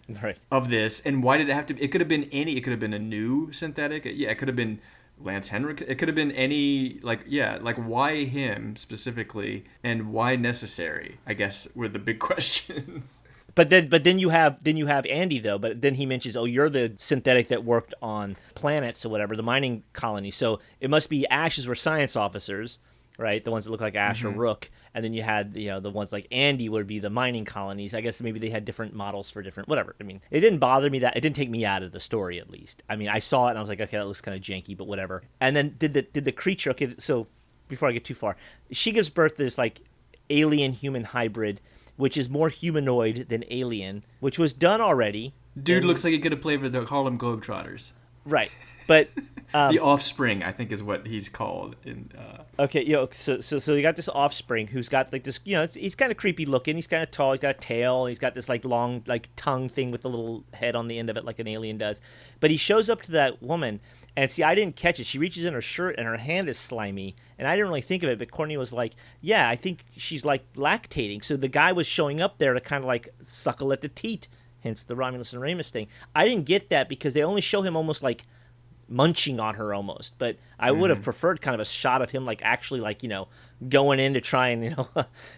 of this? And why did it have to be? It could have been it could have been a new synthetic. Yeah, it could have been Lance Henrik. It could have been any, why him specifically, and why necessary, I guess, were the big questions. But then you have Andy, though. But then he mentions, oh, you're the synthetic that worked on planets or whatever, the mining colony. So it must be Ashes were science officers, right? The ones that look like Ash or Rook. And then you had, the ones like Andy would be the mining colonies. I guess maybe they had different models for different, whatever. I mean, it didn't bother me that, it didn't take me out of the story, at least. I mean, I saw it and I was like, okay, that looks kind of janky, but whatever. And then did the creature, okay, so before I get too far, she gives birth to this like alien-human hybrid, which is more humanoid than alien, which was done already. Dude looks like he could have played for the Harlem Globetrotters. Right, but the Offspring, I think, is what he's called. Okay, so you got this Offspring who's got like this, he's kind of creepy looking. He's kind of tall. He's got a tail. He's got this like long like tongue thing with a little head on the end of it, like an alien does. But he shows up to that woman, and see, I didn't catch it. She reaches in her shirt, and her hand is slimy, and I didn't really think of it. But Courtney was like, "Yeah, I think she's like lactating." So the guy was showing up there to kind of like suckle at the teat. Hence the Romulus and Remus thing. I didn't get that because they only show him almost like munching on her almost. But I would have preferred kind of a shot of him like actually like, going in to try and,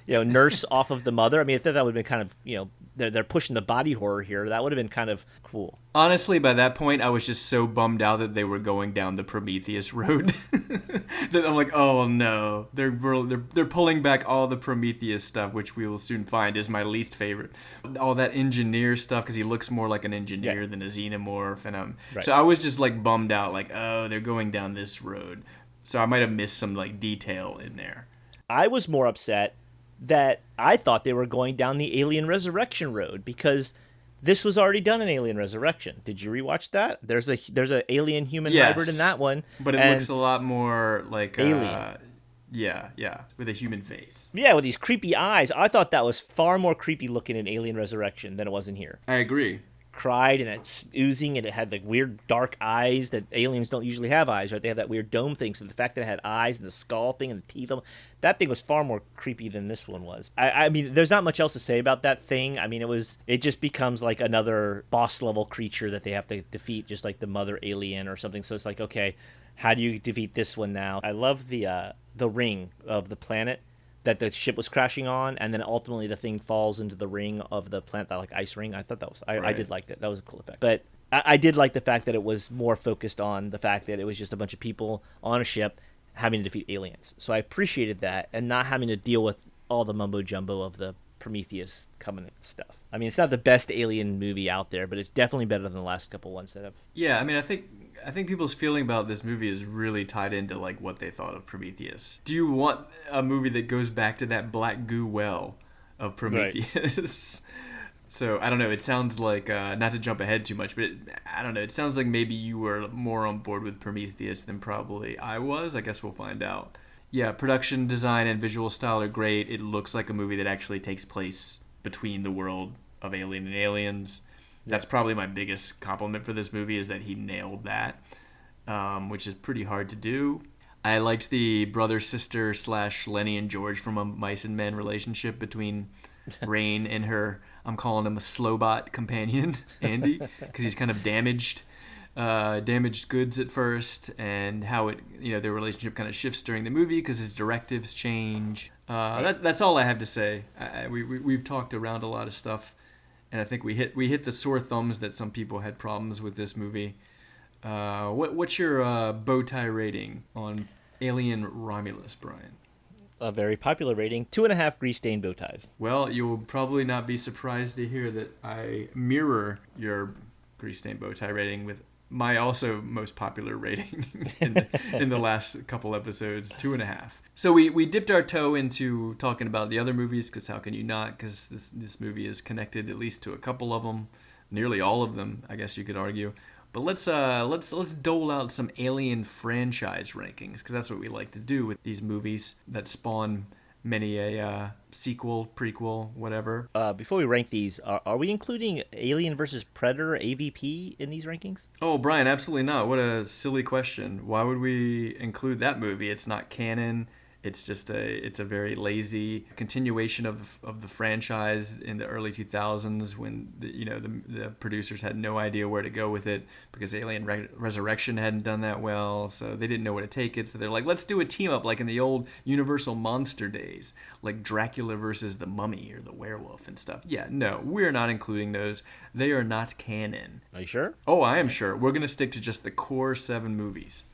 nurse off of the mother. I mean, I thought that would have been kind of, they're pushing the body horror here. That would have been kind of cool. Honestly, by that point, I was just so bummed out that they were going down the Prometheus road that I'm like, oh no, they're pulling back all the Prometheus stuff, which we will soon find is my least favorite. All that engineer stuff, because he looks more like an engineer than a xenomorph, and so I was just like bummed out, like, oh, they're going down this road. So I might have missed some like detail in there. I was more upset that I thought they were going down the Alien Resurrection road, because this was already done in Alien Resurrection. Did you rewatch that? There's a alien human hybrid in that one, but it looks a lot more like alien. Yeah, with a human face. Yeah, with these creepy eyes. I thought that was far more creepy looking in Alien Resurrection than it was in here. I agree. Cried, and it's oozing, and it had like weird dark eyes that aliens don't usually have eyes, right? They have that weird dome thing, so the fact that it had eyes and the skull thing and the teeth, that thing was far more creepy than this one was. I mean, there's not much else to say about that thing. I mean, it just becomes like another boss level creature that they have to defeat, just like the mother alien or something. So it's like, okay, how do you defeat this one now? I love the ring of the planet that the ship was crashing on, and then ultimately the thing falls into the ring of the planet, that like ice ring. I thought that was, I did like that. That was a cool effect. But I did like the fact that it was more focused on the fact that it was just a bunch of people on a ship having to defeat aliens. So I appreciated that, and not having to deal with all the mumbo jumbo of the Prometheus Covenant stuff. I mean, it's not the best alien movie out there, but it's definitely better than the last couple ones that have. Yeah, I mean, I think people's feeling about this movie is really tied into like what they thought of Prometheus. Do you want a movie that goes back to that black goo well of Prometheus? Right. So I don't know. It sounds like not to jump ahead too much, but I don't know. It sounds like maybe you were more on board with Prometheus than probably I was. I guess we'll find out. Yeah, production design and visual style are great. It looks like a movie that actually takes place between the world of Alien and Aliens. That's probably my biggest compliment for this movie, is that he nailed that, which is pretty hard to do. I liked the brother-sister / Lenny and George from a Mice and Men relationship between Rain and her, I'm calling him a slowbot companion, Andy, because he's kind of damaged goods at first, and how their relationship kind of shifts during the movie because his directives change. That's all I have to say. We've talked around a lot of stuff, and I think we hit the sore thumbs that some people had problems with this movie. What's your bow tie rating on Alien Romulus, Brian? A very popular rating, 2.5 grease-stained bow ties. Well, you'll probably not be surprised to hear that I mirror your grease-stained bow tie rating with my also most popular rating in the last couple episodes, 2.5. So we dipped our toe into talking about the other movies, because how can you not? Because this movie is connected at least to a couple of them, nearly all of them, I guess you could argue. But let's dole out some Alien franchise rankings, because that's what we like to do with these movies that spawn many a sequel, prequel, whatever. Before we rank these, are we including Alien vs. Predator, AVP, in these rankings? Oh, Brian, absolutely not. What a silly question. Why would we include that movie? It's not canon. It's just a very lazy continuation of the franchise in the early 2000s, when the producers had no idea where to go with it, because Alien Resurrection hadn't done that well, so they didn't know where to take it. So they're like, let's do a team up like in the old Universal monster days, like Dracula versus the Mummy or the Werewolf and stuff. Yeah, no, we're not including those. They are not canon. Are you sure? Oh, I am sure. We're gonna stick to just the core 7 movies.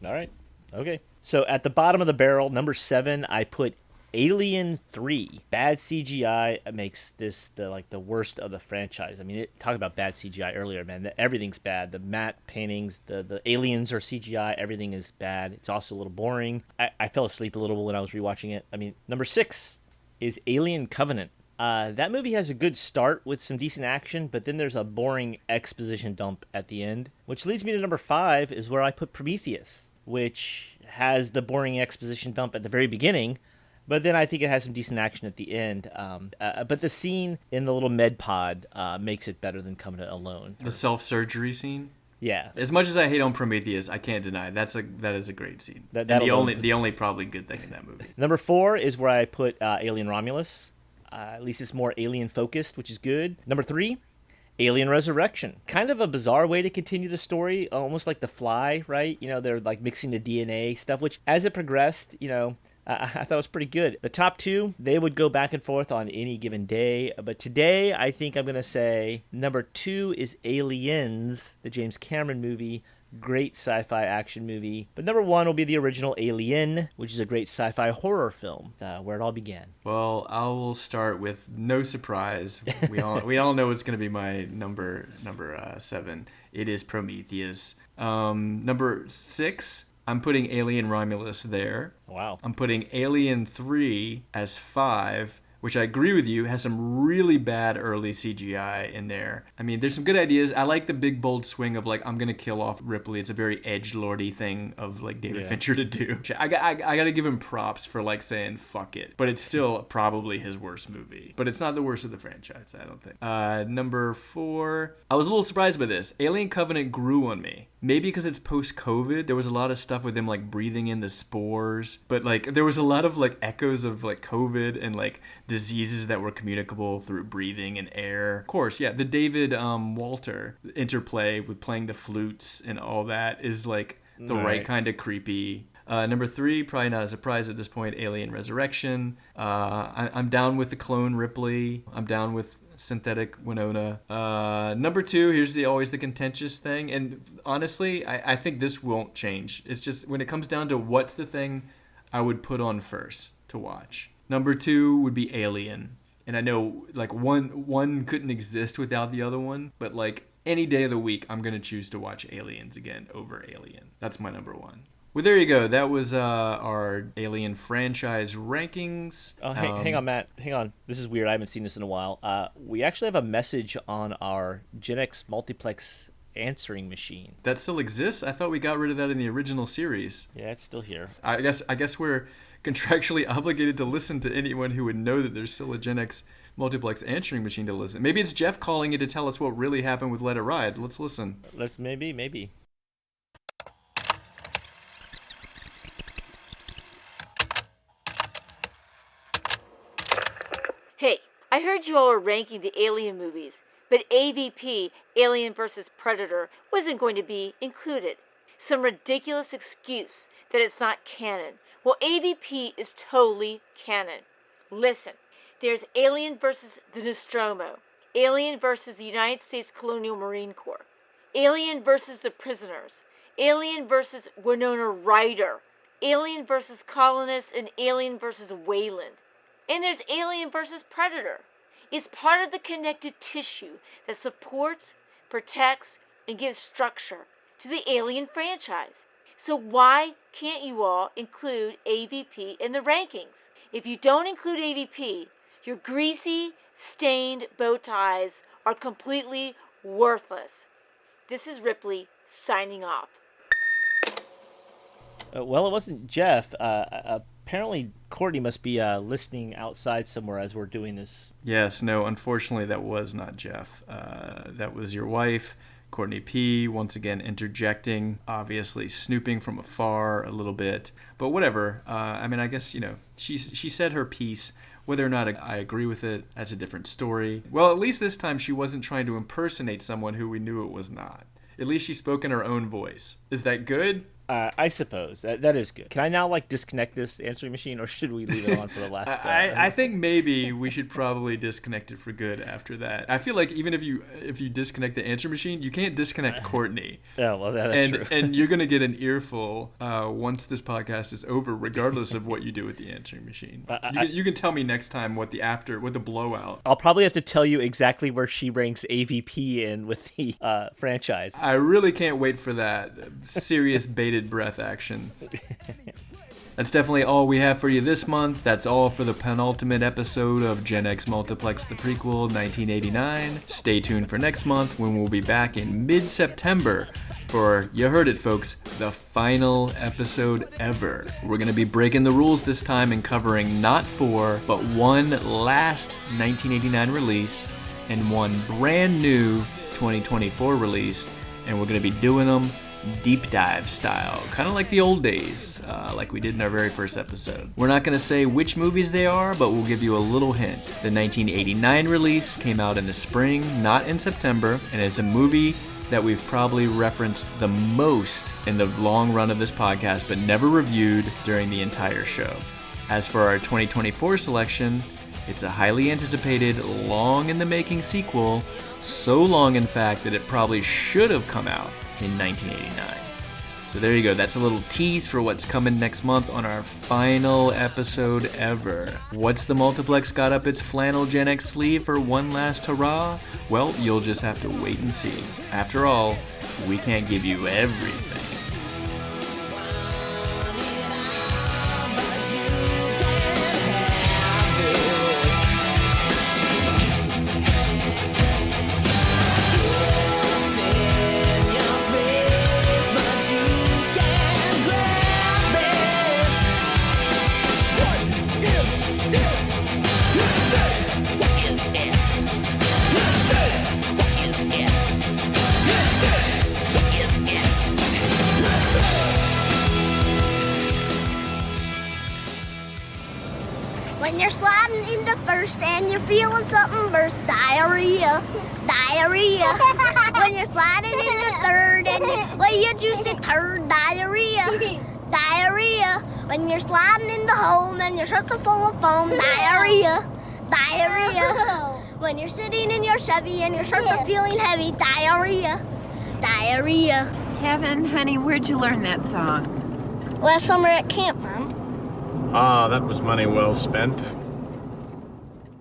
All right. Okay. So at the bottom of the barrel, number 7, I put Alien 3. Bad CGI makes this the worst of the franchise. I mean, talk about bad CGI earlier, man. Everything's bad. The matte paintings, the aliens are CGI. Everything is bad. It's also a little boring. I fell asleep a little when I was rewatching it. I mean, number 6 is Alien Covenant. That movie has a good start with some decent action, but then there's a boring exposition dump at the end, which leads me to number 5, is where I put Prometheus, which has the boring exposition dump at the very beginning, but then I think it has some decent action at the end. But the scene in the little med pod makes it better than Covenant alone. The self-surgery scene? Yeah. As much as I hate on Prometheus, I can't deny that is a great scene. The only probably good thing in that movie. Number 4 is where I put Alien Romulus. At least it's more alien focused, which is good. Number 3, Alien Resurrection. Kind of a bizarre way to continue the story, almost like The Fly, right? They're like mixing the DNA stuff, which as it progressed, I thought it was pretty good. The top 2, they would go back and forth on any given day, but today I think I'm going to say number 2 is Aliens, the James Cameron movie. Great sci-fi action movie. But number 1 will be the original Alien, which is a great sci-fi horror film, where it all began. Well, I will start with no surprise. We all know it's going to be my number 7. It is Prometheus. Number 6 I'm putting Alien Romulus there. Wow. I'm putting Alien 3 as 5, which I agree with you, has some really bad early CGI in there. I mean, there's some good ideas. I like the big, bold swing of, like, I'm going to kill off Ripley. It's a very edgelordy thing of, like, David Fincher to do. I got to give him props for, like, saying, fuck it. But it's still probably his worst movie. But it's not the worst of the franchise, I don't think. Number 4, I was a little surprised by this. Alien Covenant grew on me. Maybe because it's post-COVID. There was a lot of stuff with him, like, breathing in the spores. But, like, there was a lot of, like, echoes of, like, COVID and, like, diseases that were communicable through breathing and air. Of course, yeah, the David Walter interplay with playing the flutes and all that is, like, the right kind of creepy. Number 3, probably not a surprise at this point, Alien Resurrection. I'm down with the clone Ripley. I'm down with synthetic Winona. Number 2, here's always the contentious thing, and honestly, I think this won't change. It's just when it comes down to what's the thing I would put on first to watch. Number 2 would be Alien, and I know like one couldn't exist without the other one, but like any day of the week, I'm gonna choose to watch Aliens again over Alien. That's my number 1. Well, there you go. That was our Alien franchise rankings. Oh, hang on, Matt. Hang on. This is weird. I haven't seen this in a while. We actually have a message on our Gen X Multiplex answering machine. That still exists? I thought we got rid of that in the original series. Yeah, it's still here. I guess we're contractually obligated to listen to anyone who would know that there's still a Gen X Multiplex answering machine to listen. Maybe it's Jeff calling you to tell us what really happened with Let It Ride. Let's listen. Maybe. Hey, I heard you all were ranking the Alien movies, but AVP, Alien vs. Predator, wasn't going to be included. Some ridiculous excuse that it's not canon. Well, AVP is totally canon. Listen, there's Alien vs. the Nostromo, Alien vs. the United States Colonial Marine Corps, Alien vs. the Prisoners, Alien vs. Winona Ryder, Alien vs. Colonists, and Alien vs. Wayland. And there's Alien vs. Predator. It's part of the connective tissue that supports, protects, and gives structure to the Alien franchise. So why can't you all include AVP in the rankings? If you don't include AVP, your greasy, stained bow ties are completely worthless. This is Ripley signing off. Well, it wasn't Jeff. Apparently, Courtney must be listening outside somewhere as we're doing this. Yes, no, unfortunately, that was not Jeff. That was your wife, Courtney P., once again interjecting, obviously snooping from afar a little bit. But whatever. I mean, I guess, she said her piece. Whether or not I agree with it, that's a different story. Well, at least this time she wasn't trying to impersonate someone who we knew it was not. At least she spoke in her own voice. Is that good? I suppose that is good. Can I now disconnect this answering machine, or should we leave it on for the last? I think maybe we should probably disconnect it for good after that. I feel like even if you disconnect the answer machine, you can't disconnect Courtney. Yeah, well, that's true. And you're gonna get an earful once this podcast is over, regardless of what you do with the answering machine. You can tell me next time what the blowout. I'll probably have to tell you exactly where she ranks AVP in with the franchise. I really can't wait for that serious bated breath action. That's definitely all we have for you this month. That's all for the penultimate episode of Gen X Multiplex the Prequel 1989. Stay tuned for next month when we'll be back in mid-September for, you heard it folks, the final episode ever. We're going to be breaking the rules this time and covering not 4, but one last 1989 release and one brand new 2024 release, and we're going to be doing them deep dive style, kind of like the old days, like we did in our very first episode. We're not going to say which movies they are, but we'll give you a little hint. The 1989 release came out in the spring, not in September, and it's a movie that we've probably referenced the most in the long run of this podcast, but never reviewed during the entire show. As for our 2024 selection, it's a highly anticipated, long in the making sequel, so long in fact that it probably should have come out in 1989. So there you go. That's a little tease for what's coming next month on our final episode ever. What's the Multiplex got up its flannel Gen X sleeve for one last hurrah? Well, you'll just have to wait and see. After all, we can't give you everything. When you're sliding into first and you're feeling something burst, diarrhea, diarrhea. When you're sliding into third and you juice it turd, diarrhea, diarrhea. When you're sliding into home and your shirts are full of foam, diarrhea, diarrhea. When you're sitting in your Chevy and your shirts are feeling heavy, diarrhea, diarrhea. Kevin, honey, where'd you learn that song? Last summer at camp, Mom. Ah, that was money well spent.